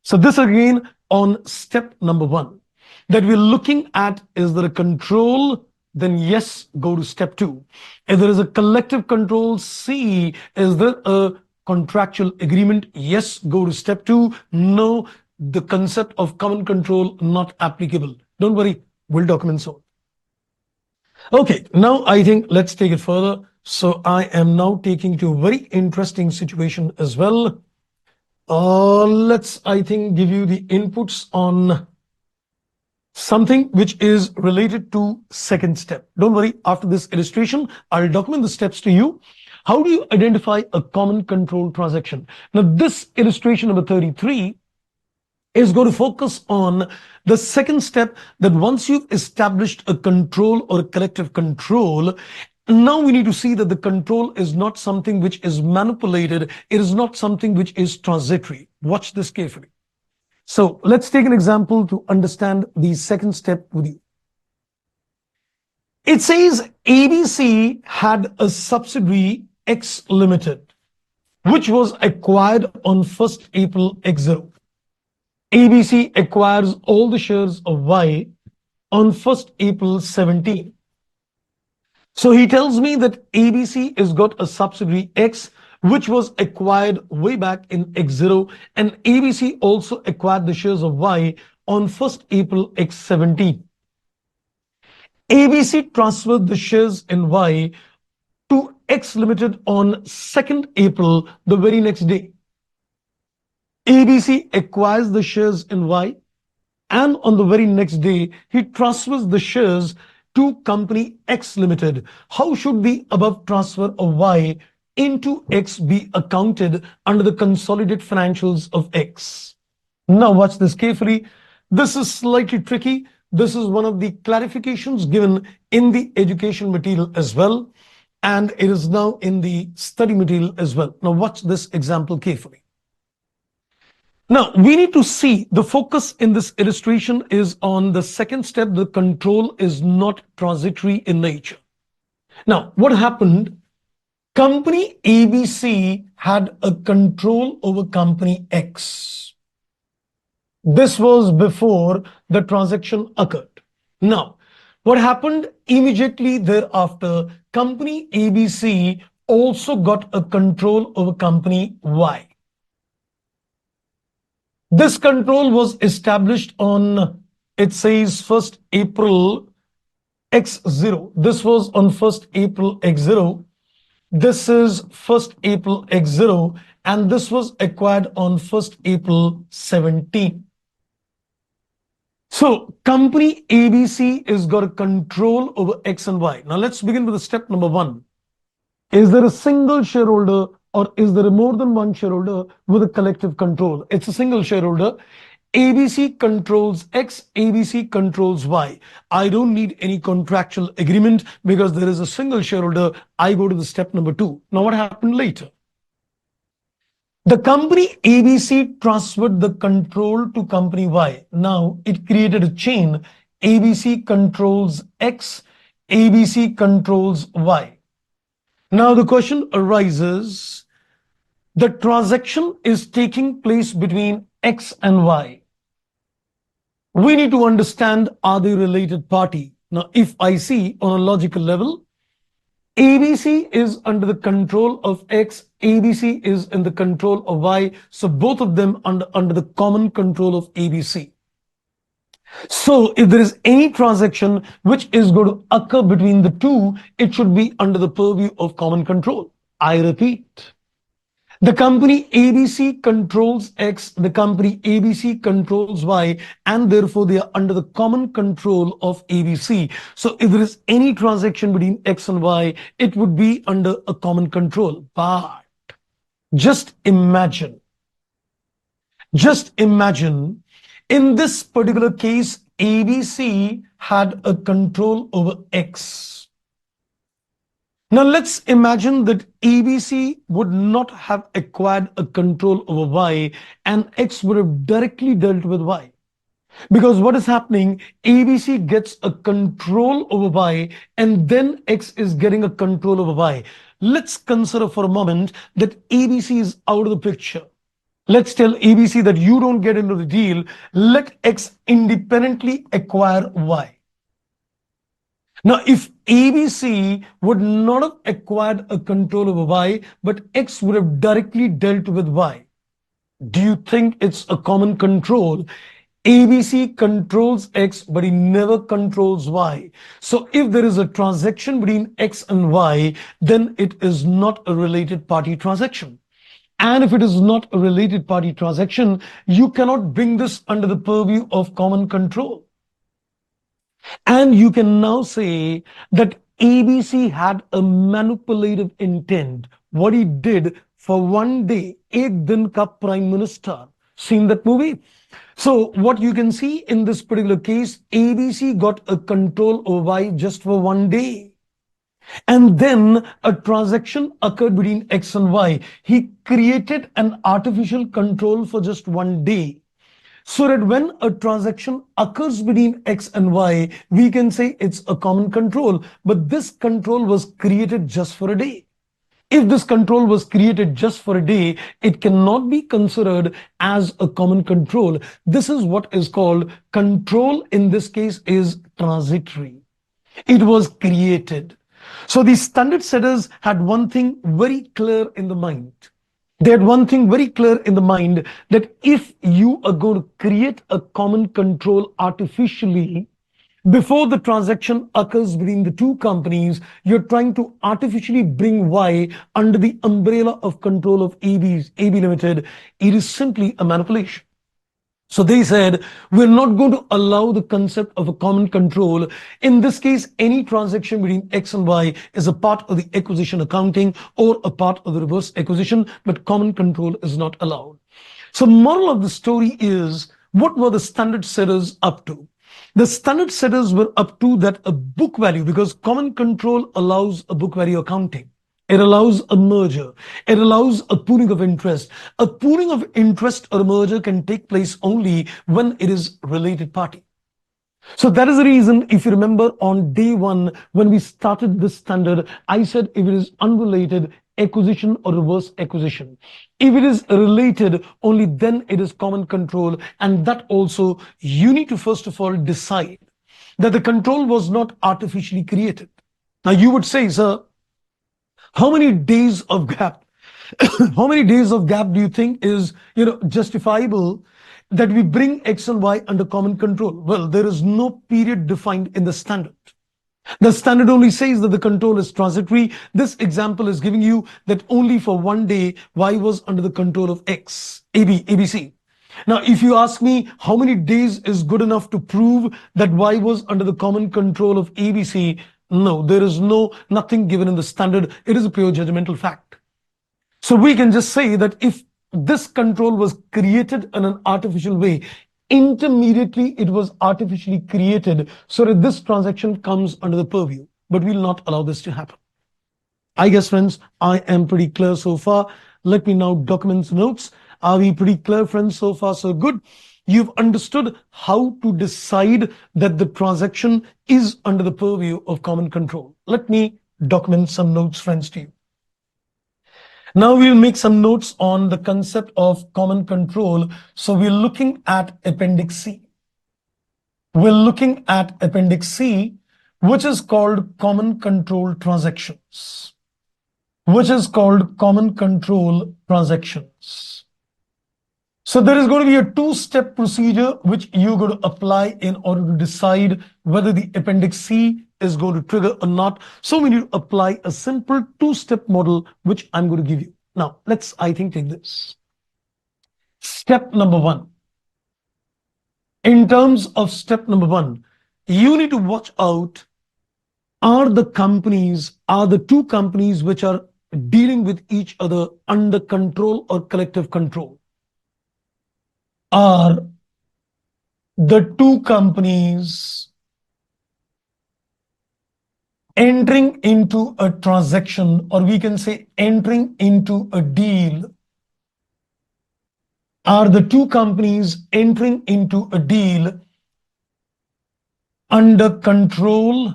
So this again on step number 1, that we're looking at, is there a control? Then yes, go to step 2. If there is a collective control, C, is there a contractual agreement? Yes, go to step 2. No, the concept of common control not applicable. Don't worry, we'll document so. Okay, now I think let's take it further. So I am now taking to a very interesting situation as well. Let's, I think, give you the inputs on something which is related to second step. Don't worry, after this illustration, I'll document the steps to you. How do you identify a common control transaction? Now, this illustration number 33 is going to focus on the second step, that once you've established a control or a collective control, now we need to see that the control is not something which is manipulated. It is not something which is transitory. Watch this carefully. So let's take an example to understand the second step with you. It says ABC had a subsidiary X Limited, which was acquired on 1st April X0. ABC acquires all the shares of Y on 1st April 17. So he tells me that ABC has got a subsidiary X, which was acquired way back in X0, and ABC also acquired the shares of Y on 1st April X17. ABC transferred the shares in Y to X Limited on 2nd April, the very next day. ABC acquires the shares in Y, and on the very next day, he transfers the shares to company X Limited. How should the above transfer of Y into X be accounted under the consolidated financials of X? Now watch this carefully. This is slightly tricky. This is one of the clarifications given in the education material as well, and it is now in the study material as well. Now watch this example carefully. Now, we need to see the focus in this illustration is on the second step. The control is not transitory in nature. Now, what happened? Company ABC had a control over company X. This was before the transaction occurred. Now, what happened immediately thereafter? Company ABC also got a control over company Y. This control was established on, it says, 1st April X0. This was on 1st April X0. This is 1st April X0, and this was acquired on 1st April 17. So company ABC has got a control over X and Y. Now let's begin with the step number 1. Is there a single shareholder, or is there more than one shareholder with a collective control? It's a single shareholder. ABC controls X, ABC controls Y. I don't need any contractual agreement because there is a single shareholder. I go to the step number 2. Now what happened later? The company ABC transferred the control to company Y. Now it created a chain. ABC controls X, ABC controls Y. Now the question arises, the transaction is taking place between X and Y. We need to understand, are they related party? Now, if I see on a logical level, ABC is under the control of X, ABC is in the control of Y, so both of them under the common control of ABC. So if there is any transaction which is going to occur between the two, it should be under the purview of common control. I repeat, the company ABC controls X, the company ABC controls Y, and therefore they are under the common control of ABC. So if there is any transaction between X and Y, it would be under a common control. But just imagine, in this particular case, ABC had a control over X. Now let's imagine that ABC would not have acquired a control over Y, and X would have directly dealt with Y. Because what is happening, ABC gets a control over Y, and then X is getting a control over Y. Let's consider for a moment that ABC is out of the picture. Let's tell ABC that you don't get into the deal. Let X independently acquire Y. Now, if ABC would not have acquired a control over Y, but X would have directly dealt with Y, do you think it's a common control? ABC controls X, but he never controls Y. So if there is a transaction between X and Y, then it is not a related party transaction. And if it is not a related party transaction, you cannot bring this under the purview of common control. And you can now say that ABC had a manipulative intent. What he did for one day, Ek Din Ka Prime Minister. Seen that movie? So what you can see in this particular case, ABC got a control over Y just for one day. And then a transaction occurred between X and Y. He created an artificial control for just one day. So that when a transaction occurs between X and Y, we can say it's a common control. But this control was created just for a day. If this control was created just for a day, it cannot be considered as a common control. This is what is called control. In this case is transitory. It was created. So the standard setters had one thing very clear in the mind. They had one thing very clear in the mind, that if you are going to create a common control artificially, before the transaction occurs between the two companies, you're trying to artificially bring Y under the umbrella of control of AB Limited. It is simply a manipulation. So they said, we're not going to allow the concept of a common control. In this case, any transaction between X and Y is a part of the acquisition accounting or a part of the reverse acquisition, but common control is not allowed. So moral of the story is, what were the standard setters up to? The standard setters were up to that a book value, because common control allows a book value accounting. It allows a merger. It allows a pooling of interest. A pooling of interest or a merger can take place only when it is related party. So that is the reason, if you remember on day one, when we started this standard, I said if it is unrelated, acquisition or reverse acquisition. If it is related, only then it is common control. And that also, you need to first of all decide that the control was not artificially created. Now you would say, sir, how many days of gap, how many days of gap do you think is, justifiable that we bring X and Y under common control? Well, there is no period defined in the standard. The standard only says that the control is transitory. This example is giving you that only for one day, Y was under the control of X, ABC. Now, if you ask me how many days is good enough to prove that Y was under the common control of ABC, no, there is nothing given in the standard. It is a pure judgmental fact. So we can just say that if this control was created in an artificial way, intermediately it was artificially created, so that this transaction comes under the purview. But we'll not allow this to happen. I guess, friends, I am pretty clear so far. Let me now document the notes. Are we pretty clear, friends? So far, so good. You've understood how to decide that the transaction is under the purview of common control. Let me document some notes, friends, to you. Now we'll make some notes on the concept of common control. So we're looking at Appendix C. We're looking at Appendix C, which is called common control transactions. Which is called common control transactions. So there is going to be a two-step procedure which you're going to apply in order to decide whether the Appendix C is going to trigger or not. So we need to apply a simple two-step model which I'm going to give you. Now, let's, I think, take this. Step number one. In terms of step number one, you need to watch out, are the two companies which are dealing with each other under control or collective control? Are the two companies entering into a transaction, or we can say entering into a deal? Are the two companies entering into a deal under control,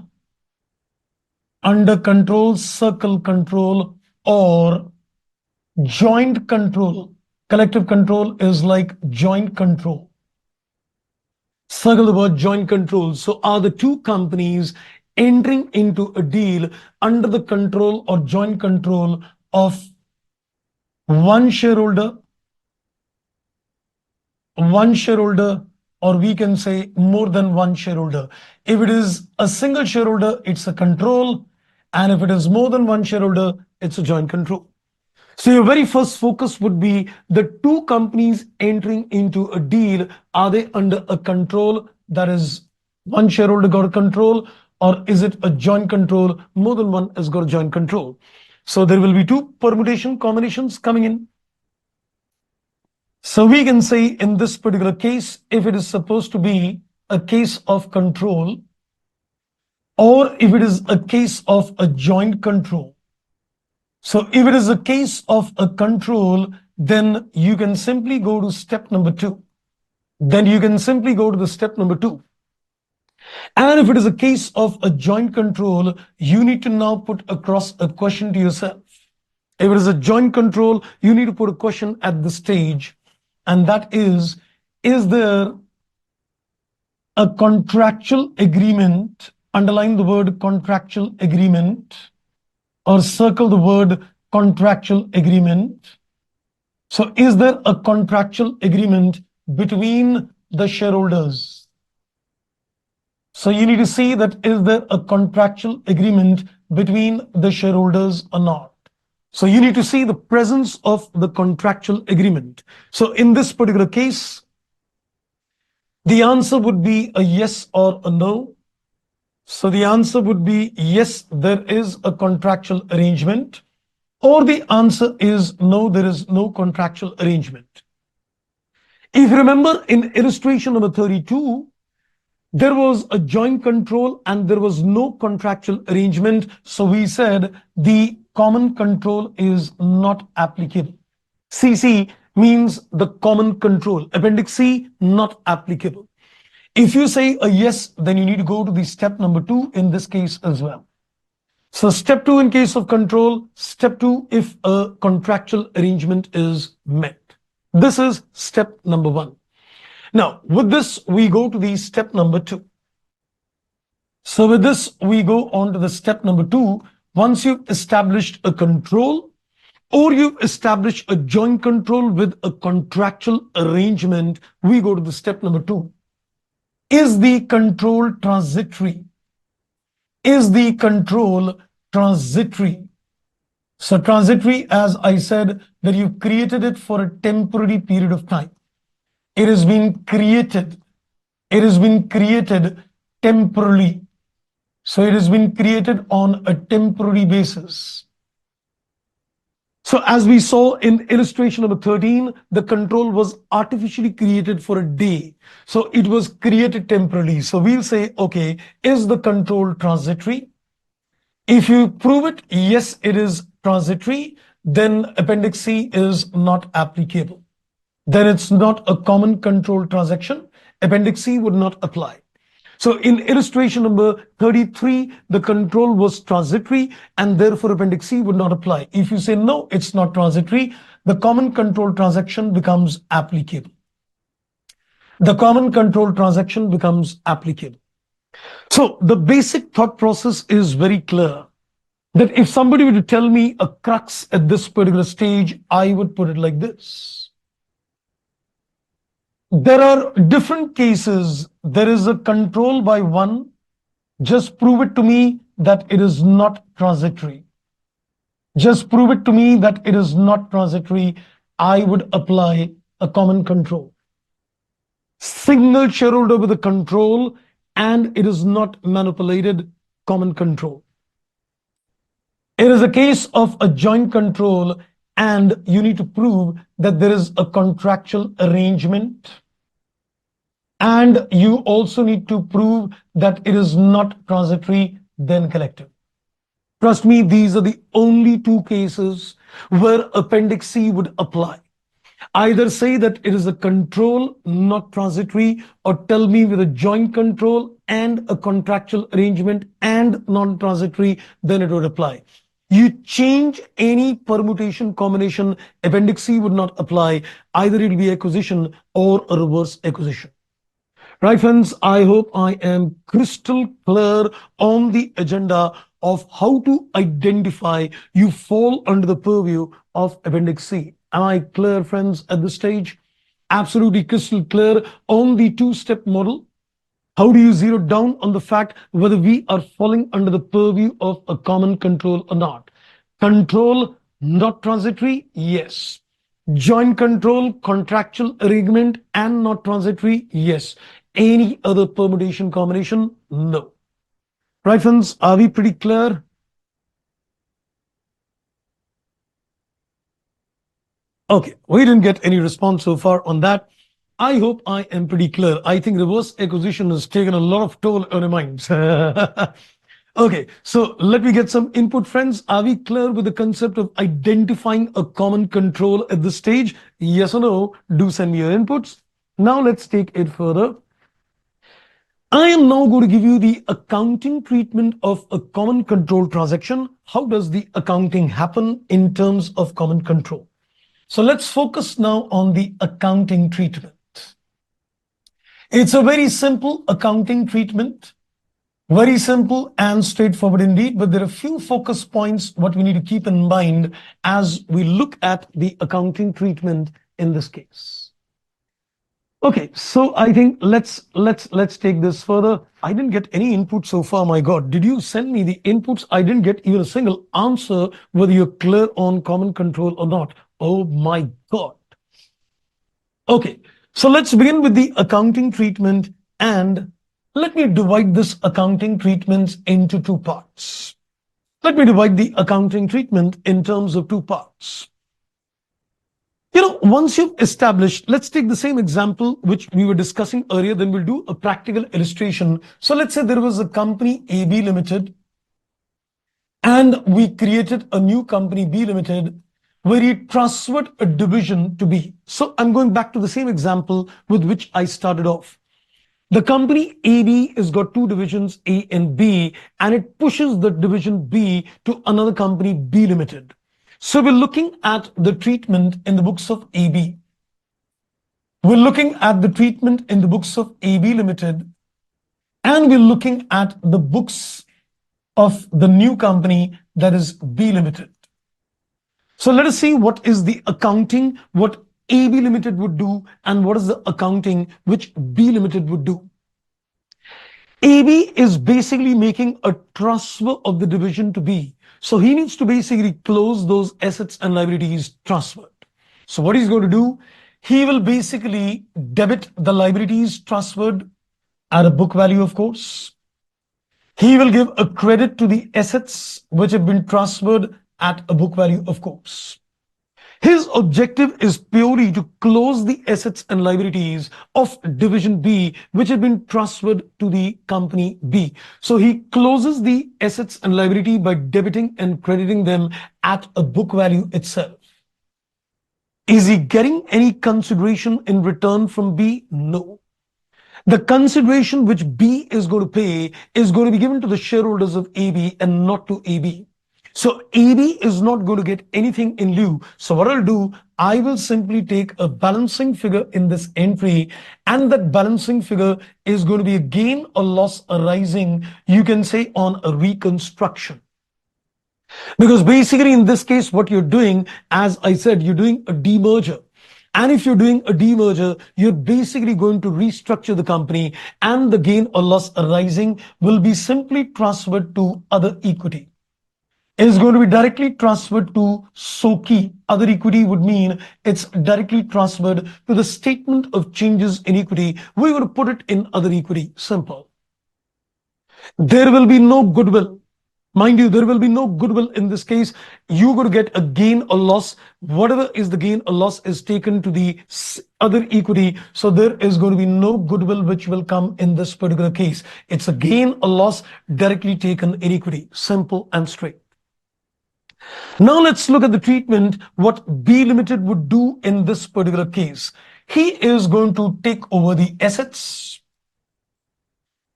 circle control, or joint control? Collective control is like joint control. Circle the word joint control. So are the two companies entering into a deal under the control or joint control of one shareholder, or we can say more than one shareholder? If it is a single shareholder, it's a control. And if it is more than one shareholder, it's a joint control. So your very first focus would be the two companies entering into a deal. Are they under a control, that is one shareholder got a control, or is it a joint control? More than one has got a joint control. So there will be two permutation combinations coming in. So we can say in this particular case, if it is supposed to be a case of control, or if it is a case of a joint control. So if it is a case of a control, then you can simply go to step number two. Then you can simply go to the step number two. And if it is a case of a joint control, you need to now put across a question to yourself. If it is a joint control, you need to put a question at the stage, and that is there a contractual agreement? Underline the word contractual agreement, or circle the word contractual agreement. So is there a contractual agreement between the shareholders? So you need to see that is there a contractual agreement between the shareholders or not? So you need to see the presence of the contractual agreement. So in this particular case, the answer would be a yes or a no. So the answer would be yes, there is a contractual arrangement, or the answer is no, there is no contractual arrangement. If you remember in illustration number 32, there was a joint control and there was no contractual arrangement. So we said the common control is not applicable. CC means the common control. Appendix C, not applicable. If you say a yes, then you need to go to the step number two in this case as well. So step two in case of control, step two if a contractual arrangement is met. This is step number one. Now, with this, we go to the step number two. So with this, we go on to the step number two. Once you've established a control, or you establish a joint control with a contractual arrangement, we go to the step number two. Is the control transitory? Is the control transitory? So transitory, as I said, that you created it for a temporary period of time. It has been created. It has been created temporarily. So it has been created on a temporary basis. So as we saw in illustration number 13, the control was artificially created for a day. So it was created temporarily. So we'll say, okay, is the control transitory? If you prove it, yes, it is transitory, then Appendix C is not applicable. Then it's not a common control transaction. Appendix C would not apply. So in illustration number 33, the control was transitory and therefore Appendix C would not apply. If you say no, it's not transitory, the common control transaction becomes applicable. The common control transaction becomes applicable. So the basic thought process is very clear that if somebody were to tell me a crux at this particular stage, I would put it like this. There are different cases. There is a control by one. Just prove it to me that it is not transitory. Just prove it to me that it is not transitory. I would apply a common control. Single shareholder with a control and it is not manipulated, common control. It is a case of a joint control and you need to prove that there is a contractual arrangement. And you also need to prove that it is not transitory, then collective. Trust me, these are the only two cases where Appendix C would apply. Either say that it is a control, not transitory, or tell me with a joint control and a contractual arrangement and non-transitory, then it would apply. You change any permutation combination, Appendix C would not apply. Either it will be acquisition or a reverse acquisition. Right, friends, I hope I am crystal clear on the agenda of how to identify you fall under the purview of Appendix C. Am I clear, friends, at this stage? Absolutely crystal clear on the two-step model. How do you zero down on the fact whether we are falling under the purview of a common control or not? Control, not transitory? Yes. Joint control, contractual arrangement and not transitory? Yes. Any other permutation combination? No. Right, friends, are we pretty clear? Okay, we didn't get any response so far on that. I hope I am pretty clear. I think reverse acquisition has taken a lot of toll on our minds. Okay, so let me get some input, friends. Are we clear with the concept of identifying a common control at this stage? Yes or no? Do send me your inputs. Now let's take it further. I am now going to give you the accounting treatment of a common control transaction. How does the accounting happen in terms of common control? So let's focus now on the accounting treatment. It's a very simple accounting treatment, very simple and straightforward indeed, but there are a few focus points what we need to keep in mind as we look at the accounting treatment in this case. Okay, so I think let's take this further. I didn't get any input so far. My God, did you send me the inputs? I didn't get even a single answer whether you're clear on common control or not. Oh my God. Okay, so let's begin with the accounting treatment, and let me divide this accounting treatment into two parts. Let me divide the accounting treatment in terms of two parts. Once you've established, let's take the same example which we were discussing earlier, then we'll do a practical illustration. So let's say there was a company AB Limited, and we created a new company B Limited where he transferred a division to B. So I'm going back to the same example with which I started off. The company AB has got two divisions, A and B, and it pushes the division B to another company, B Limited. So we're looking at the treatment in the books of AB. We're looking at the treatment in the books of AB Limited, and we're looking at the books of the new company, that is B Limited. So let us see what is the accounting, what AB Limited would do, and what is the accounting which B Limited would do. AB is basically making a transfer of the division to B. So he needs to basically close those assets and liabilities transferred. So what he's going to do, he will basically debit the liabilities transferred at a book value, of course. He will give a credit to the assets which have been transferred at a book value, of course. His objective is purely to close the assets and liabilities of division B, which have been transferred to the company B. So he closes the assets and liability by debiting and crediting them at a book value itself. Is he getting any consideration in return from B? No. The consideration which B is going to pay is going to be given to the shareholders of AB and not to AB. So AB is not going to get anything in lieu. So what I'll do, I will simply take a balancing figure in this entry, and that balancing figure is going to be a gain or loss arising, you can say, on a reconstruction. Because basically in this case, what you're doing, as I said, you're doing a demerger. And if you're doing a demerger, you're basically going to restructure the company, and the gain or loss arising will be simply transferred to other equity. Is going to be directly transferred to SOKI. Other equity would mean it's directly transferred to the statement of changes in equity. We're going to put it in other equity. Simple. There will be no goodwill. Mind you, there will be no goodwill in this case. You're going to get a gain or loss. Whatever is the gain or loss is taken to the other equity. So there is going to be no goodwill which will come in this particular case. It's a gain or loss directly taken in equity. Simple and straight. Now let's look at the treatment, what B Limited would do in this particular case. He is going to take over the assets,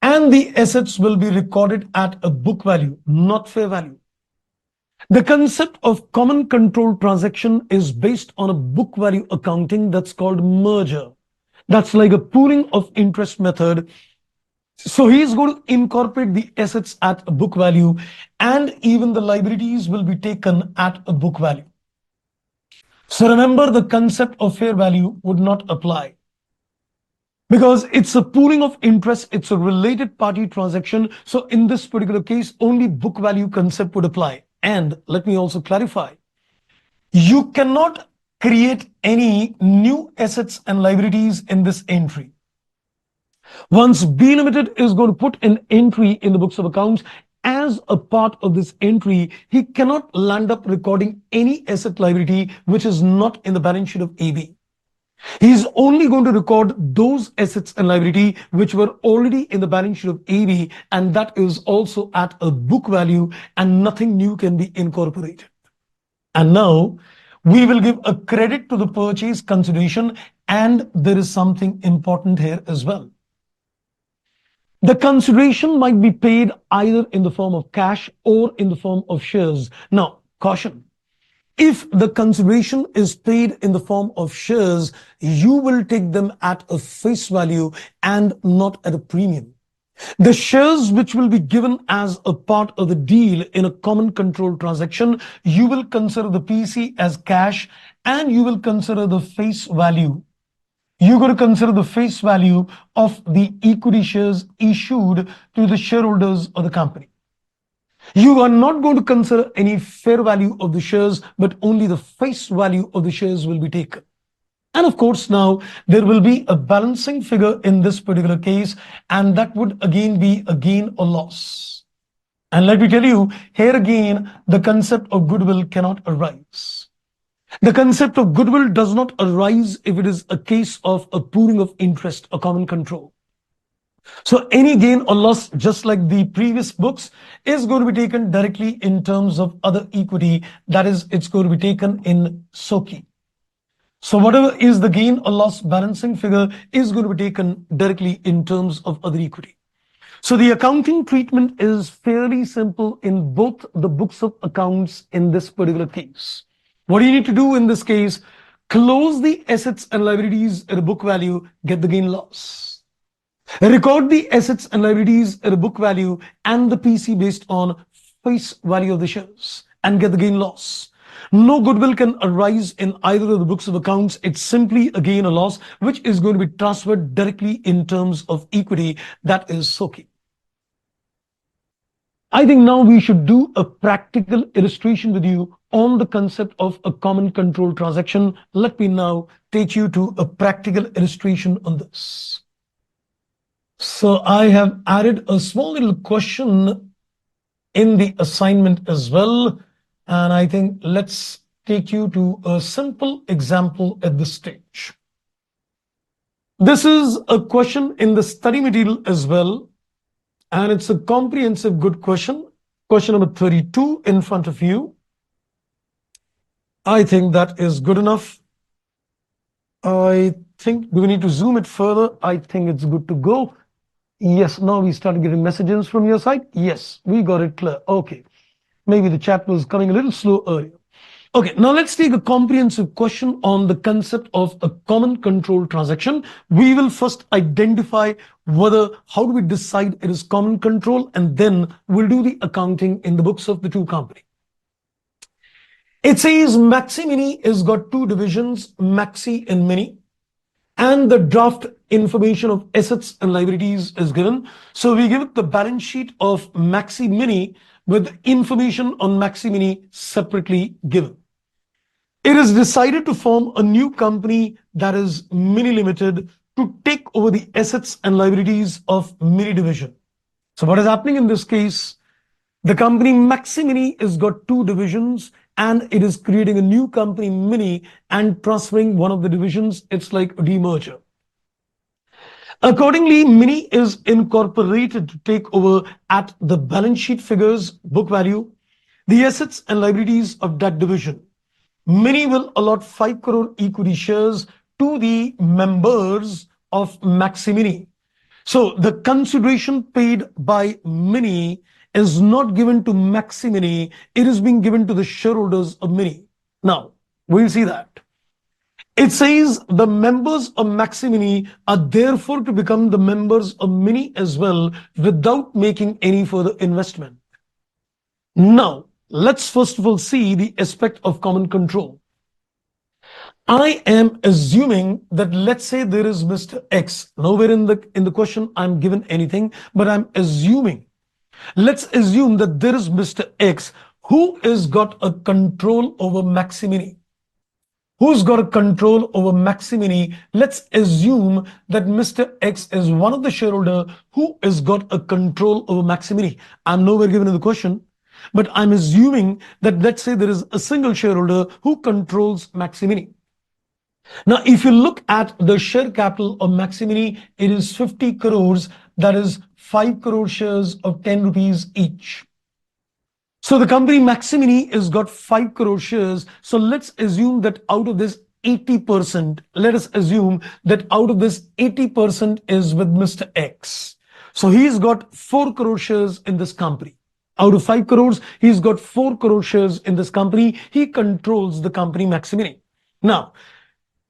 and the assets will be recorded at a book value, not fair value. The concept of common control transaction is based on a book value accounting that's called merger. That's like a pooling of interest method. So he's going to incorporate the assets at a book value, and even the liabilities will be taken at a book value. So remember, the concept of fair value would not apply because it's a pooling of interest. It's a related party transaction. So in this particular case, only book value concept would apply. And let me also clarify, you cannot create any new assets and liabilities in this entry. Once B Limited is going to put an entry in the books of accounts, as a part of this entry, he cannot land up recording any asset liability which is not in the balance sheet of AB. He is only going to record those assets and liability which were already in the balance sheet of AB, and that is also at a book value, and nothing new can be incorporated. And now we will give a credit to the purchase consideration, and there is something important here as well. The consideration might be paid either in the form of cash or in the form of shares. Now, caution. If the consideration is paid in the form of shares, you will take them at a face value and not at a premium. The shares which will be given as a part of the deal in a common control transaction, you will consider the PC as cash, and you will consider the face value. You're going to consider the face value of the equity shares issued to the shareholders of the company. You are not going to consider any fair value of the shares, but only the face value of the shares will be taken. And of course, now there will be a balancing figure in this particular case, and that would again be a gain or loss. And let me tell you, here again, the concept of goodwill cannot arise. The concept of goodwill does not arise if it is a case of a pooling of interest or common control. So any gain or loss, just like the previous books, is going to be taken directly in terms of other equity. That is, it's going to be taken in SOKI. So whatever is the gain or loss balancing figure is going to be taken directly in terms of other equity. So the accounting treatment is fairly simple in both the books of accounts in this particular case. What do you need to do in this case? Close the assets and liabilities at a book value, get the gain loss. Record the assets and liabilities at a book value and the PC based on face value of the shares and get the gain loss. No goodwill can arise in either of the books of accounts. It's simply a gain or loss, which is going to be transferred directly in terms of equity. That is SOKI. I think now we should do a practical illustration with you on the concept of a common control transaction. Let me now take you to a practical illustration on this. So I have added a small little question in the assignment as well. And I think let's take you to a simple example at this stage. This is a question in the study material as well. And it's a comprehensive good question. Question number 32 in front of you. I think that is good enough. I think, do we need to zoom it further? I think it's good to go. Yes, now we started getting messages from your side. Yes, we got it clear. Okay. Maybe the chat was coming a little slow earlier. Okay, now let's take a comprehensive question on the concept of a common control transaction. We will first identify how do we decide it is common control, and then we'll do the accounting in the books of the two companies. It says Maxi Mini has got two divisions, Maxi and Mini, and the draft information of assets and liabilities is given. So we give the balance sheet of Maxi Mini with information on Maxi Mini separately given. It is decided to form a new company, that is Mini Limited, to take over the assets and liabilities of Mini division. So what is happening in this case? The company Maxi Mini has got two divisions, and it is creating a new company Mini and transferring one of the divisions. It's like a demerger. Accordingly, Mini is incorporated to take over at the balance sheet figures, book value, the assets and liabilities of that division. Mini will allot 5 crore equity shares to the members of Maxi Mini. So the consideration paid by Mini is not given to Maxi Mini, it is being given to the shareholders of Mini. Now, we'll see that. It says the members of Maxi Mini are therefore to become the members of Mini as well without making any further investment. Now, let's first of all see the aspect of common control. I am assuming that, let's say there is Mr. X. Nowhere in the question I'm given anything, but I'm assuming. Let's assume that there is Mr. X who has got a control over Maxi Mini. Who's got a control over Maximini? Let's assume that Mr. X is one of the shareholder who has got a control over Maximini. I'm nowhere given in the question, but I'm assuming that let's say there is a single shareholder who controls Maximini. Now, if you look at the share capital of Maximini, it is 50 crores. That is 5 crore shares of 10 rupees each. So the company Maximini has got 5 crore shares. So let's assume that out of this 80%, let us assume that out of this 80% is with Mr. X. So he's got 4 crore shares in this company. Out of 5 crores, he's got 4 crore shares in this company. He controls the company Maximini. Now,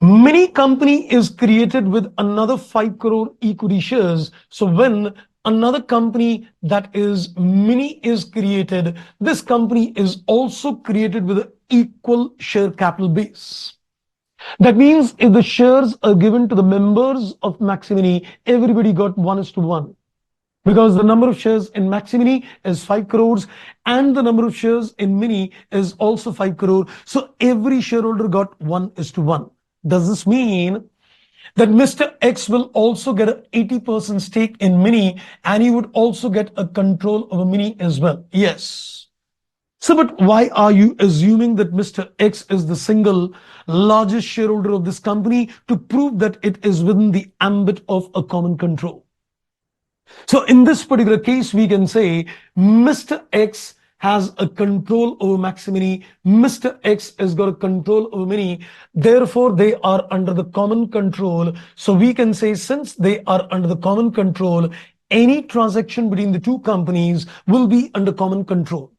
Mini company is created with another 5 crore equity shares. So when another company that is Mini is created, this company is also created with an equal share capital base. That means if the shares are given to the members of Maximini, everybody got 1:1. Because the number of shares in Maximini is 5 crores and the number of shares in Mini is also 5 crore. So every shareholder got 1:1. Does this mean that Mr. X will also get an 80% stake in Mini and he would also get a control over Mini as well? Yes. So, but why are you assuming that Mr. X is the single largest shareholder of this company to prove that it is within the ambit of a common control? So in this particular case, we can say Mr. X has a control over Maximini. Mr. X has got a control over Mini. Therefore, they are under the common control. So we can say since they are under the common control, any transaction between the two companies will be under common control,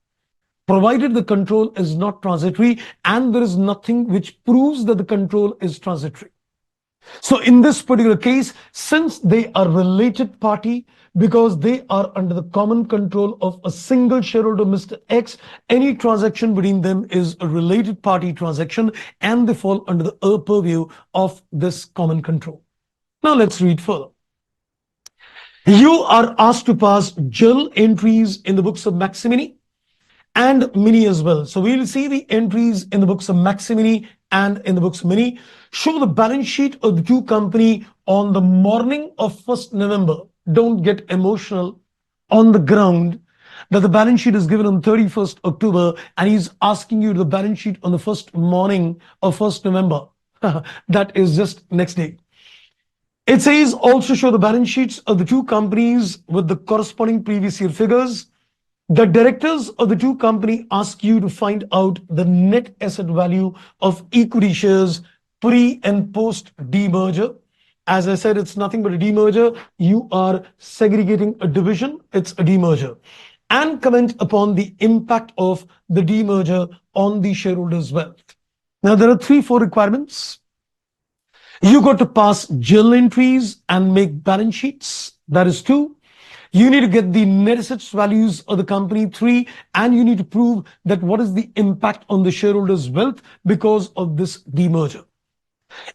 provided the control is not transitory and there is nothing which proves that the control is transitory. So in this particular case, since they are related party, because they are under the common control of a single shareholder, Mr. X, any transaction between them is a related party transaction and they fall under the purview of this common control. Now let's read further. You are asked to pass journal entries in the books of Maximini and Mini as well. So we'll see the entries in the books of Maximini and in the books of Mini. Show the balance sheet of the two company on the morning of 1st November. Don't get emotional on the ground that the balance sheet is given on 31st October and he's asking you the balance sheet on the first morning of 1st November. That is just next day. It says also show the balance sheets of the two companies with the corresponding previous year figures. The directors of the two companies ask you to find out the net asset value of equity shares pre and post demerger. As I said, it's nothing but a demerger. You are segregating a division. It's a demerger. And comment upon the impact of the demerger on the shareholders' wealth. Now, there are 3-4 requirements. You got to pass journal entries and make balance sheets. That is 2. You need to get the net assets values of the company 3, and you need to prove that what is the impact on the shareholders' wealth because of this demerger.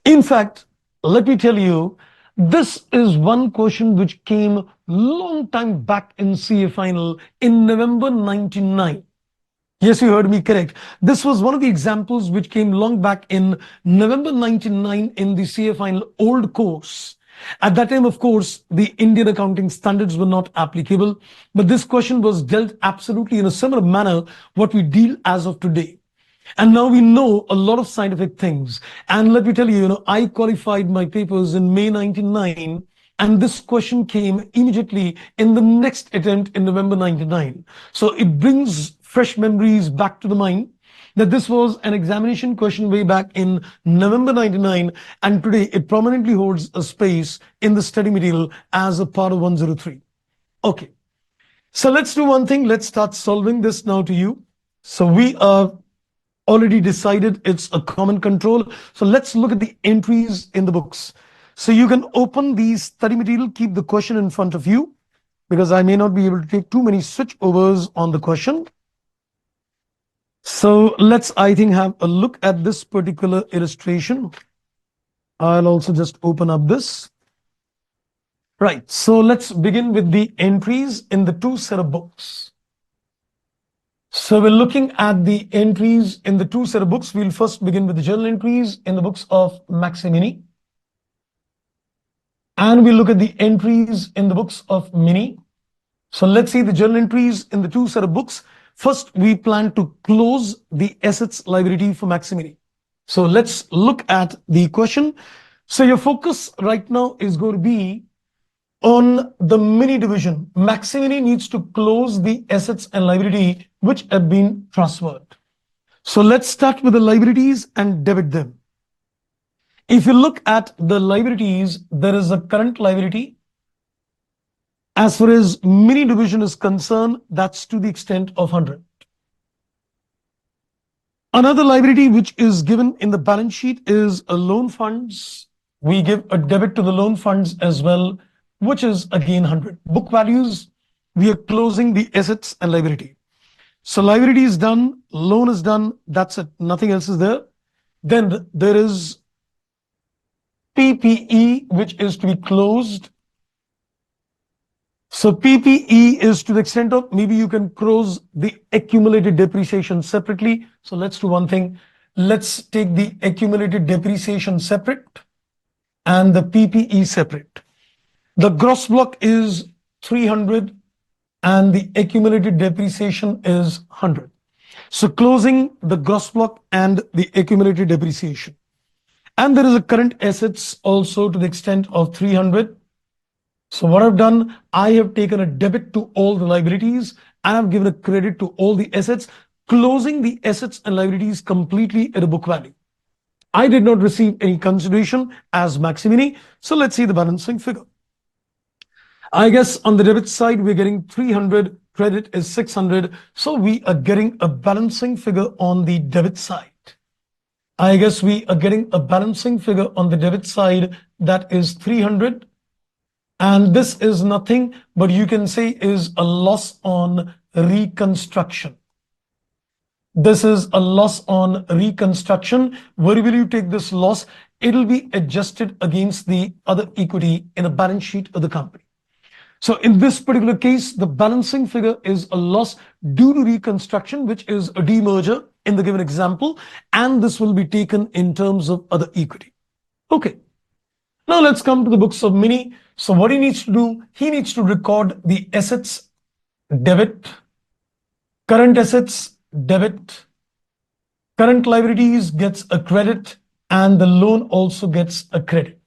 In fact, let me tell you, this is one question which came long time back in CA final in November 99. Yes, you heard me correct. This was one of the examples which came long back in November 99 in the CA final old course. At that time, of course, the Indian accounting standards were not applicable, but this question was dealt absolutely in a similar manner what we deal as of today. And now we know a lot of scientific things. And let me tell you, I qualified my papers in May 99, and this question came immediately in the next attempt in November 99. So it brings fresh memories back to the mind that this was an examination question way back in November 99, and today it prominently holds a space in the study material as a part of 103. Okay, so let's do one thing. Let's start solving this now to you. So we are already decided it's a common control. So let's look at the entries in the books. So you can open the study material, keep the question in front of you, because I may not be able to take too many switchovers on the question. So let's, I think, have a look at this particular illustration. I'll also just open up this. Right, so let's begin with the entries in the two set of books. So we're looking at the entries in the two set of books. We'll first begin with the journal entries in the books of Maximini. And we'll look at the entries in the books of Mini. So let's see the journal entries in the two set of books. First, we plan to close the assets liability for Maximini. So let's look at the question. So your focus right now is going to be on the Mini division. Maximini needs to close the assets and liability which have been transferred. So let's start with the liabilities and debit them. If you look at the liabilities, there is a current liability. As far as Mini division is concerned, that's to the extent of 100. Another liability which is given in the balance sheet is a loan funds. We give a debit to the loan funds as well, which is again 100. Book values, we are closing the assets and liability. So liability is done, loan is done, that's it, nothing else is there. Then there is PPE, which is to be closed. So PPE is to the extent of, maybe you can close the accumulated depreciation separately. So let's do one thing. Let's take the accumulated depreciation separate and the PPE separate. The gross block is 300 and the accumulated depreciation is 100. So closing the gross block and the accumulated depreciation. And there is a current assets also to the extent of 300. So what I've done, I have taken a debit to all the liabilities and I've given a credit to all the assets, closing the assets and liabilities completely at a book value. I did not receive any consideration as Maximini. So let's see the balancing figure. I guess on the debit side, we're getting 300, credit is 600. So we are getting a balancing figure on the debit side. I guess we are getting a balancing figure on the debit side that is 300. And this is nothing but you can say is a loss on reconstruction. This is a loss on reconstruction. Where will you take this loss? It will be adjusted against the other equity in the balance sheet of the company. So in this particular case, the balancing figure is a loss due to reconstruction, which is a demerger in the given example. And this will be taken in terms of other equity. Okay. Now let's come to the books of Mini. So what he needs to do, he needs to record the assets, debit, current assets, debit, current liabilities gets a credit, and the loan also gets a credit.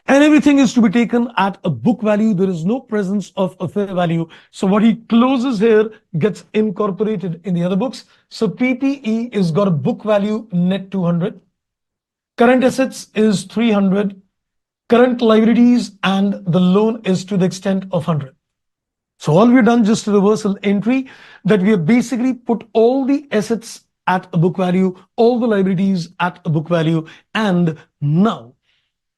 And everything is to be taken at a book value. There is no presence of a fair value. So what he closes here gets incorporated in the other books. So PPE is got a book value net 200. Current assets is 300. Current liabilities and the loan is to the extent of 100. So all we've done just a reversal entry that we have basically put all the assets at a book value, all the liabilities at a book value. And now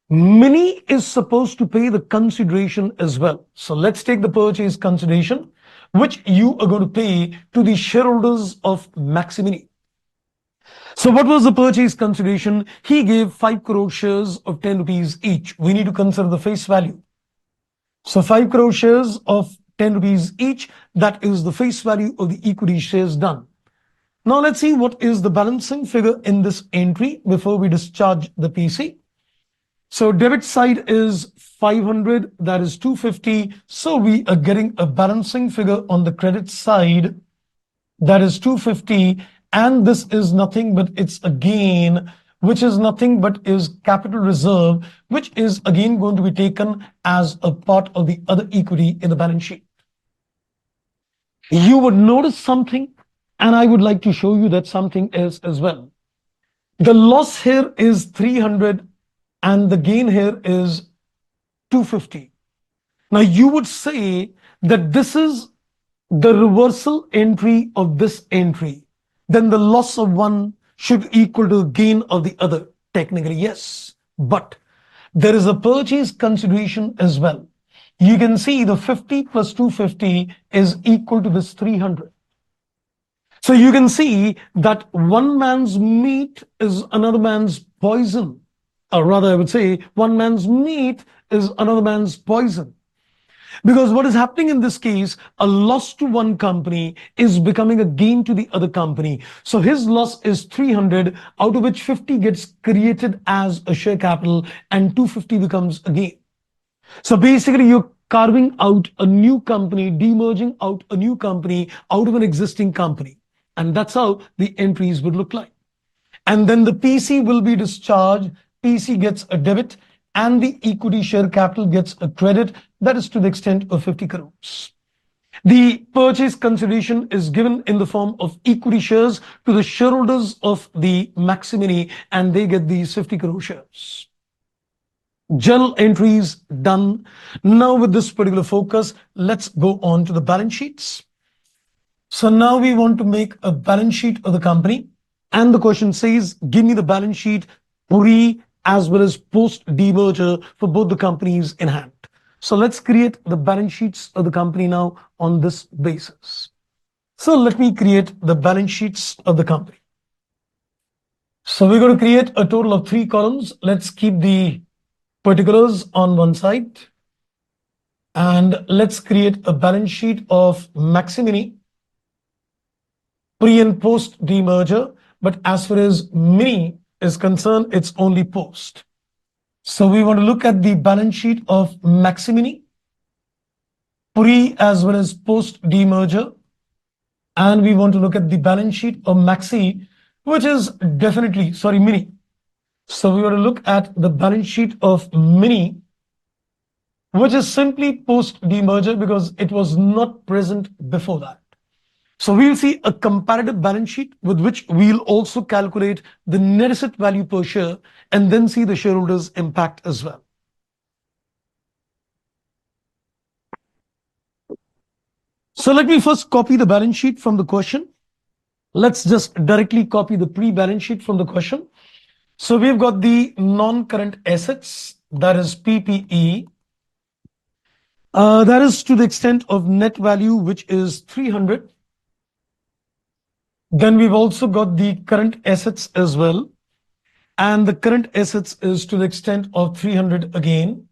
Mini is supposed to pay the consideration as well. So let's take the purchase consideration, which you are going to pay to the shareholders of Maximini. So what was the purchase consideration? He gave 5 crore shares of 10 rupees each. We need to consider the face value. So 5 crore shares of 10 rupees each, that is the face value of the equity shares done. Now let's see what is the balancing figure in this entry before we discharge the PC. So debit side is 500, that is 250. So we are getting a balancing figure on the credit side, that is 250. And this is nothing but it's a gain, which is nothing but is capital reserve, which is again going to be taken as a part of the other equity in the balance sheet. You would notice something, and I would like to show you that something else as well. The loss here is 300 and the gain here is 250. Now you would say that this is the reversal entry of this entry. Then the loss of one should equal to the gain of the other. Technically, yes. But there is a purchase consideration as well. You can see the 50 plus 250 is equal to this 300. So you can see that one man's meat is another man's poison. Or rather, I would say one man's meat is another man's poison. Because what is happening in this case, a loss to one company is becoming a gain to the other company. So his loss is 300, out of which 50 gets created as a share capital and 250 becomes a gain. So basically, you're carving out a new company, demerging out a new company out of an existing company. And that's how the entries would look like. And then the PC will be discharged, PC gets a debit, and the equity share capital gets a credit, that is to the extent of 50 crores. The purchase consideration is given in the form of equity shares to the shareholders of the Maximini, and they get these 50 crore shares. Journal entries done. Now with this particular focus, let's go on to the balance sheets. So now we want to make a balance sheet of the company. And the question says, give me the balance sheet pre as well as post demerger for both the companies in hand. So let's create the balance sheets of the company now on this basis. So let me create the balance sheets of the company. So we're going to create a total of 3 columns. Let's keep the particulars on one side. And let's create a balance sheet of Maximini pre and post demerger. But as far as Mini is concerned, it's only post. So we want to look at the balance sheet of Maximini pre as well as post demerger. And we want to look at the balance sheet of Maxi, which is definitely, Mini. So we want to look at the balance sheet of Mini, which is simply post demerger because it was not present before that. So we'll see a comparative balance sheet with which we'll also calculate the net asset value per share and then see the shareholders' impact as well. So let me first copy the balance sheet from the question. Let's just directly copy the pre-balance sheet from the question. So we've got the non-current assets, that is PPE. That is to the extent of net value, which is 300. Then we've also got the current assets as well. And the current assets is to the extent of 300 again.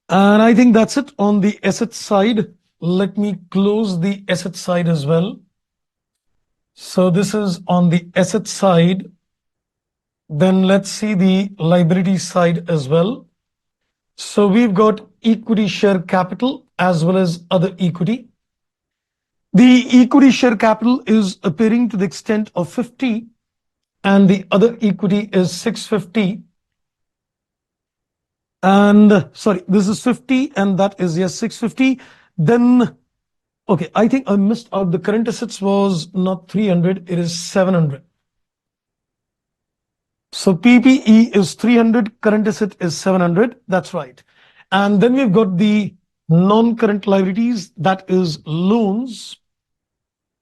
And I think that's it on the asset side. Let me close the asset side as well. So this is on the asset side. Then let's see the liability side as well. So we've got equity share capital as well as other equity. The equity share capital is appearing to the extent of 50 and the other equity is 650. And sorry, this is 50 and that is, yes, 650. Then, okay, I think I missed out. The current assets was not 300, it is 700. So PPE is 300, current asset is 700. That's right. And then we've got the non-current liabilities, that is loans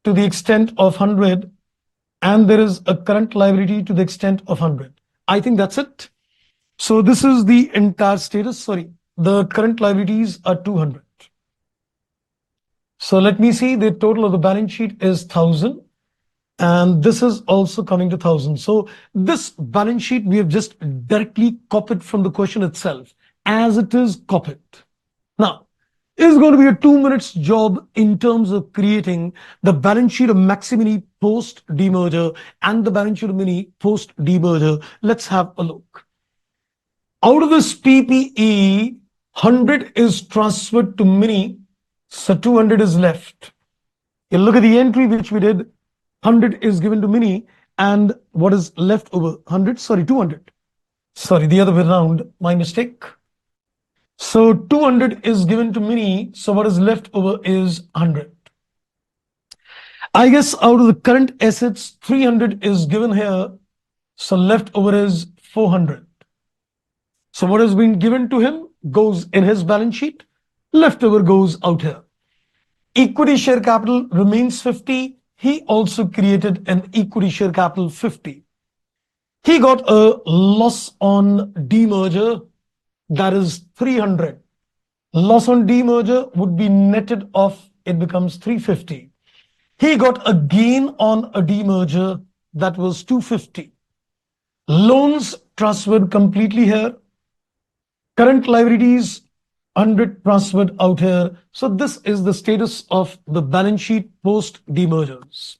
to the extent of 100. And there is a current liability to the extent of 100. I think that's it. So this is the entire status. Sorry, the current liabilities are 200. So let me see, the total of the balance sheet is 1000. And this is also coming to 1000. So this balance sheet we have just directly copied from the question itself as it is copied. Now, it's going to be a 2 minutes job in terms of creating the balance sheet of Maximini post demerger and the balance sheet of Mini post demerger. Let's have a look. Out of this PPE, 100 is transferred to Mini, so 200 is left. You look at the entry which we did, 100 is given to Mini, and what is left over? 100, sorry, 200. Sorry, the other way around, my mistake. So 200 is given to Mini, so what is left over is 100. I guess out of the current assets, 300 is given here, so left over is 400. So what has been given to him goes in his balance sheet, leftover goes out here. Equity share capital remains 50. He also created an equity share capital 50. He got a loss on demerger, that is 300. Loss on demerger would be netted off, it becomes 350. He got a gain on a demerger, that was 250. Loans transferred completely here. Current liabilities 100 transferred out here. So this is the status of the balance sheet post demergers.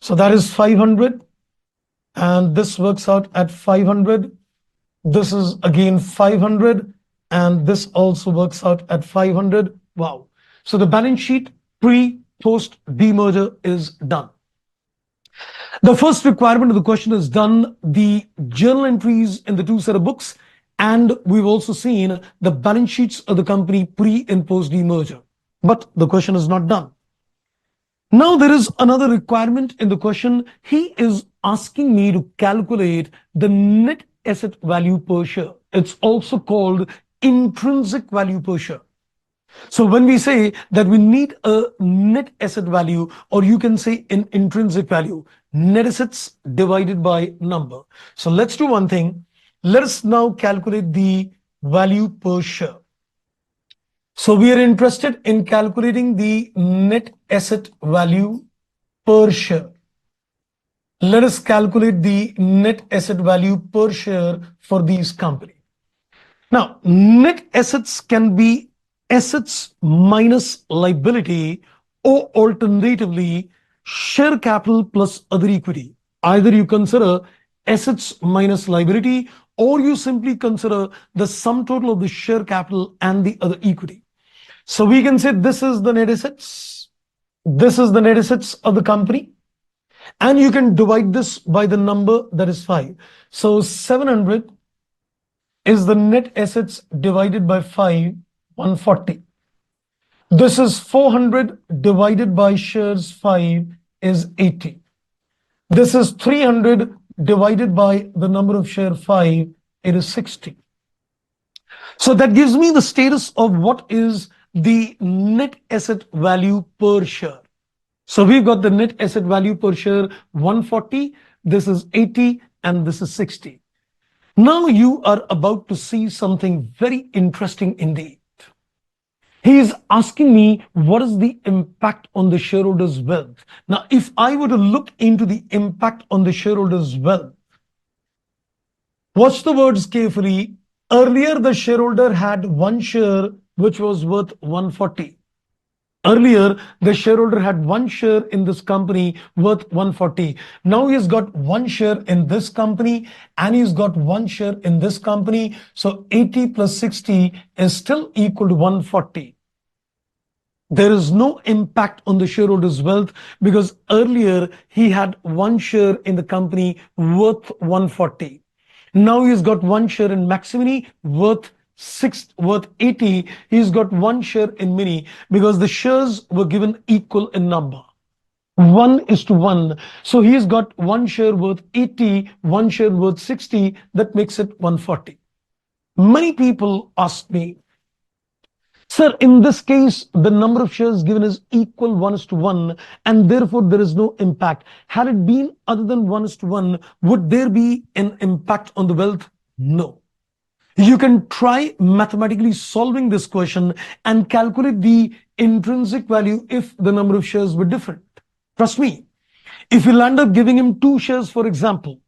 So that is 500, and this works out at 500. This is again 500, and this also works out at 500. Wow. So the balance sheet pre-post demerger is done. The first requirement of the question is done. The journal entries in the two set of books, and we've also seen the balance sheets of the company pre and post demerger. But the question is not done. Now there is another requirement in the question. He is asking me to calculate the net asset value per share. It's also called intrinsic value per share. So when we say that we need a net asset value, or you can say an intrinsic value, net assets divided by number. So let's do one thing. Let us now calculate the value per share. So we are interested in calculating the net asset value per share. Let us calculate the net asset value per share for these companies. Now, net assets can be assets minus liability, or alternatively, share capital plus other equity. Either you consider assets minus liability, or you simply consider the sum total of the share capital and the other equity. So we can say this is the net assets. This is the net assets of the company. And you can divide this by the number that is 5. So 700 is the net assets divided by 5, 140. This is 400 divided by shares 5 is 80. This is 300 divided by the number of share 5, it is 60. So that gives me the status of what is the net asset value per share. So we've got the net asset value per share 140, this is 80, and this is 60. Now you are about to see something very interesting indeed. He is asking me what is the impact on the shareholders' wealth. Now, if I were to look into the impact on the shareholders' wealth, watch the words carefully. Earlier, the shareholder had one share which was worth 140. Earlier, the shareholder had one share in this company worth 140. Now he's got one share in this company and he's got one share in this company. So 80 plus 60 is still equal to 140. There is no impact on the shareholder's wealth because earlier he had one share in the company worth 140. Now he's got one share in Maximini worth 80. He's got one share in Mini because the shares were given equal in number. 1:1. So he's got one share worth 80, one share worth 60. That makes it 140. Many people ask me, sir, in this case, the number of shares given is equal 1:1, and therefore there is no impact. Had it been other than 1:1, would there be an impact on the wealth? No. You can try mathematically solving this question and calculate the intrinsic value if the number of shares were different. Trust me, if you land up giving him 2 shares, for example,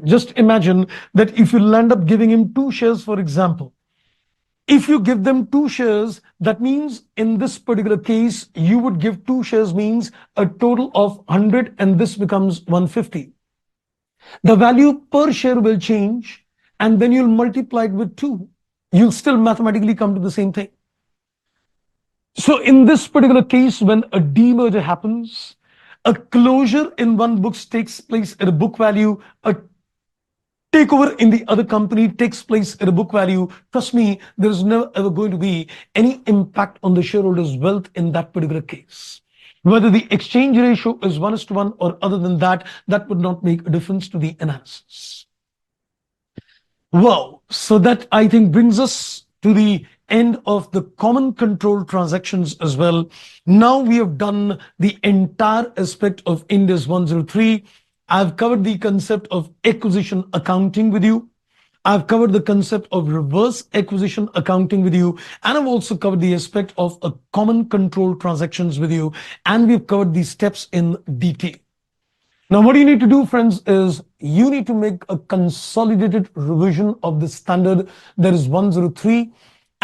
just imagine that if you land up giving him 2 shares, for example, if you give them 2 shares, that means in this particular case, you would give 2 shares means a total of 100 and this becomes 150. The value per share will change and then you'll multiply it with 2. You'll still mathematically come to the same thing. So in this particular case, when a demerger happens, a closure in one book takes place at a book value, a takeover in the other company takes place at a book value. Trust me, there is never ever going to be any impact on the shareholders' wealth in that particular case. Whether the exchange ratio is 1:1 or other than that, that would not make a difference to the analysis. Wow. So that I think brings us to the end of the common control transactions as well. Now we have done the entire aspect of Ind AS 103. I've covered the concept of acquisition accounting with you. I've covered the concept of reverse acquisition accounting with you. And I've also covered the aspect of a common control transactions with you. And we've covered these steps in detail. Now, what you need to do, friends, is you need to make a consolidated revision of the standard that is 103.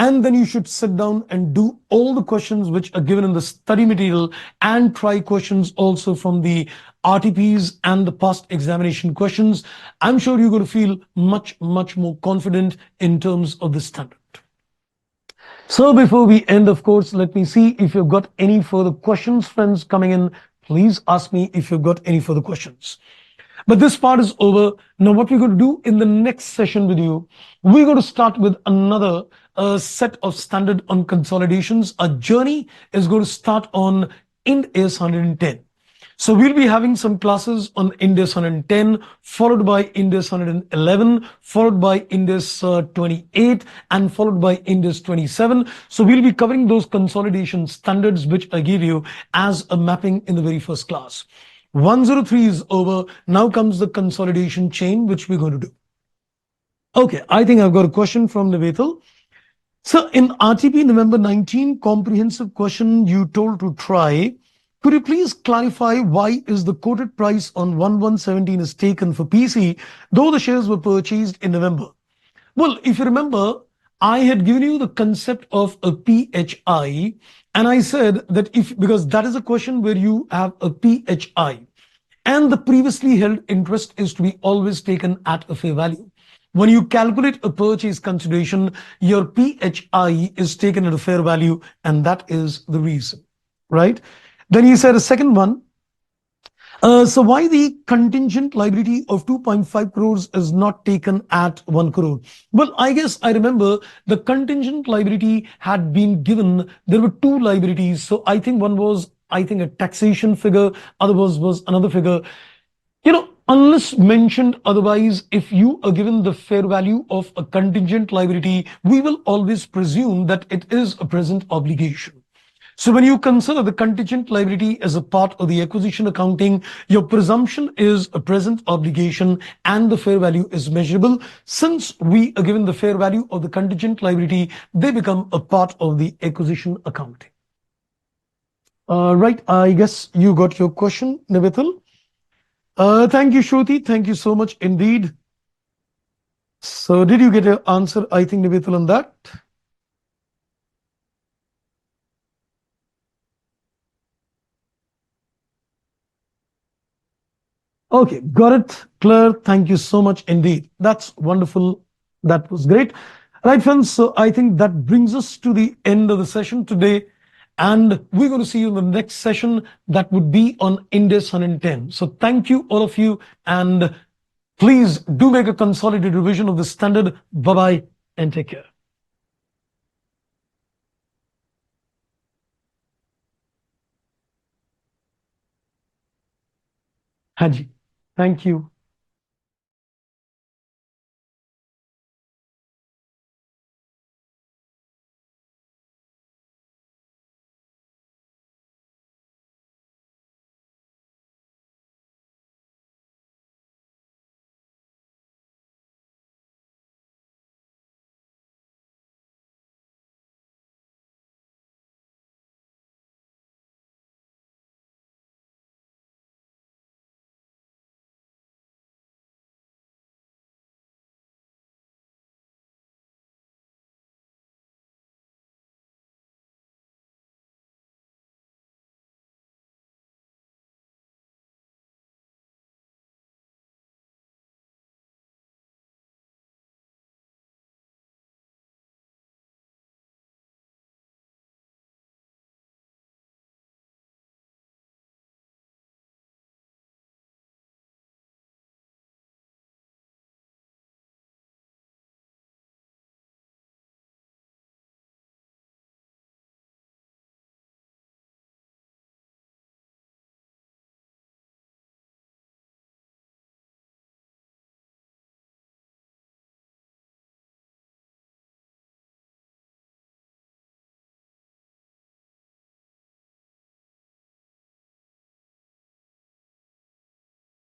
And then you should sit down and do all the questions which are given in the study material, and try questions also from the RTPs and the past examination questions. I'm sure you're going to feel much, much more confident in terms of the standard. So before we end, of course, let me see if you've got any further questions, friends coming in. Please ask me if you've got any further questions. But this part is over. Now, what we're going to do in the next session with you, we're going to start with another set of standard on consolidations. Our journey is going to start on Ind AS 110. So we'll be having some classes on Ind AS 110, followed by Ind AS 111, followed by Ind AS 28, and followed by Ind AS 27. So we'll be covering those consolidation standards which I gave you as a mapping in the very first class. 103 is over. Now comes the consolidation chain, which we're going to do. Okay, I think I've got a question from Nivetal. So in RTP November 19 comprehensive question you told to try, could you please clarify why is the quoted price on 1117 is taken for PC, though the shares were purchased in November? Well, if you remember, I had given you the concept of a PHI, and I said that because that is a question where you have a PHI, and the previously held interest is to be always taken at a fair value. When you calculate a purchase consideration, your PHI is taken at a fair value, and that is the reason, right? Then you said a second one. So why the contingent liability of 2.5 crores is not taken at 1 crore? Well, I guess I remember the contingent liability had been given. There were two liabilities. So I think one was, I think, a taxation figure. Other was another figure. Unless mentioned otherwise, if you are given the fair value of a contingent liability, we will always presume that it is a present obligation. So when you consider the contingent liability as a part of the acquisition accounting, your presumption is a present obligation and the fair value is measurable. Since we are given the fair value of the contingent liability, they become a part of the acquisition accounting. Right, I guess you got your question, Nivital. Thank you, Shruti. Thank you so much indeed. So did you get an answer, I think, Nivital, on that? Okay, got it. Claire, thank you so much indeed. That's wonderful. That was great. Right, friends. So I think that brings us to the end of the session today. And we're going to see you in the next session that would be on Ind AS 110. So thank you, all of you. And please do make a consolidated revision of the standard. Bye-bye and take care. Haji, thank you.